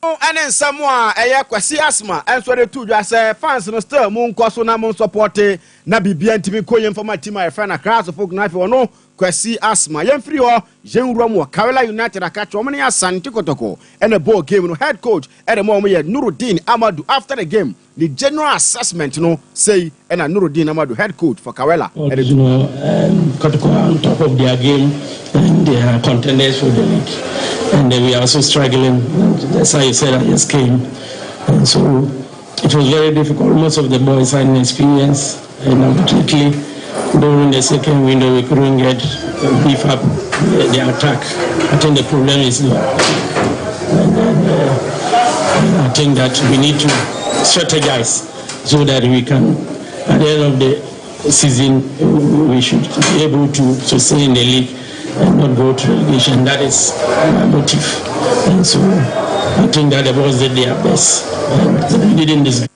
Speaker 14: And then someone Kwesi Asma and so the 2 just fans no still moon koso na mon support na bibia ntimi koyem for my team my friend Accra so folk na fe no Kwesi Asma yem free ho Jenwura mu Kawela United akacho omo ne Asante Kotoko and the ball game no head coach and the mom ye Nuruddin Amadou after the game the general assessment no say and Nuruddin Amadou head coach for Kawela
Speaker 19: Kotoko on top of their game and they are contenders for the league. And we are also struggling. That's how you said I just came. And so it was very difficult. Most of the boys had experience. And unfortunately, during the second window, we couldn't get beef up the attack. I think the problem is and I think that we need to strategize so that we can, at the end of the season, we should be able to sustain the league and not go to relegation. That is my motive. And so I think that the boys did their best. And we didn't deserve.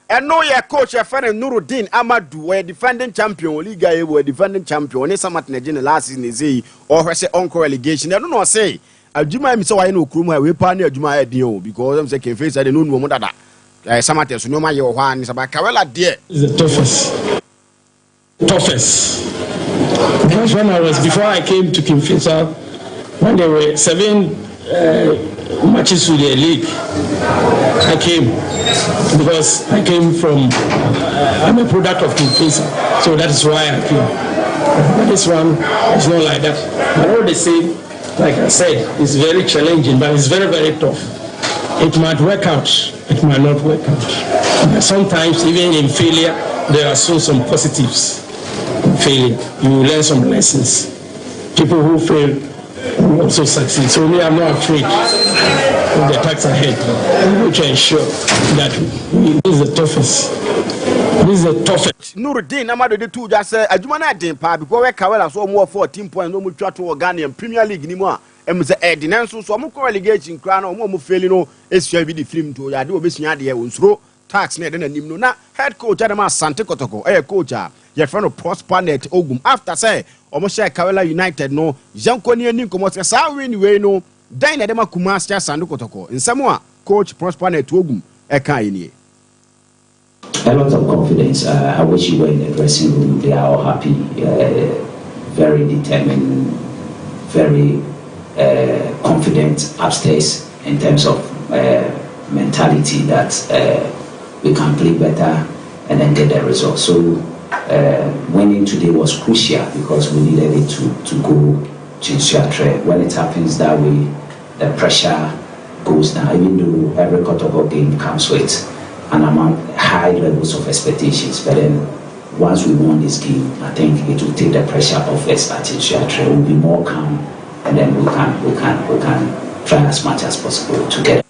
Speaker 14: And no, your coach, your friend Nuruddin Amadou, were defending champion, Liga, were defending champion. Only some at the last season is or her say uncle relegation. I don't know, say, I do my so I know Kruma, we partner Juma Dio because I'm saying face I don't know more that. Some at the Sonoma, your one is about Kawela, dear.
Speaker 19: The toughest. Because when I was, before I came to Kimfisa, when there were 7 matches with the league, I came because I came from, I'm a product of Kinfisa, so that is why I came. But this one is not like that. But all the same, like I said, it's very challenging, but it's very, very tough. It might work out, it might not work out. But sometimes, even in failure, there are still some positives. In failure, you will learn some lessons. People who fail will also succeed. So me, I'm not afraid of the task ahead. I'm going to ensure that this is the toughest. This is the toughest.
Speaker 14: Nuruddin, I'm the two just say, I do not think, because we cover us more 14 points, no more to Ghana Premier League anymore. And say, Edinenso, so I'm relegation crown or more failing, it's shall be the film to I do a business idea, will throw tax net and him. No, head coach Adama Sante Kotoko, coach, your friend of Prosper Net Ogum. After say, almost share Kawela United, no, Jankoni and Nikomos, Sawin, way no, Dine Adama Kumastia Sandu Kotoko. In Samoa, coach Prosper Net Ogum, Ekaini.
Speaker 20: A lot of confidence. I wish you were in the dressing room. They are all happy, very determined, very confident upstairs in terms of mentality that we can play better and then get the result. So winning today was crucial because we needed it to go to Suatre. When it happens that way, the pressure goes down, even though every Kotoko game comes with an amount high levels of expectations. But then once we won this game, I think it will take the pressure off us at Suatre. We'll be more calm, and then we can try as much as possible to get.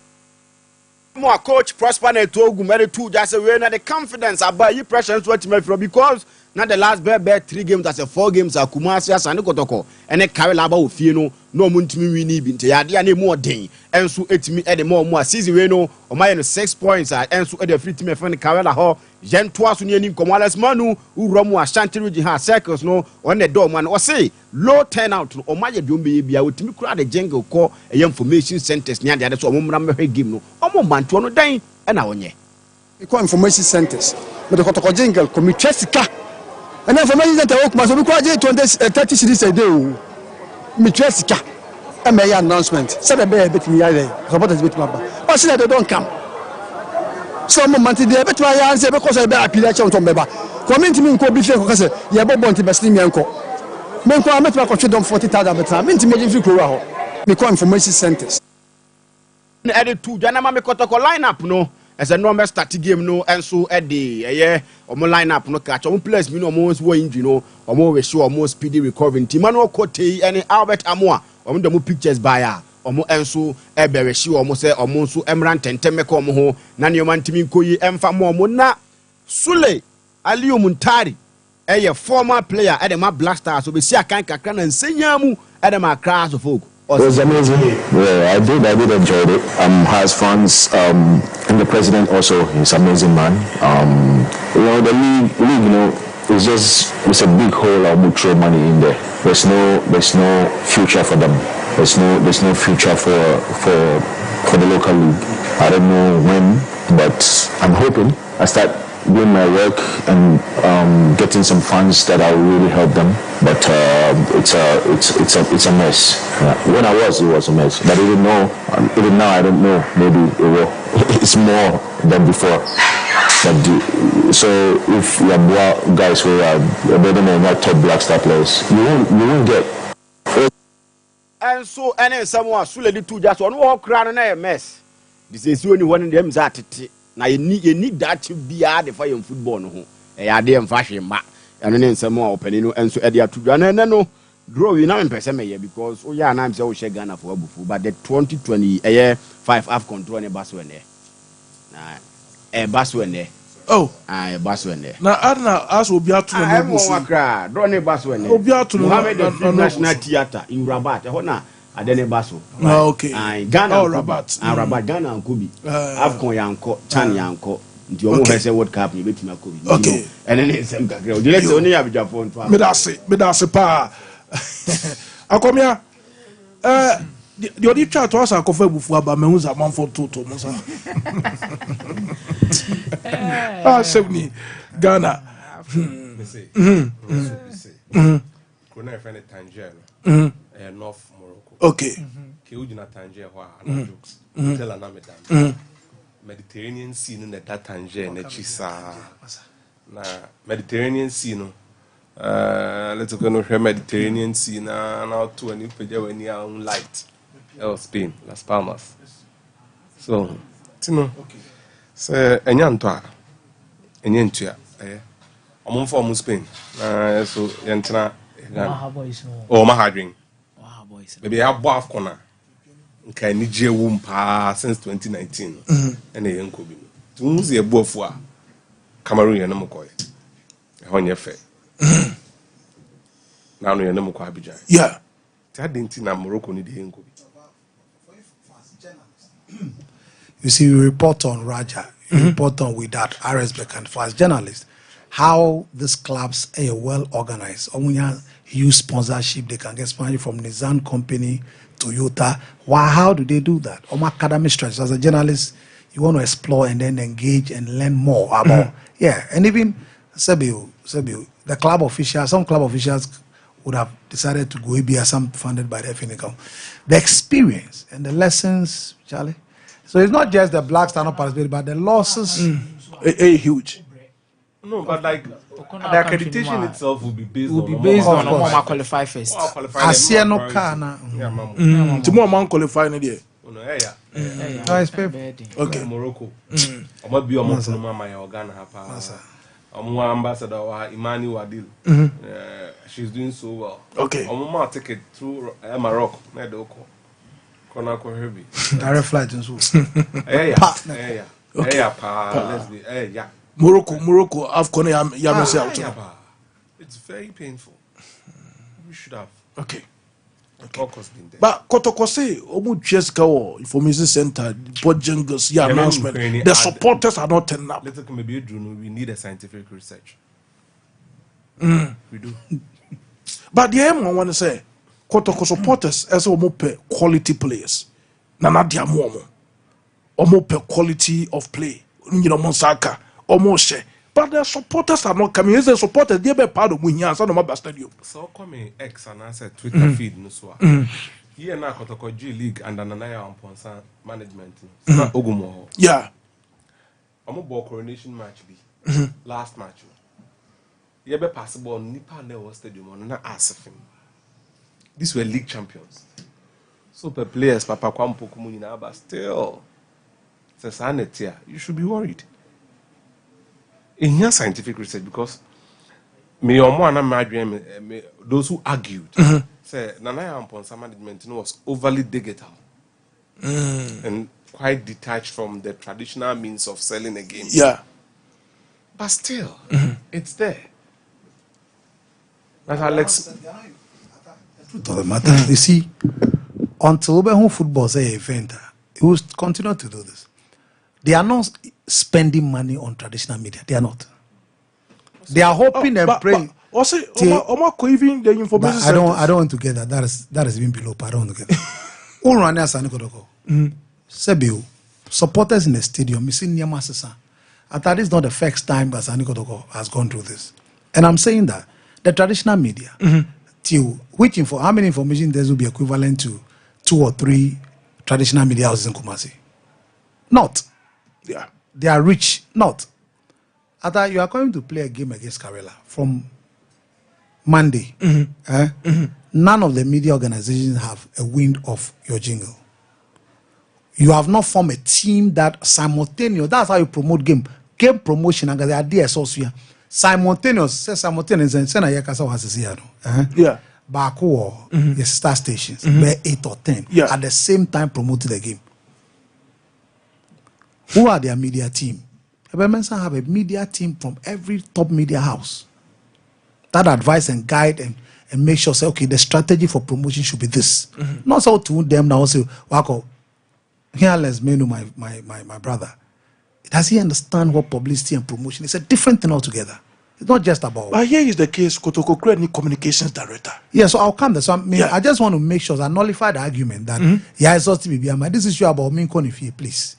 Speaker 14: More coach Prosper Netogum, very two just away now the confidence about you pressure what you from because not the last bad 3 games as a 4 games at Kumasi and Kotoko and a carry laba of Fino, no muntimi we need into Yadia more day and so it me at the more season we know or my 6 points and so at the free team from the Carella Hall, Jen Twas Union Comales Manu, who Romu Ashanti region has circles no on the door man or say low turnout or my Dumbi be out to me crowd a jangle call a information centers near the other so Mumma game no or man to one day and I on ye.
Speaker 12: We call information centers, but the Kotoko jingle commit Jessica. And information center work must be quite 30 cities a day. Me Jessica. A mayor announcement. Said a bear bit me either. Supporters bit number. But see that they don't come. Some month they bet my answer because I bear appeal from Beba. Community me could be fair because you have bought the best Yanko. Menko, I met my control on 40,000 but I'm intimating if you grow. We call information centers.
Speaker 14: Added to Janama Kotoko lineup no. As a normal starting game no and so at the or more lineup no catch on players mean almost way injury no or more sure more speedy recovering Timano Cote and Albert Amoa or the more pictures by or more and so a sure almost say almost so emerald and temeko mo nani man timi koyi emfa mo mona Sule Aliu Muntari a former player at the ma blaster so be see a kind kakran and senyamu at the ma crash of folk.
Speaker 8: It was amazing. Yeah, I did enjoy it. Has fans, and the president also, he's an amazing man. The league, you know, it's a big hole of mutual money in there. There's no future for them. There's no future for the local league. I don't know when, but I'm hoping I start doing my work and getting some funds that will really help them. But it's a mess. Yeah. When it was a mess. But even now I don't know. Maybe it will. It's more than before. But so if you have guys who are better than not top black star players, you won't get.
Speaker 14: And so and someone Sule the two just one walk around a mess. This is only one of them that it. Now you need that to be hard for your football no. I dey fashion ma. And then some more opening and so edia to no draw you now in person because oh yeah na say we share Ghana for bufu but the 2020 5 half control ne baso ene. Na baso ene.
Speaker 1: Oh,
Speaker 14: baso ene.
Speaker 1: Na adna as obi atu no
Speaker 14: bufu. I kra draw ne baso ene.
Speaker 1: Obi atu
Speaker 14: no National Theatre in Rabat. Ho na adene baso.
Speaker 1: Okay.
Speaker 14: Ghana
Speaker 1: Rabat.
Speaker 14: Rabat Ghana Nkubi. Afcon yanko, Chan yanko. Nti omo hese World Cup ni betima Kobi.
Speaker 1: Okay.
Speaker 14: Ene ne nsem kakra. O dire se oni abija phone to.
Speaker 1: Me da se pa. Akomia the odi twa to asa kofa bufu aba me hunza manfo toto mo sa. Sevni Ghana.
Speaker 4: Kuna friend Tangier. North Morocco.
Speaker 1: Okay.
Speaker 4: Keujina Tangier wa jokes. Tell an Amedan. Mediterranean Sea no that Tangier ne chisa. Na Mediterranean Sea no. Let's go no Mediterranean Sea na to any page when you are light. Spain, Las Palmas. So, you know, say enyanto enyantua omon for Spain. So yentina Mahadring. Maybe I bought corner. Okay, Nije Wumpa since 2019. And a young Kobe. To Muzi a Bofua, Cameroon and Namokoy. On your fair. Now you're Namoko Abidjan.
Speaker 1: Yeah.
Speaker 4: That didn't in Morocco need the Kobe.
Speaker 6: You see, you report on Raja, you report on with that RSBEC, and for as journalists, how these clubs are well organized. Use sponsorship, they can get sponsorship from Nissan company, Toyota. Why? How do they do that? Academic strategies. As a journalist, you want to explore and then engage and learn more about. Yeah, and even Sebiu, the club officials, some club officials would have decided to go ABS, some funded by the FNCO. The experience and the lessons, Charlie. So it's not just the blacks that are not participating, but the losses
Speaker 1: are huge.
Speaker 4: No, but like the accreditation itself will be based
Speaker 5: on more qualify first.
Speaker 6: Asiano Kana.
Speaker 1: Tomorrow man qualify in there.
Speaker 4: Okay. Morocco. I might be a Muslim, my organ hapa. Ambassador Imani Wadil. She's doing so well.
Speaker 1: Okay.
Speaker 4: I'm take it through Morocco. Medoko. Konako Herbie.
Speaker 6: Direct flight and so.
Speaker 4: Yeah. Let's be. Yeah.
Speaker 1: Morocco, AFCON,
Speaker 4: it's very painful. We should have.
Speaker 1: Okay.
Speaker 4: Focus been there.
Speaker 1: But Kotokose, Omu Cheska Information Center, Bojangles, announcement. The supporters are not turning up.
Speaker 4: Let's maybe we need a scientific research. We do.
Speaker 1: But the M, I want to say, Kotoko supporters as Omu quality players. Nana Diamomo. Omu quality of play. You know, Monsaka. Almost, but the supporters are not coming. The supporters, they be part of Munya, so no more stadium.
Speaker 4: So come X and I said Twitter feed no so. Here na Kotoko G League and Ananaya on Ponsa management. Ogumo.
Speaker 1: Yeah.
Speaker 4: Omo ball coronation match be last match. You be possible Nipa Newa Stadium on na asifim. These were league champions. Super players, Papa Kwampo Kumunina, but still, it's a you should be worried. In your scientific research, because those who argued say Nanaya Amponsa management was overly digital and quite detached from the traditional means of selling a game.
Speaker 1: Yeah.
Speaker 4: But still, it's there. That's Alex.
Speaker 6: The matter, you see, until home football say event, it will continue to do this. They are not spending money on traditional media. They are not. They are hoping and praying.
Speaker 1: Also, even the information.
Speaker 6: I don't want to get that. That is even below. I don't want to get that. All run as Sebio supporters in the stadium. Missing Yamasasa. I thought it's not the first time that Sani Kotoko has gone through this. And I'm saying that the traditional media, which how many information there will be equivalent to 2 or 3 traditional media houses in Kumasi? Not.
Speaker 1: Yeah.
Speaker 6: They are rich. Not. After you are going to play a game against Karela from Monday, none of the media organizations have a wind of your jingle. You have not formed a team that simultaneous. That's how you promote game. Game promotion and the idea associate. Simultaneous.
Speaker 1: Yeah.
Speaker 6: Baku or the star stations, 8 or 10 at the same time promoting the game. Who are their media team? Ebemensa have a media team from every top media house that advise and guide and make sure say, okay, the strategy for promotion should be this. Not so to them now say, Wako, here let's menu my brother. Does he understand what publicity and promotion is? A different thing altogether. It's not just about.
Speaker 1: But here is the case, Kotoko Kreni communications director.
Speaker 6: Yeah, so I'll come there. So I just want to make sure I nullify the argument that it's not to be this issue about me Konifie, please.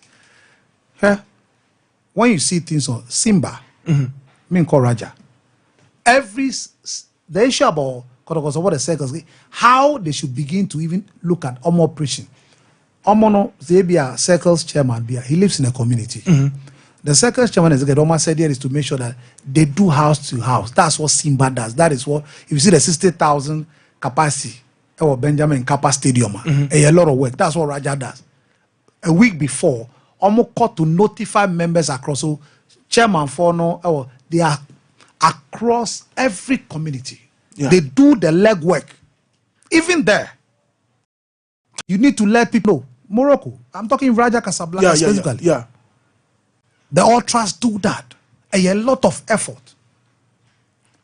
Speaker 6: When you see things on Simba, Minko Raja, the issue about Kotoko support the circles. How they should begin to even look at Omo operation. Omono Zebia Circles chairman, he lives in a community. The Circles chairman is Oma said here is to make sure that they do house to house. That's what Simba does. That is what, if you see the 60,000 capacity or Benjamin Kappa Stadium, a lot of work. That's what Raja does. A week before, Omo called to notify members across. So chairman for no, they are across every community.
Speaker 1: Yeah.
Speaker 6: They do the legwork. Even there, you need to let people know. Morocco, I'm talking Raja Casablanca specifically.
Speaker 1: Yeah.
Speaker 6: The ultras do that. A lot of effort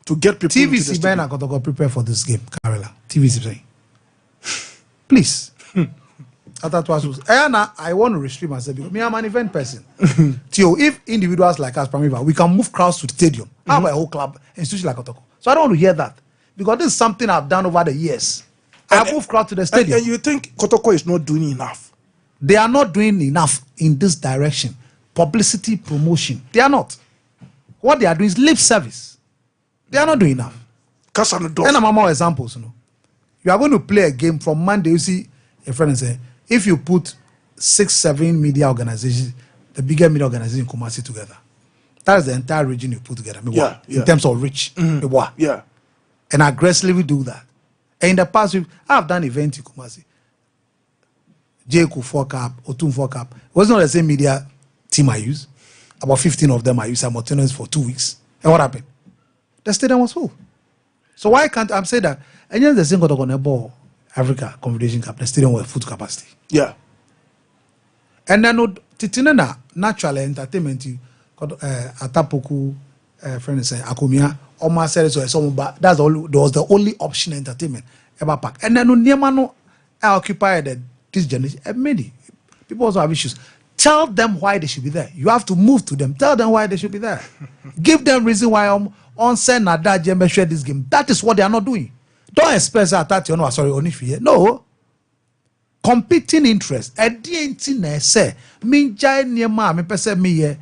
Speaker 1: to get people into the
Speaker 6: TVC
Speaker 1: stadium.
Speaker 6: Ben got to go prepare for this game, Carla. TVC saying, please. I want to restrict myself because me, I'm an event person. Theo, if individuals like us, we can move crowds to the stadium. I have a whole club, institution like Otoko. So I don't want to hear that because this is something I've done over the years. I move crowd to the stadium.
Speaker 1: And you think Kotoko is not doing enough?
Speaker 6: They are not doing enough in this direction. Publicity, promotion. They are not. What they are doing is lip service. They are not doing enough. And I'm more examples, You are going to play a game from Monday. You see a friend and say, if you put 6-7 media organizations, the bigger media organization in Kumasi together, that is the entire region you put together. In terms of reach.
Speaker 1: Yeah.
Speaker 6: And aggressively do that. And in the past, I've done events in Kumasi. Jayco 4 Cup, Otum 4 Cup. It was not the same media team I use. About 15 of them I use simultaneously for 2 weeks. And what happened? The stadium was full. So why can't I say that? And then the same got on the ball, Africa Confederation Cup, the stadium was full capacity.
Speaker 1: Yeah.
Speaker 6: And then Titinena natural entertainment Atapoku friend say Akumia almost said so that's that was the only option entertainment ever pack. And then Niemano occupied this generation. Many people also have issues. Tell them why they should be there. You have to move to them. Tell them why they should be there. Give them reason why on send Nada Jembe share this game. That is what they are not doing. Don't expect that sorry Onifie. No. Competing interest. DNT say Minjai Niema me pese me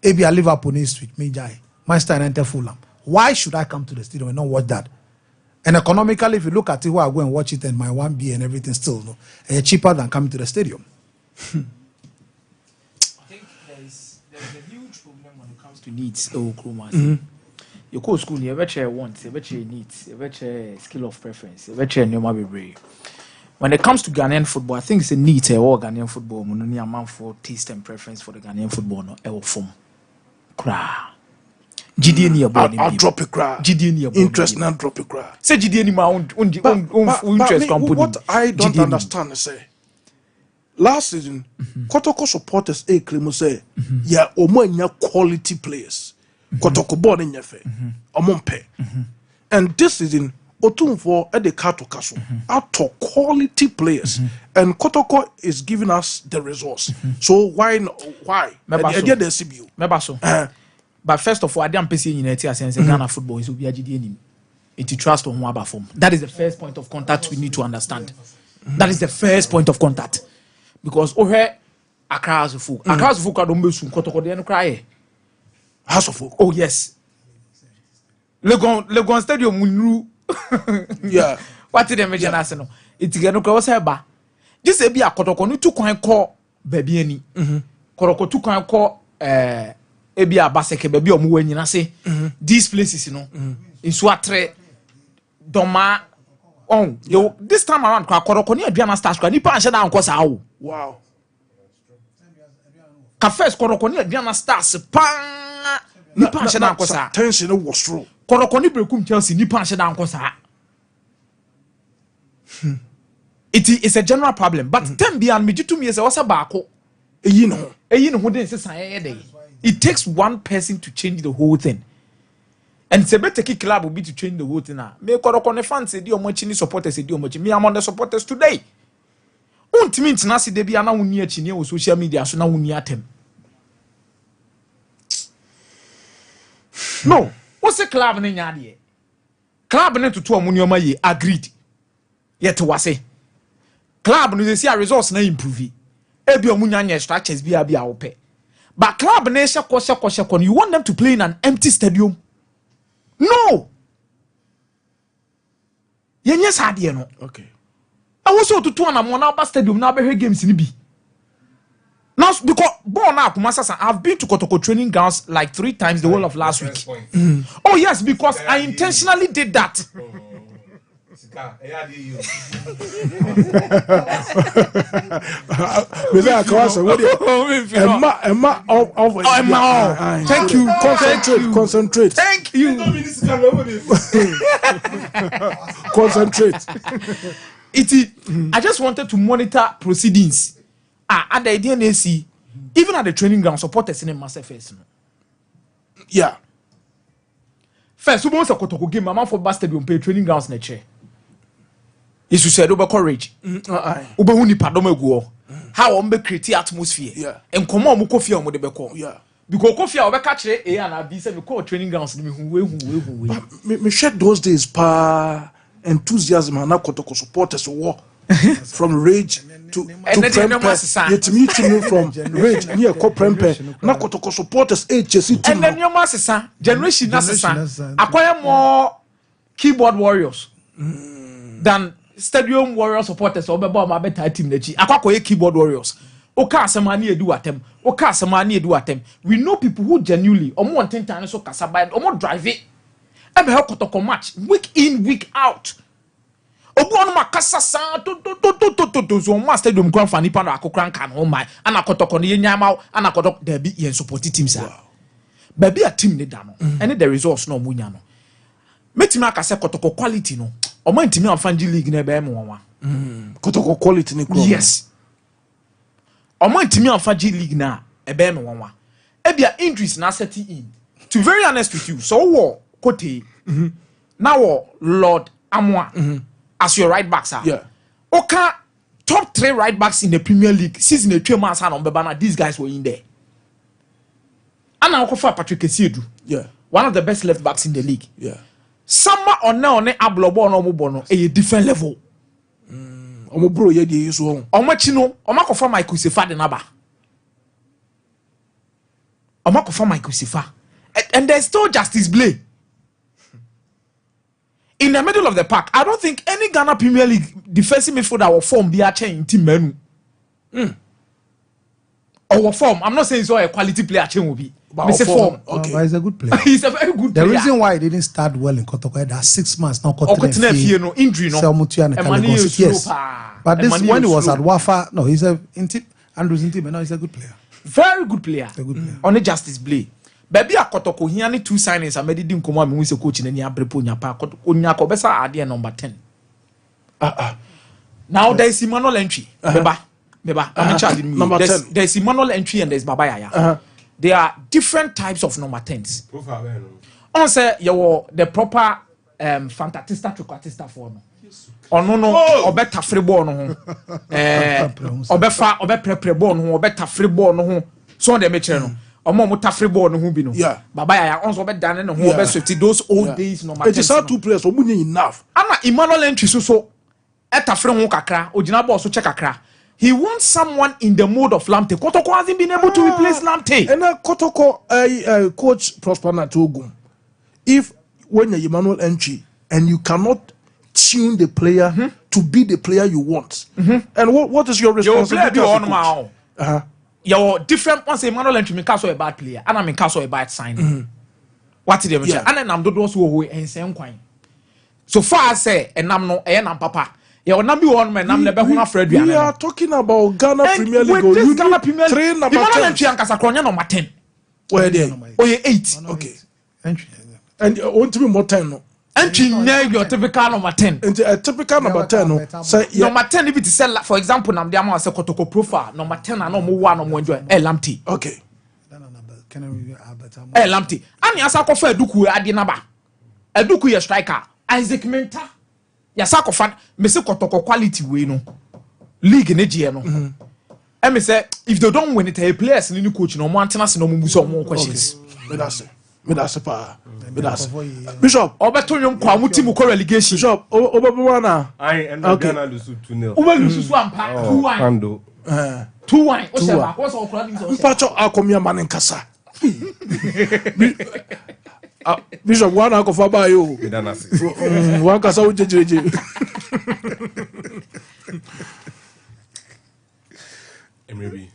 Speaker 6: Ebia Liverpool next week. Minjai. Manchester United Fulham. Why should I come to the stadium and not watch that? And economically, if you look at it, I go and watch it and my 1B and everything still cheaper than coming to the stadium.
Speaker 5: There's a huge problem when it comes to needs. You go to school, you have a want, you have a needs, you have a skill of preference, you have a normal behavior. When it comes to Ghanaian football, I think it's a need all Ghanaian football. Money amount for taste and preference for the Ghanaian football. No, ever form. Cry.
Speaker 1: I'll drop a cry. Interest not drop a cry.
Speaker 5: Say GDN ma interest company.
Speaker 1: What I don't understand is say last season, Kotoko supporters claim say yeah, omo quality players. Kotoko born in yafe, omompe. And this season, Otumfo at the Kato Castle out of quality players, and Kotoko is giving us the resource. So why? Again, the CBU.
Speaker 5: But first of all, I don't see United as Ghana football is GDN. It's trust on one form. That is the first point of contact we need to understand. That is the first point of contact. Because Accra has a folk. Accra has a folk. I don't miss Kotoko. They don't cry.
Speaker 1: House of folk.
Speaker 5: Oh yes. Legon Stadium Munru.
Speaker 1: Yeah.
Speaker 5: What did they mention? Arsenal. It's gonna cross her back. Just a be a Kotoko. You took one call baby any. Kotoko took one call. Ebia baseke baby omu wenyi na say these places in Swatre Doma on yo this time around kwa Koroko ni aduana stars kwa nipa anhye na anko sa wo
Speaker 1: wow
Speaker 5: ka first Koroko ni aduana stars pa nipa anhye na anko sa
Speaker 1: tension was true
Speaker 5: Koroko ni brekum Chelsea nipa anhye na anko sa it's a general problem but tem bia me jitu me say wasa baako
Speaker 1: eyi no
Speaker 5: ho den sesan ye it takes one person to change the whole thing. And it's a better club will be to change the whole thing now. Me Koroko fans say dio much ni supporters say dio much. Me am on the supporters today. Untimi ntinasi de bia na woni achi ne social media so na woni atem. No, what's the club ne nya de? Club ne tutu omuni oma ye agreed. Yet wase. Club no say results na improve. Ebi omunya nya structures bia wo pe. But club nation you want them to play in an empty stadium? No. yenye sade no
Speaker 1: okay
Speaker 5: I was so to two and I'm on our stadium now be games in bi now because born up Masasa I've been to Kotoko training grounds like 3 times the whole of last week. Oh yes, because I intentionally did that.
Speaker 1: Thank you. Concentrate.
Speaker 5: Thank you.
Speaker 1: Concentrate.
Speaker 5: I just wanted to monitor proceedings. At the DNAC, even at the training ground, supporters in the massive face.
Speaker 1: Yeah.
Speaker 5: First, we want to go game. My man for stadium pay training grounds in the chair. Yesu said over courage. Ube huni padome go. How on be create atmosphere.
Speaker 1: Yeah.
Speaker 5: And come on, mukofia mo de beko.
Speaker 1: Yeah.
Speaker 5: Because kofia obe catch A and B say we call training grounds ni hu.
Speaker 1: Me shed those days pa enthusiasm and Kotoko supporters war from rage to Prempe. Yet meeting from rage near Co Prempe. Na Kotoko supporters HSC team.
Speaker 5: And then your master generation Nasa acquire more keyboard warriors than stadium warrior supporters or my better team nechi akwakoye keyboard warriors oka asemani edu atem oka asemani edu atem. We know people who genuinely omo want ten so kasaba omo drive it ebe help Kotoko match week in week out obu onu makasa sa to so ma stadium grand fan nipa na akokran kan ho mai ana Kotoko ne nyama ana Kotoko there be yen support team sa baby a team ne da no and the results no munya no metimi akase Kotoko quality no omo ntimi amfanji league na be mo wa
Speaker 1: Kotoko quality ni kro.
Speaker 5: yes omo ntimi amfanji league na e be mo wa e bia injuries na set in to be very honest with you so wo Kote now Lord Amwa as your right back sir.
Speaker 1: Yeah.
Speaker 5: Okay, top 3 right backs in the Premier League season a 2 months on Bebana, these guys were in there. And now Patrick Kesiedu.
Speaker 1: Yeah.
Speaker 5: One of the best left backs in the league.
Speaker 1: Yeah.
Speaker 5: Summer or now on Ablobo no Mubono a different level.
Speaker 1: Omo bro ye dey use one.
Speaker 5: Omachino, Omakofa Michael Sifa de Naba. Omakofa Michael Sifa. And there's still Justice Blay. In the middle of the park, I don't think any Ghana Premier League defensive midfielder will form be a chain team menu. Or form. I'm not saying it's all a quality player chain will be. But form.
Speaker 6: Okay. But he's a good player.
Speaker 5: He's a very good player.
Speaker 6: The reason why he didn't start well in Kotoko that 6 months now
Speaker 5: no injury no.
Speaker 6: Yes. But this when he was at Wafa, no, he's a Andrew's in team, no, he's a good player.
Speaker 5: Very good player. A good player. On a Justice Blay. Baby a Kotoko he only 2 signings and made him come on with coach in any abrepo pa Onyako besa idea number 10. Now there is Emmanuel entry. Beba. I'm charging you.
Speaker 1: Number 10.
Speaker 5: There's Emmanuel entry and there's Baba Yaya. There are different types of number 10s. On say you the proper fantatista tricotista for no. No obeta free ball no. Obefa pre ball no obeta free ball no. So they make no. Omo mo tafre ball no hu bi no.
Speaker 1: Yeah.
Speaker 5: Baba ya onso be dane no hu be safety those old days no matter.
Speaker 1: It is how 2 players omu nye enough.
Speaker 5: Ama Emmanuel entry so etafre hu kakra, ogina ball so check kakra. He wants someone in the mode of Lamptey. Kotoko hasn't been able to replace Lamptey.
Speaker 1: And Kotoko coach Prosper Natogum. If when you Emmanuel entry and you cannot tune the player to be the player you want. And what is your responsibility as a coach?
Speaker 5: Your different ones Emmanuel entry me so a bad player and I mean so a bad sign. What did you say? And then I'm those who and same coin. So far I say and I'm no and I'm papa. We are
Speaker 1: talking about Ghana Premier League.
Speaker 5: With this Ghana Premier League,
Speaker 1: Emmanuel
Speaker 5: entry and Kasakronya number 10.
Speaker 1: Where they?
Speaker 5: Oh, yeah, 8.
Speaker 1: Okay. Entry. And want to be more 10 no.
Speaker 5: Entry your typical number 10.
Speaker 1: And a typical number 10 no. Say
Speaker 5: number 10 if it is sell for example nam dia ma say Kotoko profile number 10 and no mo wa no mo enjoy Lamptey.
Speaker 1: Okay.
Speaker 5: Lamptey. Ani asa ko fa Eduku ade naba. Eduku ye striker. Isaac Menta. Yasa ko fa me say Kotoko quality we no. League ne je no. And me say if they don't win it a players ni coach no mo antena se no mo muso mo questions.
Speaker 1: Me that's pa. Me that's Bishop
Speaker 5: obeto nwom kwa muti mu ko relegation.
Speaker 1: Bishop obebuwa na.
Speaker 4: I and Ghana lose 2-0.
Speaker 5: Obe lose so ampa 2-1. 2-1. O se ba ko so okra ni so.
Speaker 1: Mpacho akomia man nkasa. Bishop one uncle for by you. One cast out JJ.
Speaker 4: Maybe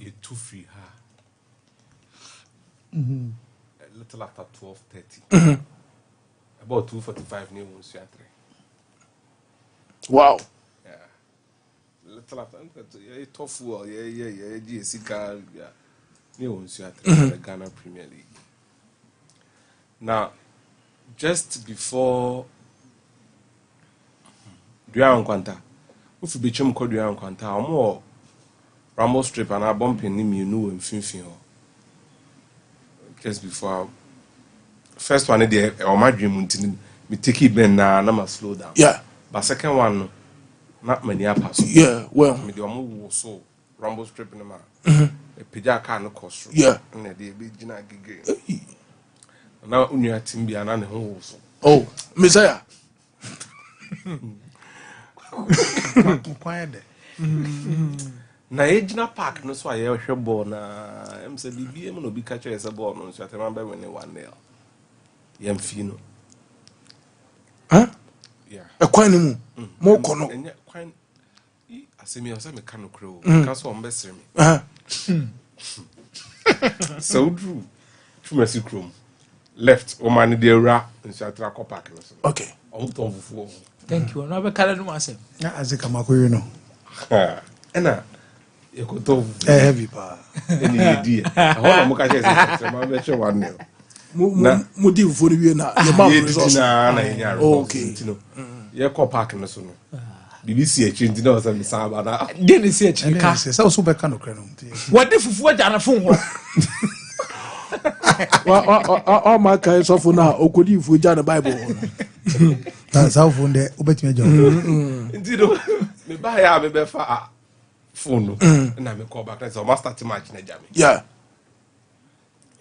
Speaker 4: you're too free, huh? A little after 12:30. About 2:45 new ones.
Speaker 1: Wow.
Speaker 4: Yeah. Little after tough well, yeah. GSC new ones the Ghana Premier League. Now, just before Duran Quanta. If you become Koduan Quanta, or more Rambo strip and I bump in him, you know, and Finfin. Just before first one, or my dream, me take it ben now, and I'm slow down.
Speaker 1: Yeah.
Speaker 4: But second one, not many pass.
Speaker 1: Yeah, well,
Speaker 4: me the move so Rambo strip in the man. A pija car no cost.
Speaker 1: Yeah.
Speaker 4: And they be Gina Gig. Now, Unia Timbi and an holes.
Speaker 1: Oh, Messiah.
Speaker 4: Na ejina park no so aye hwe ball na em se bibie mo no bi catch ese ball no so atema be win 1-0 yem fi no yeah
Speaker 1: e kwan ni mu mo kono
Speaker 4: enye kwan asemi o se me kan kro ka so on be sere me so true Chumasi Chrome left o man de ewra nso atra ko park no so
Speaker 1: okay
Speaker 4: on ton fufu
Speaker 5: thank you no be kala no asem
Speaker 6: na azika makoyo no
Speaker 4: ena ekoto
Speaker 6: heavy pa
Speaker 4: eni yedi ahola mo ka se ma be che 1-0
Speaker 1: mo di fufu wie na ye ma
Speaker 4: resource na enya
Speaker 1: okay
Speaker 4: ye ko park no so no BBC e chinti na o se mi saba na
Speaker 5: de ne se e chika
Speaker 6: se so so be ka no kra no
Speaker 5: wode fufu aja na fon ho
Speaker 1: wa ma ka so fu na okodi fufu ja na bible ho
Speaker 6: ta sa fu nde obetime jo
Speaker 4: nti do me ba ya me be fa phone na me call back na so master team match na jam
Speaker 1: yeah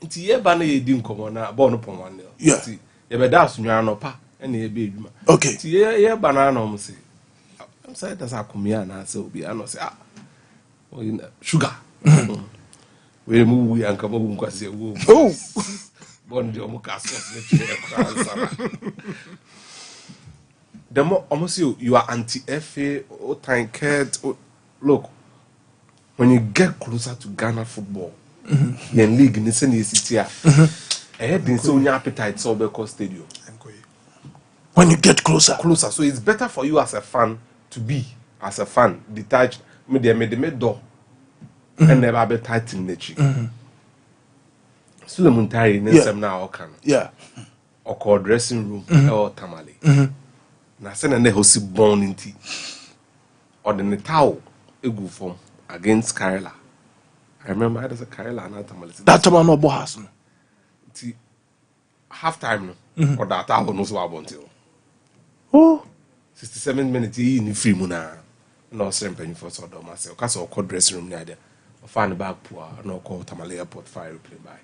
Speaker 4: nti ye ba na ye di nkomo na ball no pon 1-0
Speaker 1: yeah
Speaker 4: nti ye be da asunwa no pa na ye be edwuma
Speaker 1: okay
Speaker 4: nti ye ba na no mo se am say that's akumia na say obi ano say sugar we move we anka mo nkwase wo
Speaker 1: oh
Speaker 4: bon de omo ka sauce na chire kwa ansara the more almost you are anti-FA or tanked. Look, when you get closer to Ghana football, in league, in the city, I had been so your appetite so because stadium.
Speaker 1: When you get closer,
Speaker 4: so it's better for you as a fan to be as a fan detached. Me they made the door and never be tight in the cheek. Suleiman Tari, Nensem now can or called dressing room or tamale. Na se na hosi born inti or the Netao egu form against Kerala. I remember it as a Kerala na tamale.
Speaker 1: That time no bohas no.
Speaker 4: Ti half time no or that hour no so abontil.
Speaker 1: Oh
Speaker 4: 67 minutes in free mu na no sempen for so do myself. Ka so call dressing room na there. Find the back poor no call tamale airport fire play by.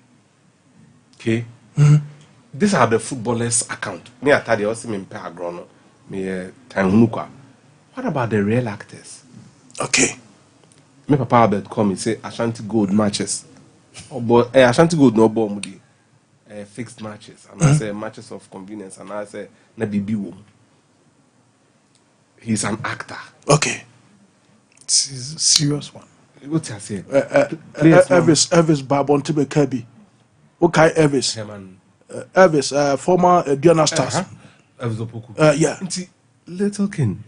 Speaker 4: Okay? These are the footballers account. Me atade o se me mpe agro me time kwa. What about the real actors?
Speaker 1: Okay.
Speaker 4: Me papa Albert come and say Ashanti Gold matches. Oh boy, Ashanti Gold no ball mudi. Fixed matches. And I say matches of convenience. And I say na bibi wom. He's an actor.
Speaker 1: Okay. This is a serious one.
Speaker 4: What I say?
Speaker 1: Elvis Babon Tibe Kirby. Okay, Elvis. Elvis, former Diana Stars. Yeah.
Speaker 4: Little King.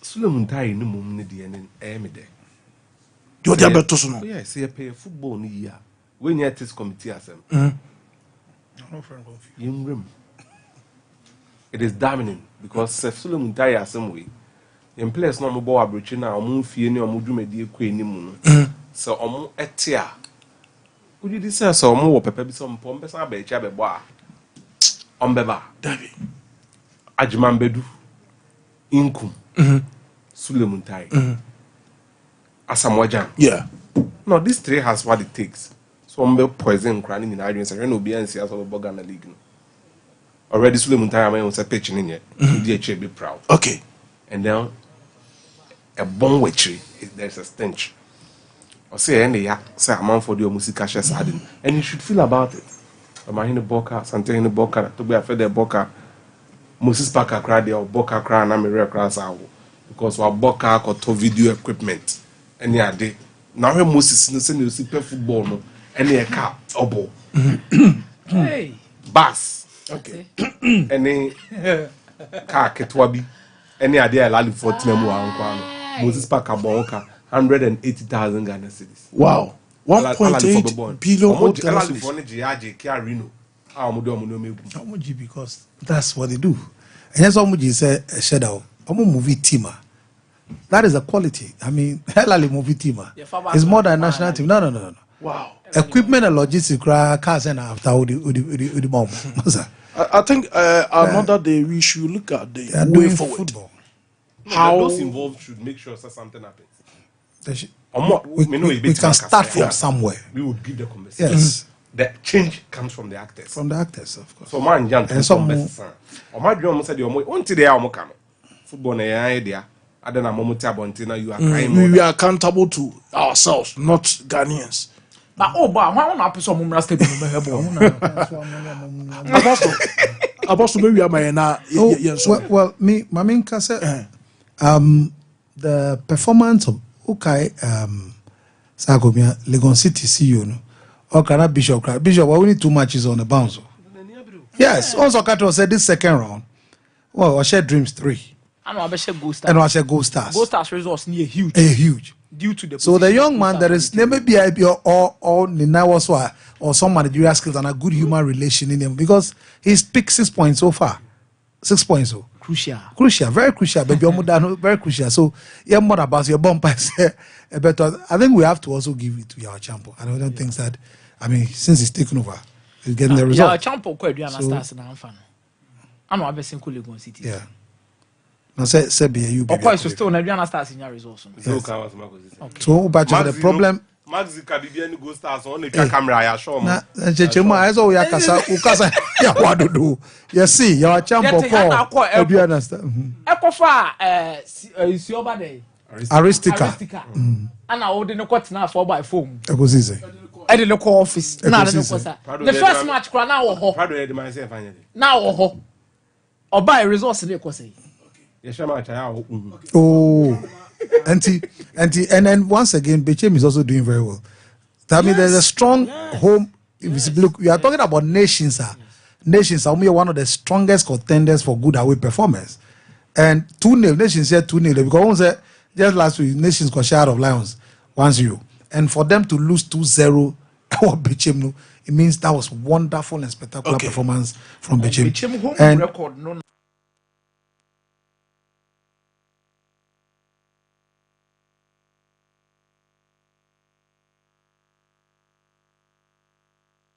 Speaker 4: Suleiman Tari no mum ne de ne me de.
Speaker 1: You dey better so no.
Speaker 4: Yeah, say pay football ni year. When you test committee asem.
Speaker 6: No friend confused.
Speaker 4: It is damning because Suleiman Tari asem we. In place no mo bo abrochi na omo fie ni omo dwumadi ekọ enimu no. So omo etia. Would you say so omo wo pepe bi so mpom pesa ba echa be bo a. Ombeba.
Speaker 1: David.
Speaker 4: Ajimambedu, Inkum, Suleiman Tari, Asamoah.
Speaker 1: Yeah.
Speaker 4: No, this three has what it takes. So I'm poison crying in Nigerians. I don't know BNC as well as Ghana League. Already Suleiman Tari was a pitch in it. DHA be proud.
Speaker 1: Okay.
Speaker 4: And then a bomb witchery. There's a stench. or say any ya say a man for the music shares adding, and you should feel about it. I'm in the boca, something in the boca to be a fed boca. Moses Parker cried or boca cry and I'm a real class out because our boca got to video equipment any day. Now Moses no send you see football no any a car obo.
Speaker 5: Hey,
Speaker 4: Bass.
Speaker 5: okay.
Speaker 4: Any car ketwabi. Any idea allowed for Tinemu Moses Parker bonka 180,000 Ghana cedis.
Speaker 1: Wow. 1.8 billion hotels.
Speaker 6: How much because that's what they do. And that's how much you say shadow. I'm a movie teamer. That is a quality. I mean, hell movie teamer. It's more than a national team. No.
Speaker 1: Wow.
Speaker 6: Equipment and logistics, cars and after the bomb.
Speaker 1: I think another day we should look at the way forward. Football.
Speaker 4: How those involved should make sure that something happens.
Speaker 6: We can start from somewhere.
Speaker 4: We would give the conversation.
Speaker 6: Yes.
Speaker 4: The change comes from the actors.
Speaker 6: From the actors, of course.
Speaker 4: So man, young
Speaker 6: and some
Speaker 4: football na idea. I don't know you are
Speaker 1: we are accountable to ourselves, not Ghanaians.
Speaker 5: But why not put some more stable
Speaker 1: Apostle, maybe
Speaker 6: well, me, Maminka said, the performance of Sagomia, Legon City CEO, no, or can Bishop, we need 2 matches on the bounce. Yes, also Kato said this second round. Well, I shared Dreams 3.
Speaker 5: And I share Gold Stars.
Speaker 6: And I share Gold Stars.
Speaker 5: Gold Stars results near huge.
Speaker 6: Huge.
Speaker 5: Due to the
Speaker 6: so the young man, there is never be or Nina or some managerial skills and a good human relation in him because he's picked 6 points so far. 6 points. So crucial, very crucial. But you're very crucial. So yeah, more about your bumper. But I think we have to also give it to our champion. And I don't think that. I mean, since he's taken over, he's getting the result.
Speaker 5: Yeah, champion quite do stars na fan. I know I've seen Legon City.
Speaker 6: Yeah. No, say be you.
Speaker 5: Of course, still na do stars in your results.
Speaker 6: So, but the problem.
Speaker 4: Max Caribbean Go Stars on the camera, I assure you.
Speaker 6: Na chechema azo we ukasa ya wadudu. You see, your champion call. Do you understand?
Speaker 5: Ekofa is your body.
Speaker 6: Aristica.
Speaker 5: And I order no cut now for by phone.
Speaker 6: Ekosize.
Speaker 5: I the local office. Now the first match now ho. Now ho. Or buy results in the
Speaker 6: oh, and then once again, Bechem is also doing very well. I mean, there's a strong home. Look, we are talking about nations. Nations are one of the strongest contenders for good away performance. And 2-0, Nations here 2-0 because just last week, Nations got share of Lions 1-0, and for them to lose 2-0, Bechem, it means that was wonderful and spectacular performance from Bechem.
Speaker 5: Bechem home record no.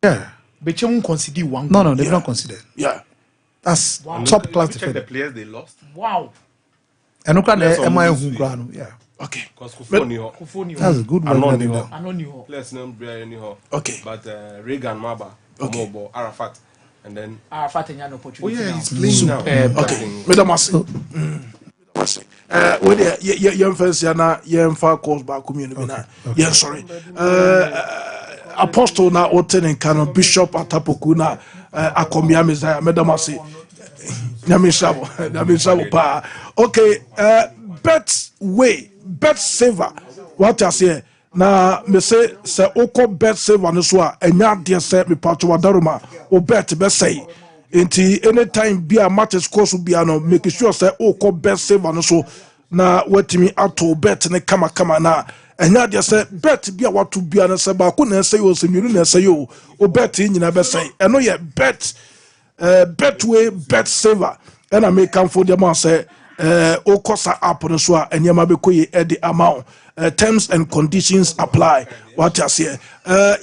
Speaker 6: Yeah.
Speaker 5: Bechem won't consider one.
Speaker 6: No, they've not considered.
Speaker 1: Yeah.
Speaker 6: That's top class.
Speaker 4: Check the players they lost.
Speaker 5: Wow.
Speaker 6: And look at the yeah.
Speaker 1: Okay.
Speaker 4: Because Kufoni.
Speaker 6: That's a good one.
Speaker 5: Players
Speaker 1: okay.
Speaker 4: But Reagan Maba, Omobo, Arafat, and then
Speaker 5: Arafat and Yan opportunity.
Speaker 4: Oh yeah, he's playing now.
Speaker 1: Okay. Madam Masi. When you first you're far calls back community now. Yeah, sorry. Apostle na Oten Kano Bishop Atapoku na Akomia Messiah Medamasi Nyamishabu pa. Okay, bet saver. What I say na me say oko bet saver no so a enya de say me pato wadaruma o bet be say enti anytime be a matches course be no make sure say oko bet saver no so na watimi ato bet ne kama na enya de say bet bia watu bia na say ba ko na say o semiru na say o bet nyina be say eno ye bet betway bet saver and I make come for the man say o kosa app no so enya ma be koyi e the amount terms and conditions apply what you say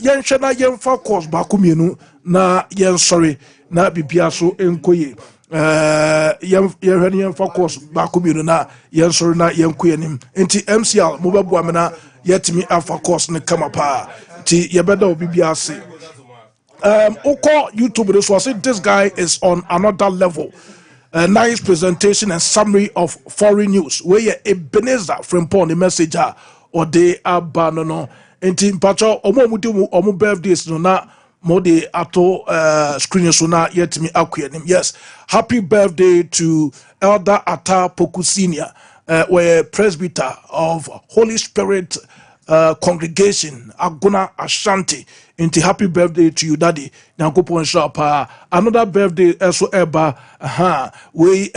Speaker 1: yen hwe na yen fa course ba ko mienu na yen sorry na bibia so enkoyi yen fa course ba ko mienu na yen sorry na yen koyi nim enti MCL mo bebu amena yetimi alpha course ne kama pa ti yebeda obibia se Oko YouTube this was it. This guy is on another level. Nice presentation and summary of foreign news. Where Ebenezer from Pond the messenger or they are banono enti mpacho omo di omo birthdays no na mo de ato screen so na yet me akwanim. Yes, happy birthday to Elder Ata Poku Senior, where presbyter of Holy Spirit congregation Aguna Ashanti. Into happy birthday to you, Daddy. Nyankopon shapa. Another birthday also eba. We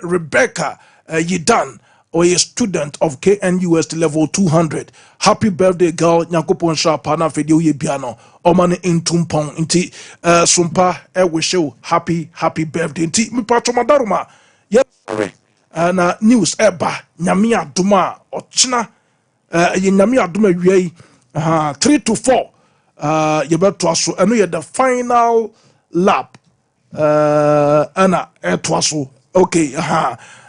Speaker 1: Rebecca Yidan, or a student of KNUS level 200. Happy birthday, girl. Nyankopon shapa na video ye piano. Omane intumpong inti Sompa wish you happy birthday. Inti mi pacho madaruma. Yes, sorry. Na news eba nyamia duma ochina. Nyamia duma wiei 3 to 4. Yebetwaso eno ye the final lap ana etwaso okay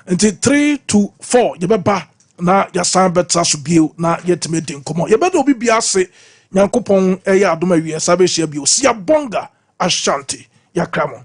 Speaker 1: until 3 to 4 yebeba na yasan betraso bio na yetimedi nkomo yebeda obi bia se nyankopon eye adoma wie sabe hia bio sia bonga Ashanti yakramo